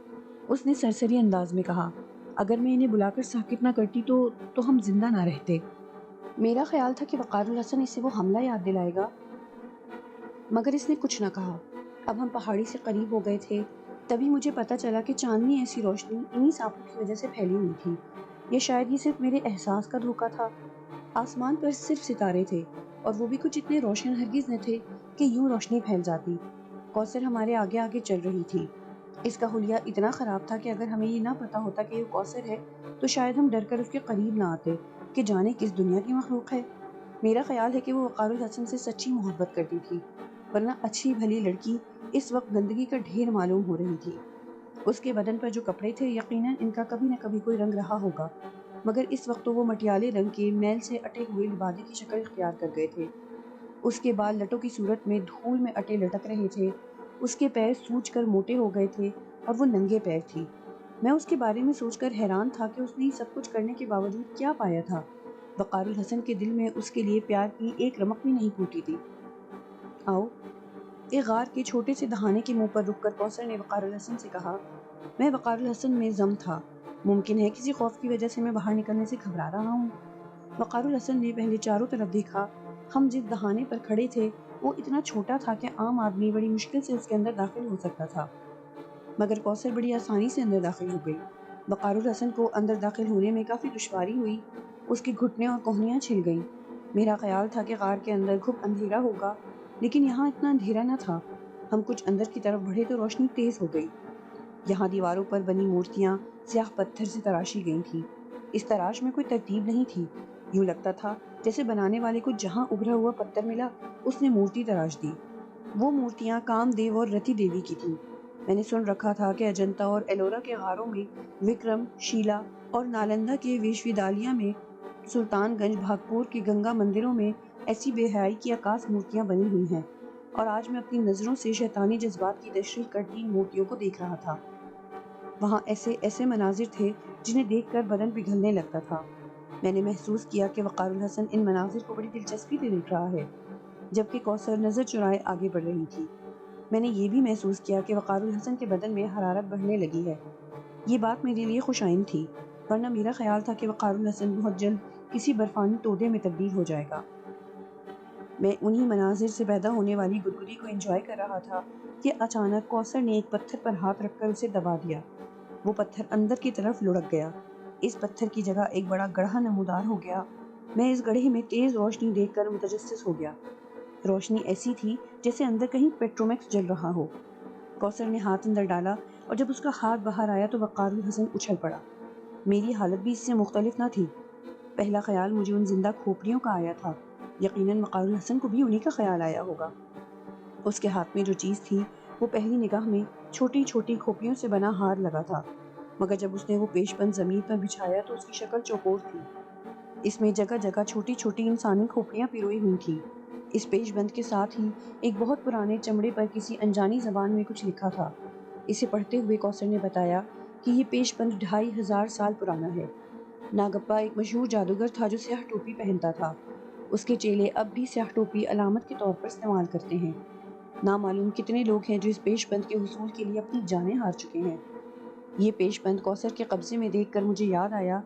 اس نے سرسری انداز میں کہا، اگر میں انہیں بلا کر ساکت نہ کرتی تو ہم زندہ نہ رہتے۔ میرا خیال تھا کہ وقار الحسن اسے وہ حملہ یاد دلائے گا، مگر اس نے کچھ نہ کہا۔ اب ہم پہاڑی سے قریب ہو گئے تھے، تبھی مجھے پتہ چلا کہ چاندنی ایسی روشنی انہی سانپوں کی وجہ سے پھیلی ہوئی تھی، یا شاید یہ صرف میرے احساس کا دھوکہ تھا۔ آسمان پر صرف ستارے تھے اور وہ بھی کچھ اتنے روشن ہرگز نہ تھے کہ یوں روشنی پھیل جاتی۔ کوثر ہمارے آگے آگے چل رہی تھی۔ اس کا حلیہ اتنا خراب تھا کہ اگر ہمیں یہ نہ پتا ہوتا کہ یہ کوثر ہے تو شاید ہم ڈر کر اس کے قریب نہ آتے کہ جانے کس دنیا کی مخلوق ہے۔ میرا خیال ہے کہ وہ وقار الحسن سے سچی محبت کرتی تھی، ورنہ اچھی بھلی لڑکی اس وقت گندگی کا ڈھیر معلوم ہو رہی تھی۔ اس کے بدن پر جو کپڑے تھے یقیناً ان کا کبھی نہ کبھی کوئی رنگ رہا ہوگا، مگر اس وقت تو وہ مٹیالے رنگ کے میل سے اٹے ہوئے لبادے کی شکل اختیار کر گئے تھے۔ اس کے بال لٹوں کی صورت میں دھول میں اٹے لٹک رہے تھے۔ اس کے پیر سوج کر موٹے ہو گئے تھے اور وہ ننگے پیر تھی۔ میں اس کے بارے میں سوچ کر حیران تھا کہ اس نے سب کچھ کرنے کے باوجود کیا پایا تھا۔ وقار الحسن کے دل میں اس کے لیے پیار کی ایک رمق بھی نہیں پھوٹی تھی۔ آؤ۔ ایک غار کے چھوٹے سے دہانے کے منہ پر رک کر کوثر نے وقار الحسن سے کہا۔ میں وقار الحسن میں ضم تھا۔ ممکن ہے کسی خوف کی وجہ سے میں باہر نکلنے سے گھبرا رہا ہوں۔ وقار الحسن نے پہلے چاروں طرف دیکھا۔ ہم جس دہانے پر کھڑے تھے وہ اتنا چھوٹا تھا کہ عام آدمی بڑی مشکل سے اس کے اندر داخل ہو سکتا تھا، مگر کوثر بڑی آسانی سے اندر داخل ہو گئی۔ وقار الحسن کو اندر داخل ہونے میں کافی دشواری ہوئی۔ اس کے گھٹنے اور کوہنیاں چھل گئیں۔ میرا خیال تھا کہ غار کے اندر گھپ اندھیرا ہوگا، لیکن یہاں اتنا اندھیرا نہ تھا۔ ہم کچھ اندر کی طرف بڑھے تو روشنی تیز ہو گئی۔ یہاں دیواروں پر بنی مورتیاں سیاہ پتھر سے تراشی گئی تھیں۔ اس تراش میں کوئی ترتیب نہیں تھی۔ یوں لگتا تھا جیسے بنانے والے کو جہاں ابھرا ہوا پتھر ملا اس نے مورتی تراش دی۔ وہ مورتیاں کام دیو اور رتی دیوی کی تھیں۔ میں نے سن رکھا تھا کہ اجنتا اور ایلورا کے غاروں میں، وکرم شیلا اور نالندہ کے وشودالیہ میں، سلطان گنج بھاگپور کے گنگا مندروں میں ایسی بے حیائی کی عکاس مورتیاں بنی ہوئی ہیں، اور آج میں اپنی نظروں سے شیطانی جذبات کی تشریح کرتی ان مورتیوں کو دیکھ رہا تھا۔ وہاں ایسے مناظر تھے جنہیں دیکھ کر بدن پگھلنے لگتا تھا۔ میں نے محسوس کیا کہ وقار الحسن ان مناظر کو بڑی دلچسپی سے دیکھ رہا ہے، جبکہ کوثر نظر چرائے آگے بڑھ رہی تھی۔ میں نے یہ بھی محسوس کیا کہ وقار الحسن کے بدن میں حرارت بڑھنے لگی ہے۔ یہ بات میرے لیے خوش آئند تھی، ورنہ میرا خیال تھا کہ وقار الحسن بہت جلد کسی برفانی تودے میں تبدیل ہو جائے گا۔ میں انہی مناظر سے پیدا ہونے والی گدگدی کو انجوائے کر رہا تھا کہ اچانک کوثر نے ایک پتھر پر ہاتھ رکھ کر اسے دبا دیا۔ وہ پتھر اندر کی طرف لڑک گیا۔ اس پتھر کی جگہ ایک بڑا گڑھا نمودار ہو گیا۔ میں اس گڑھے میں تیز روشنی دیکھ کر متجسس ہو گیا۔ روشنی ایسی تھی جیسے اندر کہیں پیٹرومیکس جل رہا ہو۔ کوثر نے ہاتھ اندر ڈالا اور جب اس کا ہاتھ باہر آیا تو وقار الحسن اچھل پڑا۔ میری حالت بھی اس سے مختلف نہ تھی۔ پہلا خیال مجھے ان زندہ کھوپڑیوں کا آیا تھا۔ یقیناً وقار الحسن کو بھی انہی کا خیال آیا ہوگا۔ اس کے ہاتھ میں جو چیز تھی وہ پہلی نگاہ میں چھوٹی چھوٹی کھوپڑیوں سے بنا ہار لگا تھا، مگر جب اس نے وہ پیش بند زمین پر بچھایا تو اس کی شکل چوکور تھی۔ اس میں جگہ جگہ چھوٹی چھوٹی انسانی کھوپڑیاں پیروئی ہوئی تھیں۔ اس پیش بند کے ساتھ ہی ایک بہت پرانے چمڑے پر کسی انجانی زبان میں کچھ لکھا تھا۔ اسے پڑھتے ہوئے کوثر نے بتایا کہ یہ پیش بند 2500 سال پرانا ہے۔ ناگپا ایک مشہور جادوگر تھا جو سیاہ ٹوپی پہنتا تھا۔ اس کے چیلے اب بھی سیاہ ٹوپی علامت کے طور پر استعمال کرتے ہیں۔ نامعلوم کتنے لوگ ہیں جو اس پیش بند کے حصول کے لیے اپنی جانیں ہار چکے ہیں۔ یہ پیش بند کوثر کے قبضے میں دیکھ کر مجھے یاد آیا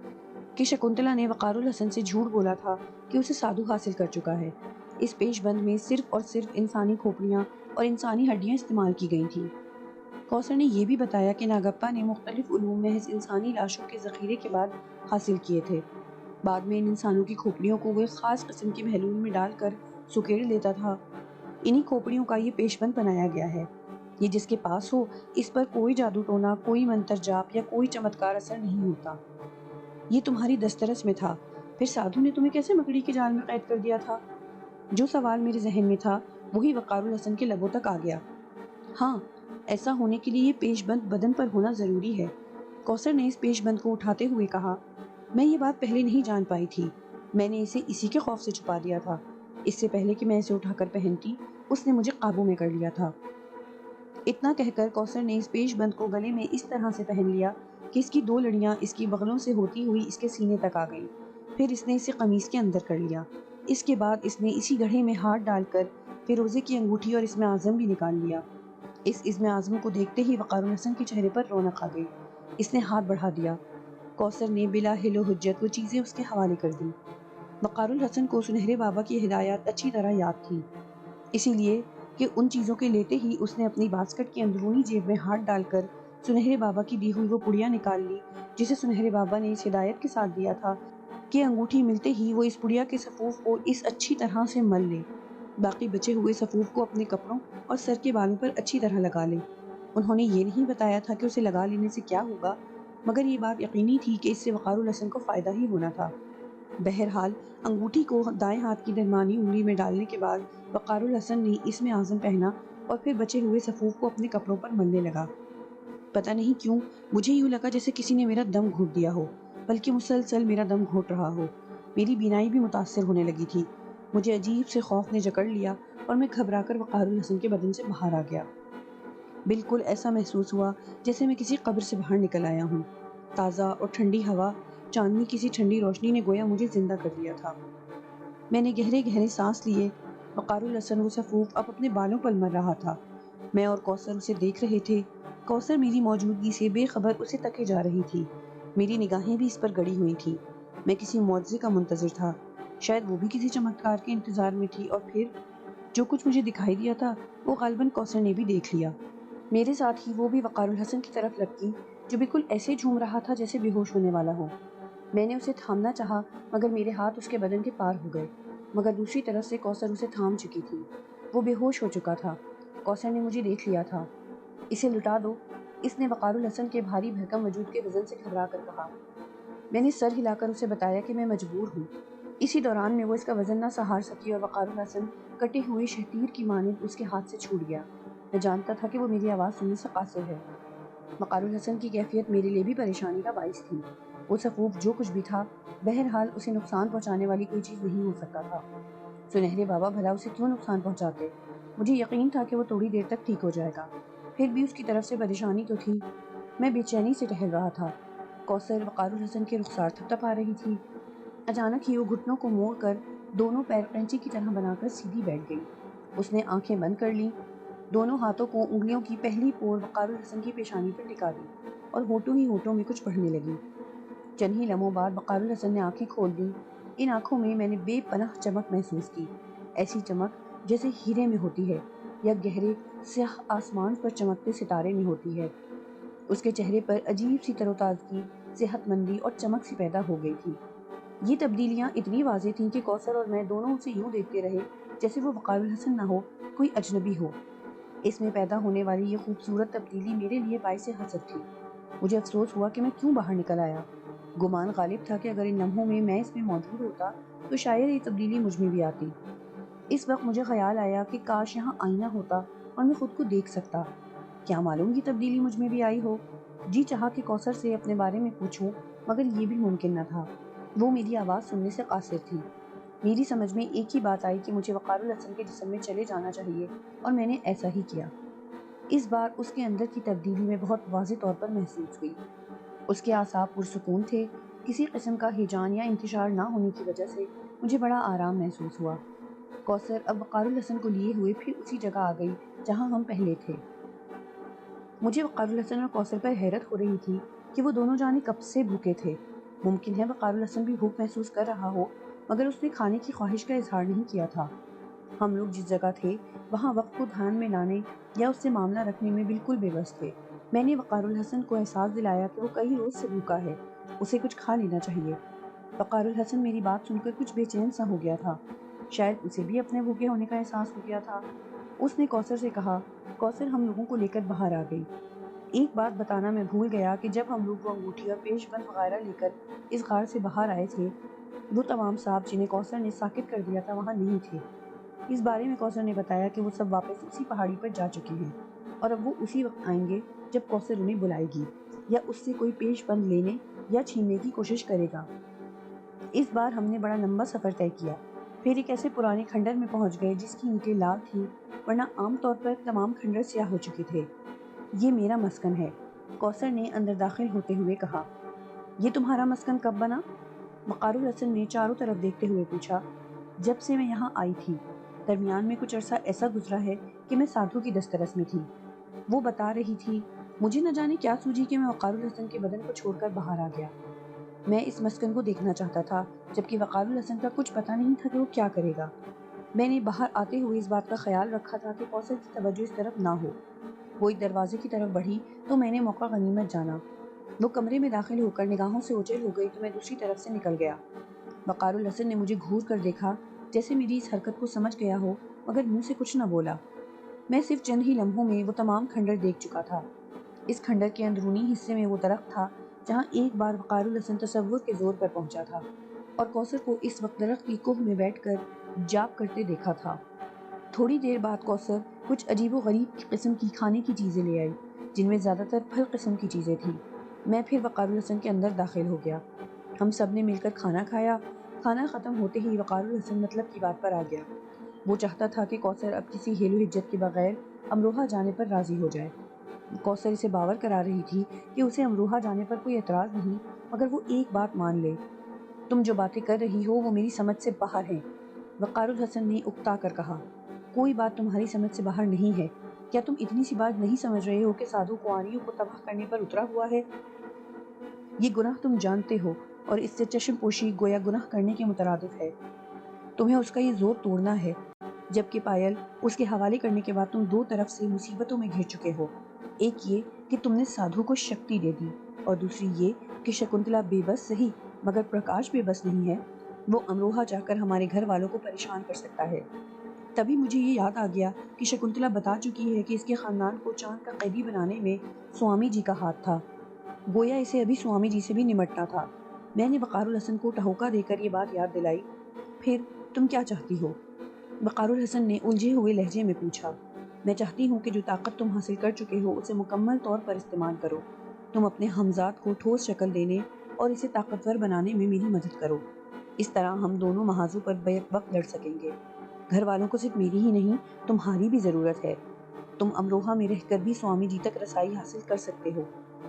کہ شکنتلا نے وقار الحسن سے جھوٹ بولا تھا کہ اسے سادھو حاصل کر چکا ہے۔ اس پیش بند میں صرف اور صرف انسانی کھوپڑیاں اور انسانی ہڈیاں استعمال کی گئی تھیں۔ کوثر نے یہ بھی بتایا کہ ناگپا نے مختلف علوم محض انسانی لاشوں کے ذخیرے کے بعد حاصل کیے تھے۔ بعد میں ان انسانوں کی کھوپڑیوں کو وہ ایک خاص قسم کے محلول میں ڈال کر سکیڑ لیتا تھا۔ انہی کھوپڑیوں کا یہ پیش بند بنایا گیا ہے۔ یہ جس کے پاس ہو اس پر کوئی جادو ٹونا، کوئی منتر جاپ یا کوئی چمتکار اثر نہیں ہوتا۔ یہ تمہاری دسترس میں تھا، پھر سادھو نے تمہیں کیسے مکڑی کے جال میں قید کر دیا تھا؟ جو سوال میرے ذہن میں تھا وہی وقار الحسن کے لبوں تک آ گیا۔ ہاں، ایسا ہونے کے لیے یہ پیش بند بدن پر ہونا ضروری ہے۔ کوثر نے اس پیش بند کو اٹھاتے ہوئے کہا، میں یہ بات پہلے نہیں جان پائی تھی۔ میں نے اسے اسی کے خوف سے چھپا دیا تھا۔ اس سے پہلے کہ میں اسے اٹھا کر پہنتی اس نے مجھے قابو میں کر لیا تھا۔ اتنا کہہ کر کوثر نے اس پیش بند کو گلے میں اس طرح سے پہن لیا کہ اس کی 2 لڑیاں اس کی بغلوں سے ہوتی ہوئی اس کے سینے تک آ گئیں۔ پھر اس نے اسے قمیص کے اندر کر لیا۔ اس کے بعد اس نے اسی گڑھے میں ہاتھ ڈال کر فیروزے کی انگوٹھی اور اسم اعظم بھی نکال لیا۔ اس اسم اعظم کو دیکھتے ہی وقار الحسن کے چہرے پر رونق آ گئی۔ اس نے ہاتھ بڑھا دیا۔ کوثر نے بلا حل و حجت وہ چیزیں اس کے حوالے کر دیں۔ وقار الحسن کو سنہرے بابا کی ہدایات اچھی طرح یاد تھیں، اسی لیے کہ ان چیزوں کے لیتے ہی اس نے اپنی باسکٹ کی اندرونی جیب میں ہاتھ ڈال کر سنہرے بابا کی دی ہوئی وہ پڑیا نکال لی جسے سنہرے بابا نے اس ہدایت کے ساتھ دیا تھا کہ انگوٹھی ملتے ہی وہ اس پڑیا کے سفوف کو اس اچھی طرح سے مل لے، باقی بچے ہوئے سفوف کو اپنے کپڑوں اور سر کے بالوں پر اچھی طرح لگا لے۔ انہوں نے یہ نہیں بتایا تھا کہ اسے لگا لینے سے کیا ہوگا، مگر یہ بات یقینی تھی کہ اس سے وقار الحسن کو فائدہ ہی ہونا تھا۔ بہرحال انگوٹھی کو دائیں ہاتھ کی درمیانی انگلی میں ڈالنے کے بعد وقار الحسن نے اسم اعظم پہنا اور پھر بچے ہوئے صفوف کو اپنے کپڑوں پر ملنے لگا۔ پتہ نہیں کیوں مجھے یوں لگا جیسے کسی نے میرا دم گھونٹ دیا ہو، بلکہ مسلسل میرا دم گھونٹ رہا ہو۔ میری بینائی بھی متاثر ہونے لگی تھی۔ مجھے عجیب سے خوف نے جکڑ لیا اور میں گھبرا کر وقار الحسن کے بدن سے باہر آ گیا۔ بالکل ایسا محسوس ہوا جیسے میں کسی قبر سے باہر نکل آیا ہوں۔ تازہ اور ٹھنڈی ہوا، چاندنی کی سی ٹھنڈی روشنی نے گویا مجھے زندہ کر دیا تھا۔ میں نے گہرے گہرے سانس لیے۔ وقار الحسن وہ صفوف اب اپنے بالوں پر مل رہا تھا۔ میں اور کوثر اسے دیکھ رہے تھے۔ کوثر میری موجودگی سے بے خبر اسے تکے جا رہی تھی۔ میری نگاہیں بھی اس پر گڑی ہوئی تھیں۔ میں کسی معجزے کا منتظر تھا، شاید وہ بھی کسی چمتکار کے انتظار میں تھی، اور پھر جو کچھ مجھے دکھائی دیا تھا وہ غالباً کوثر نے بھی دیکھ لیا۔ میرے ساتھ ہی وہ بھی وقار الحسن کی طرف لپکی جو بالکل ایسے جھوم رہا تھا جیسے بے ہوش ہونے والا ہو۔ میں نے اسے تھامنا چاہا مگر میرے ہاتھ اس کے بدن کے پار ہو گئے، مگر دوسری طرف سے کوثر اسے تھام چکی تھی۔ وہ بے ہوش ہو چکا تھا۔ کوثر نے مجھے دیکھ لیا تھا۔ اسے لٹا دو، اس نے وقار الحسن کے بھاری بھرکم وجود کے وزن سے گھبرا کر کہا۔ میں نے سر ہلا کر اسے بتایا کہ میں مجبور ہوں۔ اسی دوران میں وہ اس کا وزن نہ سہار سکی اور وقار الحسن کٹے ہوئے شہتیر کی مانند اس کے ہاتھ سے چھوٹ گیا۔ میں جانتا تھا کہ وہ میری آواز سننے سے قاصر ہے۔ وقار الحسن کی کیفیت میرے لیے بھی پریشانی کا باعث تھی۔ وہ صفوف جو کچھ بھی تھا، بہرحال اسے نقصان پہنچانے والی کوئی چیز نہیں ہو سکتا تھا۔ سنہرے بابا بھلا اسے کیوں نقصان پہنچاتے؟ مجھے یقین تھا کہ وہ تھوڑی دیر تک ٹھیک ہو جائے گا۔ پھر بھی اس کی طرف سے پریشانی تو تھی۔ میں بے چینی سے ٹہل رہا تھا۔ کوثر وقار الحسن کے رخسار تھپتھپا رہی تھی۔ اچانک ہی وہ گھٹنوں کو موڑ کر دونوں پیر قینچی کی طرح بنا کر سیدھی بیٹھ گئی۔ اس نے آنکھیں بند کر لیں، دونوں ہاتھوں کو انگلیوں کی پہلی پور وقار الحسن کی پیشانی پر ٹکا دی اور ہونٹوں ہی ہونٹوں میں کچھ پڑھنے لگی۔ چند ہی لمحوں بعد وقار الحسن نے آنکھیں کھول دیں۔ ان آنکھوں میں میں نے بے پناہ چمک محسوس کی، ایسی چمک جیسے ہیرے میں ہوتی ہے یا گہرے سیاہ آسمان پر چمکتے ستارے میں ہوتی ہے۔ اس کے چہرے پر عجیب سی تر و تازگی، صحت مندی اور چمک سی پیدا ہو گئی تھی۔ یہ تبدیلیاں اتنی واضح تھیں کہ کوثر اور میں دونوں اسے یوں دیکھتے رہے جیسے وہ وقار الحسن نہ ہو، کوئی اجنبی ہو۔ اس میں پیدا ہونے والی یہ خوبصورت تبدیلی میرے لیے باعث حسرت تھی۔ مجھے افسوس ہوا کہ میں کیوں باہر نکل آیا۔ گمان غالب تھا کہ اگر ان لمحوں میں اس میں موجود ہوتا تو شاید یہ تبدیلی مجھ میں بھی آتی۔ اس وقت مجھے خیال آیا کہ کاش یہاں آئینہ ہوتا اور میں خود کو دیکھ سکتا۔ کیا معلوم یہ تبدیلی مجھ میں بھی آئی ہو؟ جی چاہا کہ کوثر سے اپنے بارے میں پوچھوں، مگر یہ بھی ممکن نہ تھا۔ وہ میری آواز سننے سے قاصر تھی۔ میری سمجھ میں ایک ہی بات آئی کہ مجھے وقار الحسن کے جسم میں چلے جانا چاہیے، اور میں نے ایسا ہی کیا۔ اس بار اس کے اندر کی تبدیلی میں بہت واضح طور پر محسوس ہوئی۔ اس کے اعصاب پرسکون تھے۔ کسی قسم کا ہیجان یا انتشار نہ ہونے کی وجہ سے مجھے بڑا آرام محسوس ہوا۔ کوثر اب وقار الحسن کو لیے ہوئے پھر اسی جگہ آ گئی جہاں ہم پہلے تھے۔ مجھے وقار الحسن اور کوثر پر حیرت ہو رہی تھی کہ وہ دونوں جانے کب سے بھوکے تھے۔ ممکن ہے وقار الحسن بھی بھوک محسوس کر رہا ہو، مگر اس نے کھانے کی خواہش کا اظہار نہیں کیا تھا۔ ہم لوگ جس جگہ تھے وہاں وقت کو دھیان میں لانے یا اس سے معاملہ رکھنے میں بالکل بے بس تھے۔ میں نے وقار الحسن کو احساس دلایا کہ وہ کئی روز سے بھوکا ہے، اسے کچھ کھا لینا چاہیے۔ وقار الحسن میری بات سن کر کچھ بے چین سا ہو گیا تھا۔ شاید اسے بھی اپنے بھوکے ہونے کا احساس ہو گیا تھا۔ اس نے کوثر سے کہا، کوثر ہم لوگوں کو لے کر باہر آ گئی۔ ایک بات بتانا میں بھول گیا کہ جب ہم لوگ وہ انگوٹھی اور پیش بند وغیرہ لے کر اس غار سے باہر آئے تھے، وہ تمام صاحب جنہیں کوثر نے ساکت کر دیا تھا وہاں نہیں تھے۔ اس بارے میں کوثر نے بتایا کہ وہ سب واپس اسی پہاڑی پر جا چکے ہیں، اور اب وہ اسی وقت آئیں گے جب کوثر انہیں بلائے گی یا اس سے کوئی پیش بند لینے یا چھیننے کی کوشش کرے گا۔ اس بار ہم نے بڑا لمبا سفر طے کیا، پھر ایک ایسے پرانے کھنڈر میں پہنچ گئے جس کی اینٹیں لال تھیں، ورنہ عام طور پر تمام کھنڈر سیاہ ہو چکے تھے۔ یہ میرا مسکن ہے، کوثر نے اندر داخل ہوتے ہوئے کہا۔ یہ تمہارا مسکن کب بنا؟ وقار الحسن نے چاروں طرف دیکھتے ہوئے پوچھا۔ جب سے میں یہاں آئی تھی، درمیان میں کچھ عرصہ ایسا گزرا ہے کہ میں سادھو کی دسترس میں تھی، وہ بتا رہی تھی۔ مجھے نہ جانے کیا سوجی کہ میں وقار الحسن کے بدن کو چھوڑ کر باہر آ گیا۔ میں اس مسکن کو دیکھنا چاہتا تھا، جبکہ وقار الحسن کا کچھ پتہ نہیں تھا کہ وہ کیا کرے گا۔ میں نے باہر آتے ہوئے اس بات کا خیال رکھا تھا کہ کوثر کی توجہ اس طرف نہ ہو۔ وہ ایک دروازے کی طرف بڑھی تو میں نے موقع غنیمت جانا۔ وہ کمرے میں داخل ہو کر نگاہوں سے اوجھل ہو گئی تو میں دوسری طرف سے نکل گیا۔ وقار الحسن نے مجھے گھور کر دیکھا، جیسے میری اس حرکت کو سمجھ گیا ہو، مگر منہ سے کچھ نہ بولا۔ میں صرف چند ہی لمحوں میں وہ تمام کھنڈر دیکھ چکا تھا۔ اس کھنڈر کے اندرونی حصے میں وہ درخت تھا جہاں ایک بار وقار الحسن تصور کے زور پر پہنچا تھا، اور کوثر کو اس وقت درخت کی کوہ میں بیٹھ کر جاپ کرتے دیکھا تھا۔ تھوڑی دیر بعد کوثر کچھ عجیب و غریب قسم کی کھانے کی چیزیں لے آئی، جن میں زیادہ تر پھل قسم کی چیزیں تھیں۔ میں پھر وقار الحسن کے اندر داخل ہو گیا۔ ہم سب نے مل کر کھانا کھایا۔ کھانا ختم ہوتے ہی وقار الحسن مطلب کی بات پر آ گیا۔ وہ چاہتا تھا کہ کوثر اب کسی ہیل و حجت کے بغیر امروہہ جانے پر راضی ہو جائے۔ کوثر اسے باور کرا رہی تھی کہ اسے امروہہ جانے پر کوئی اعتراض نہیں، مگر وہ ایک بات مان لے۔ تم جو باتیں کر رہی ہو وہ میری سمجھ سے باہر ہیں، وقار الحسن نے اکتا کر کہا۔ کوئی بات تمہاری سمجھ سے باہر نہیں ہے۔ کیا تم اتنی سی بات نہیں سمجھ رہے ہو کہ سادھو قوانیوں کو تباہ کرنے پر اترا ہوا ہے؟ یہ گناہ تم جانتے ہو، اور اس سے چشم پوشی گویا گناہ کرنے کے مترادف ہے۔ تمہیں اس کا یہ زور توڑنا ہے، جبکہ پائل اس کے حوالے کرنے کے بعد تم دو طرف سے مصیبتوں میں گھر چکے ہو۔ ایک یہ کہ تم نے سادھو کو شکتی دے دی، اور دوسری یہ کہ شکنتلا بے بس صحیح مگر پرکاش بے بس نہیں ہے۔ وہ امروہہ جا کر ہمارے گھر والوں کو پریشان کر سکتا ہے۔ تبھی مجھے یہ یاد آ گیا کہ شکنتلا بتا چکی ہے کہ اس کے خاندان کو چاند کا قیدی بنانے میں سوامی جی کا ہاتھ تھا۔ گویا اسے ابھی سوامی جی سے بھی نمٹنا تھا۔ میں نے وقار الحسن کو ٹھہوکا دے کر یہ بات یاد دلائی۔ پھر تم کیا چاہتی ہو؟ وقار الحسن نے الجھے ہوئے لہجے میں پوچھا۔ میں چاہتی ہوں کہ جو طاقت تم حاصل کر چکے ہو اسے مکمل طور پر استعمال کرو۔ تم اپنے ہمزاد کو ٹھوس شکل دینے اور اسے طاقتور بنانے میں میری مدد کرو۔ اس طرح ہم دونوں محاذوں پر بیک وقت لڑ سکیں گے۔ گھر والوں کو صرف میری ہی نہیں تمہاری بھی ضرورت ہے۔ تم امروہہ میں رہ کر بھی سوامی جی تک رسائی حاصل کر سکتے ہو۔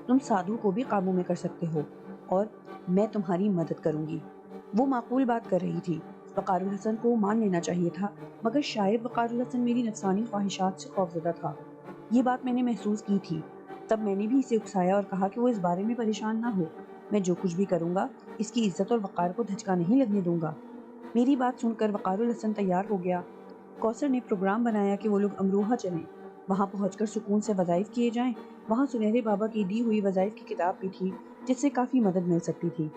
تم سادھو کو بھی قابو میں کر سکتے ہو، اور میں تمہاری مدد کروں گی۔ وہ معقول بات کر رہی تھی، وقار الحسن کو مان لینا چاہیے تھا، مگر شاید وقار الحسن میری نفسانی خواہشات سے خوفزدہ تھا۔ یہ بات میں نے محسوس کی تھی۔ تب میں نے بھی اسے اکسایا اور کہا کہ وہ اس بارے میں پریشان نہ ہو، میں جو کچھ بھی کروں گا اس کی عزت اور وقار کو دھچکا نہیں لگنے دوں گا۔ میری بات سن کر وقار الحسن تیار ہو گیا۔ کوثر نے پروگرام بنایا کہ وہ لوگ امروہہ چلیں، وہاں پہنچ کر سکون سے وظائف کیے جائیں۔ وہاں سنہرے بابا کی دی ہوئی وظائف کی کتاب بھی تھی، جس سے کافی مدد مل سکتی تھی۔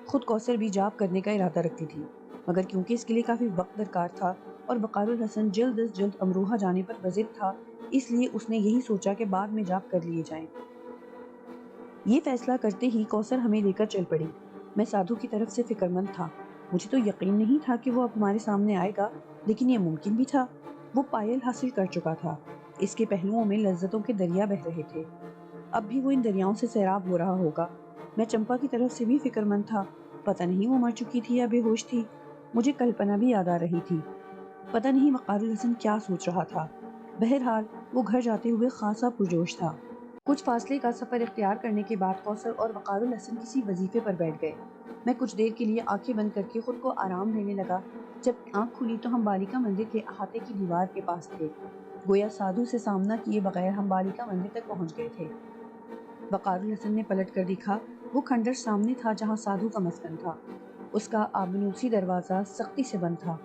خود کوثر بھی جاپ کرنے کا ارادہ رکھتی تھی، مگر کیونکہ اس کے لیے کافی وقت درکار تھا اور وقار الحسن جلد از جلد امروہہ جانے پر بضد تھا، اس لیے اس نے یہی سوچا کہ بعد میں جاپ کر لیے جائیں۔ یہ فیصلہ کرتے ہی کوثر ہمیں لے کر چل پڑی۔ میں سادھو کی طرف سے فکر مند تھا۔ مجھے تو یقین نہیں تھا کہ وہ اب ہمارے سامنے آئے گا، لیکن یہ ممکن بھی تھا۔ وہ پائل حاصل کر چکا تھا، اس کے پہلوؤں میں لذتوں کے دریا بہہ رہے تھے، اب بھی وہ ان دریاؤں سے سیراب ہو رہا ہوگا۔ میں چمپا کی طرف سے بھی فکر مند تھا، پتہ نہیں وہ مر چکی تھی یا بے ہوش تھی۔ مجھے کلپنا بھی یاد آ رہی تھی، پتہ نہیں وقار الحسن کیا سوچ رہا تھا۔ بہرحال وہ گھر جاتے ہوئے خاصا پرجوش تھا۔ کچھ فاصلے کا سفر اختیار کرنے کے بعد کوثر اور وقار الحسن کسی وظیفے پر بیٹھ گئے۔ میں کچھ دیر کے لیے آنکھیں بند کر کے خود کو آرام دینے لگا۔ جب آنکھ کھلی تو ہم بالیکا مندر کے احاطے کی دیوار کے پاس تھے، گویا سادھو سے سامنا کیے بغیر ہم بالیکا مندر تک پہنچ گئے تھے۔ وقار الحسن نے پلٹ کر دیکھا، وہ کھنڈر سامنے تھا جہاں سادھو کا مسکن تھا۔ اس کا آبنوسی دروازہ سختی سے بند تھا۔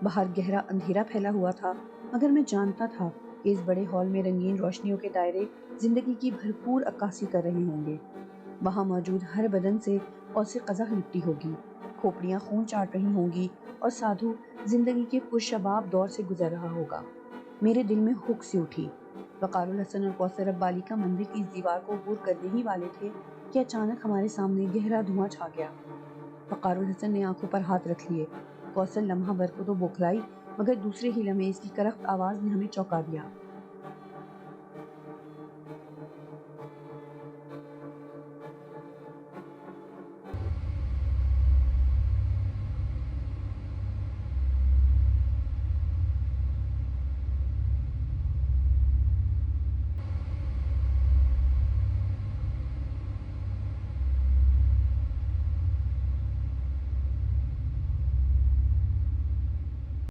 باہر گہرا اندھیرا پھیلا ہوا تھا، مگر میں جانتا تھا کہ اس بڑے ہال میں رنگین روشنیوں کے دائرے زندگی کی بھرپور عکاسی کر رہے ہوں گے۔ وہاں موجود ہر بدن سے قوس قزح لپٹی ہوگی، کھوپڑیاں خون چاٹ رہی ہوں گی، اور سادھو زندگی کے پرشباب دور سے گزر رہا ہوگا۔ میرے دل میں ہک سی اٹھی۔ وقار الحسن اور کوثر اب بالیکا مندر کی اس دیوار کو عبور کرنے ہی والے تھے کہ اچانک ہمارے سامنے گہرا دھواں چھا گیا۔ وقار الحسن نے آنکھوں پر ہاتھ رکھ لیے۔ کوثر لمحہ بھر کو تو بوکھلائی، مگر دوسرے ہی لمحے اس کی کرخت آواز نے ہمیں چونکا دیا۔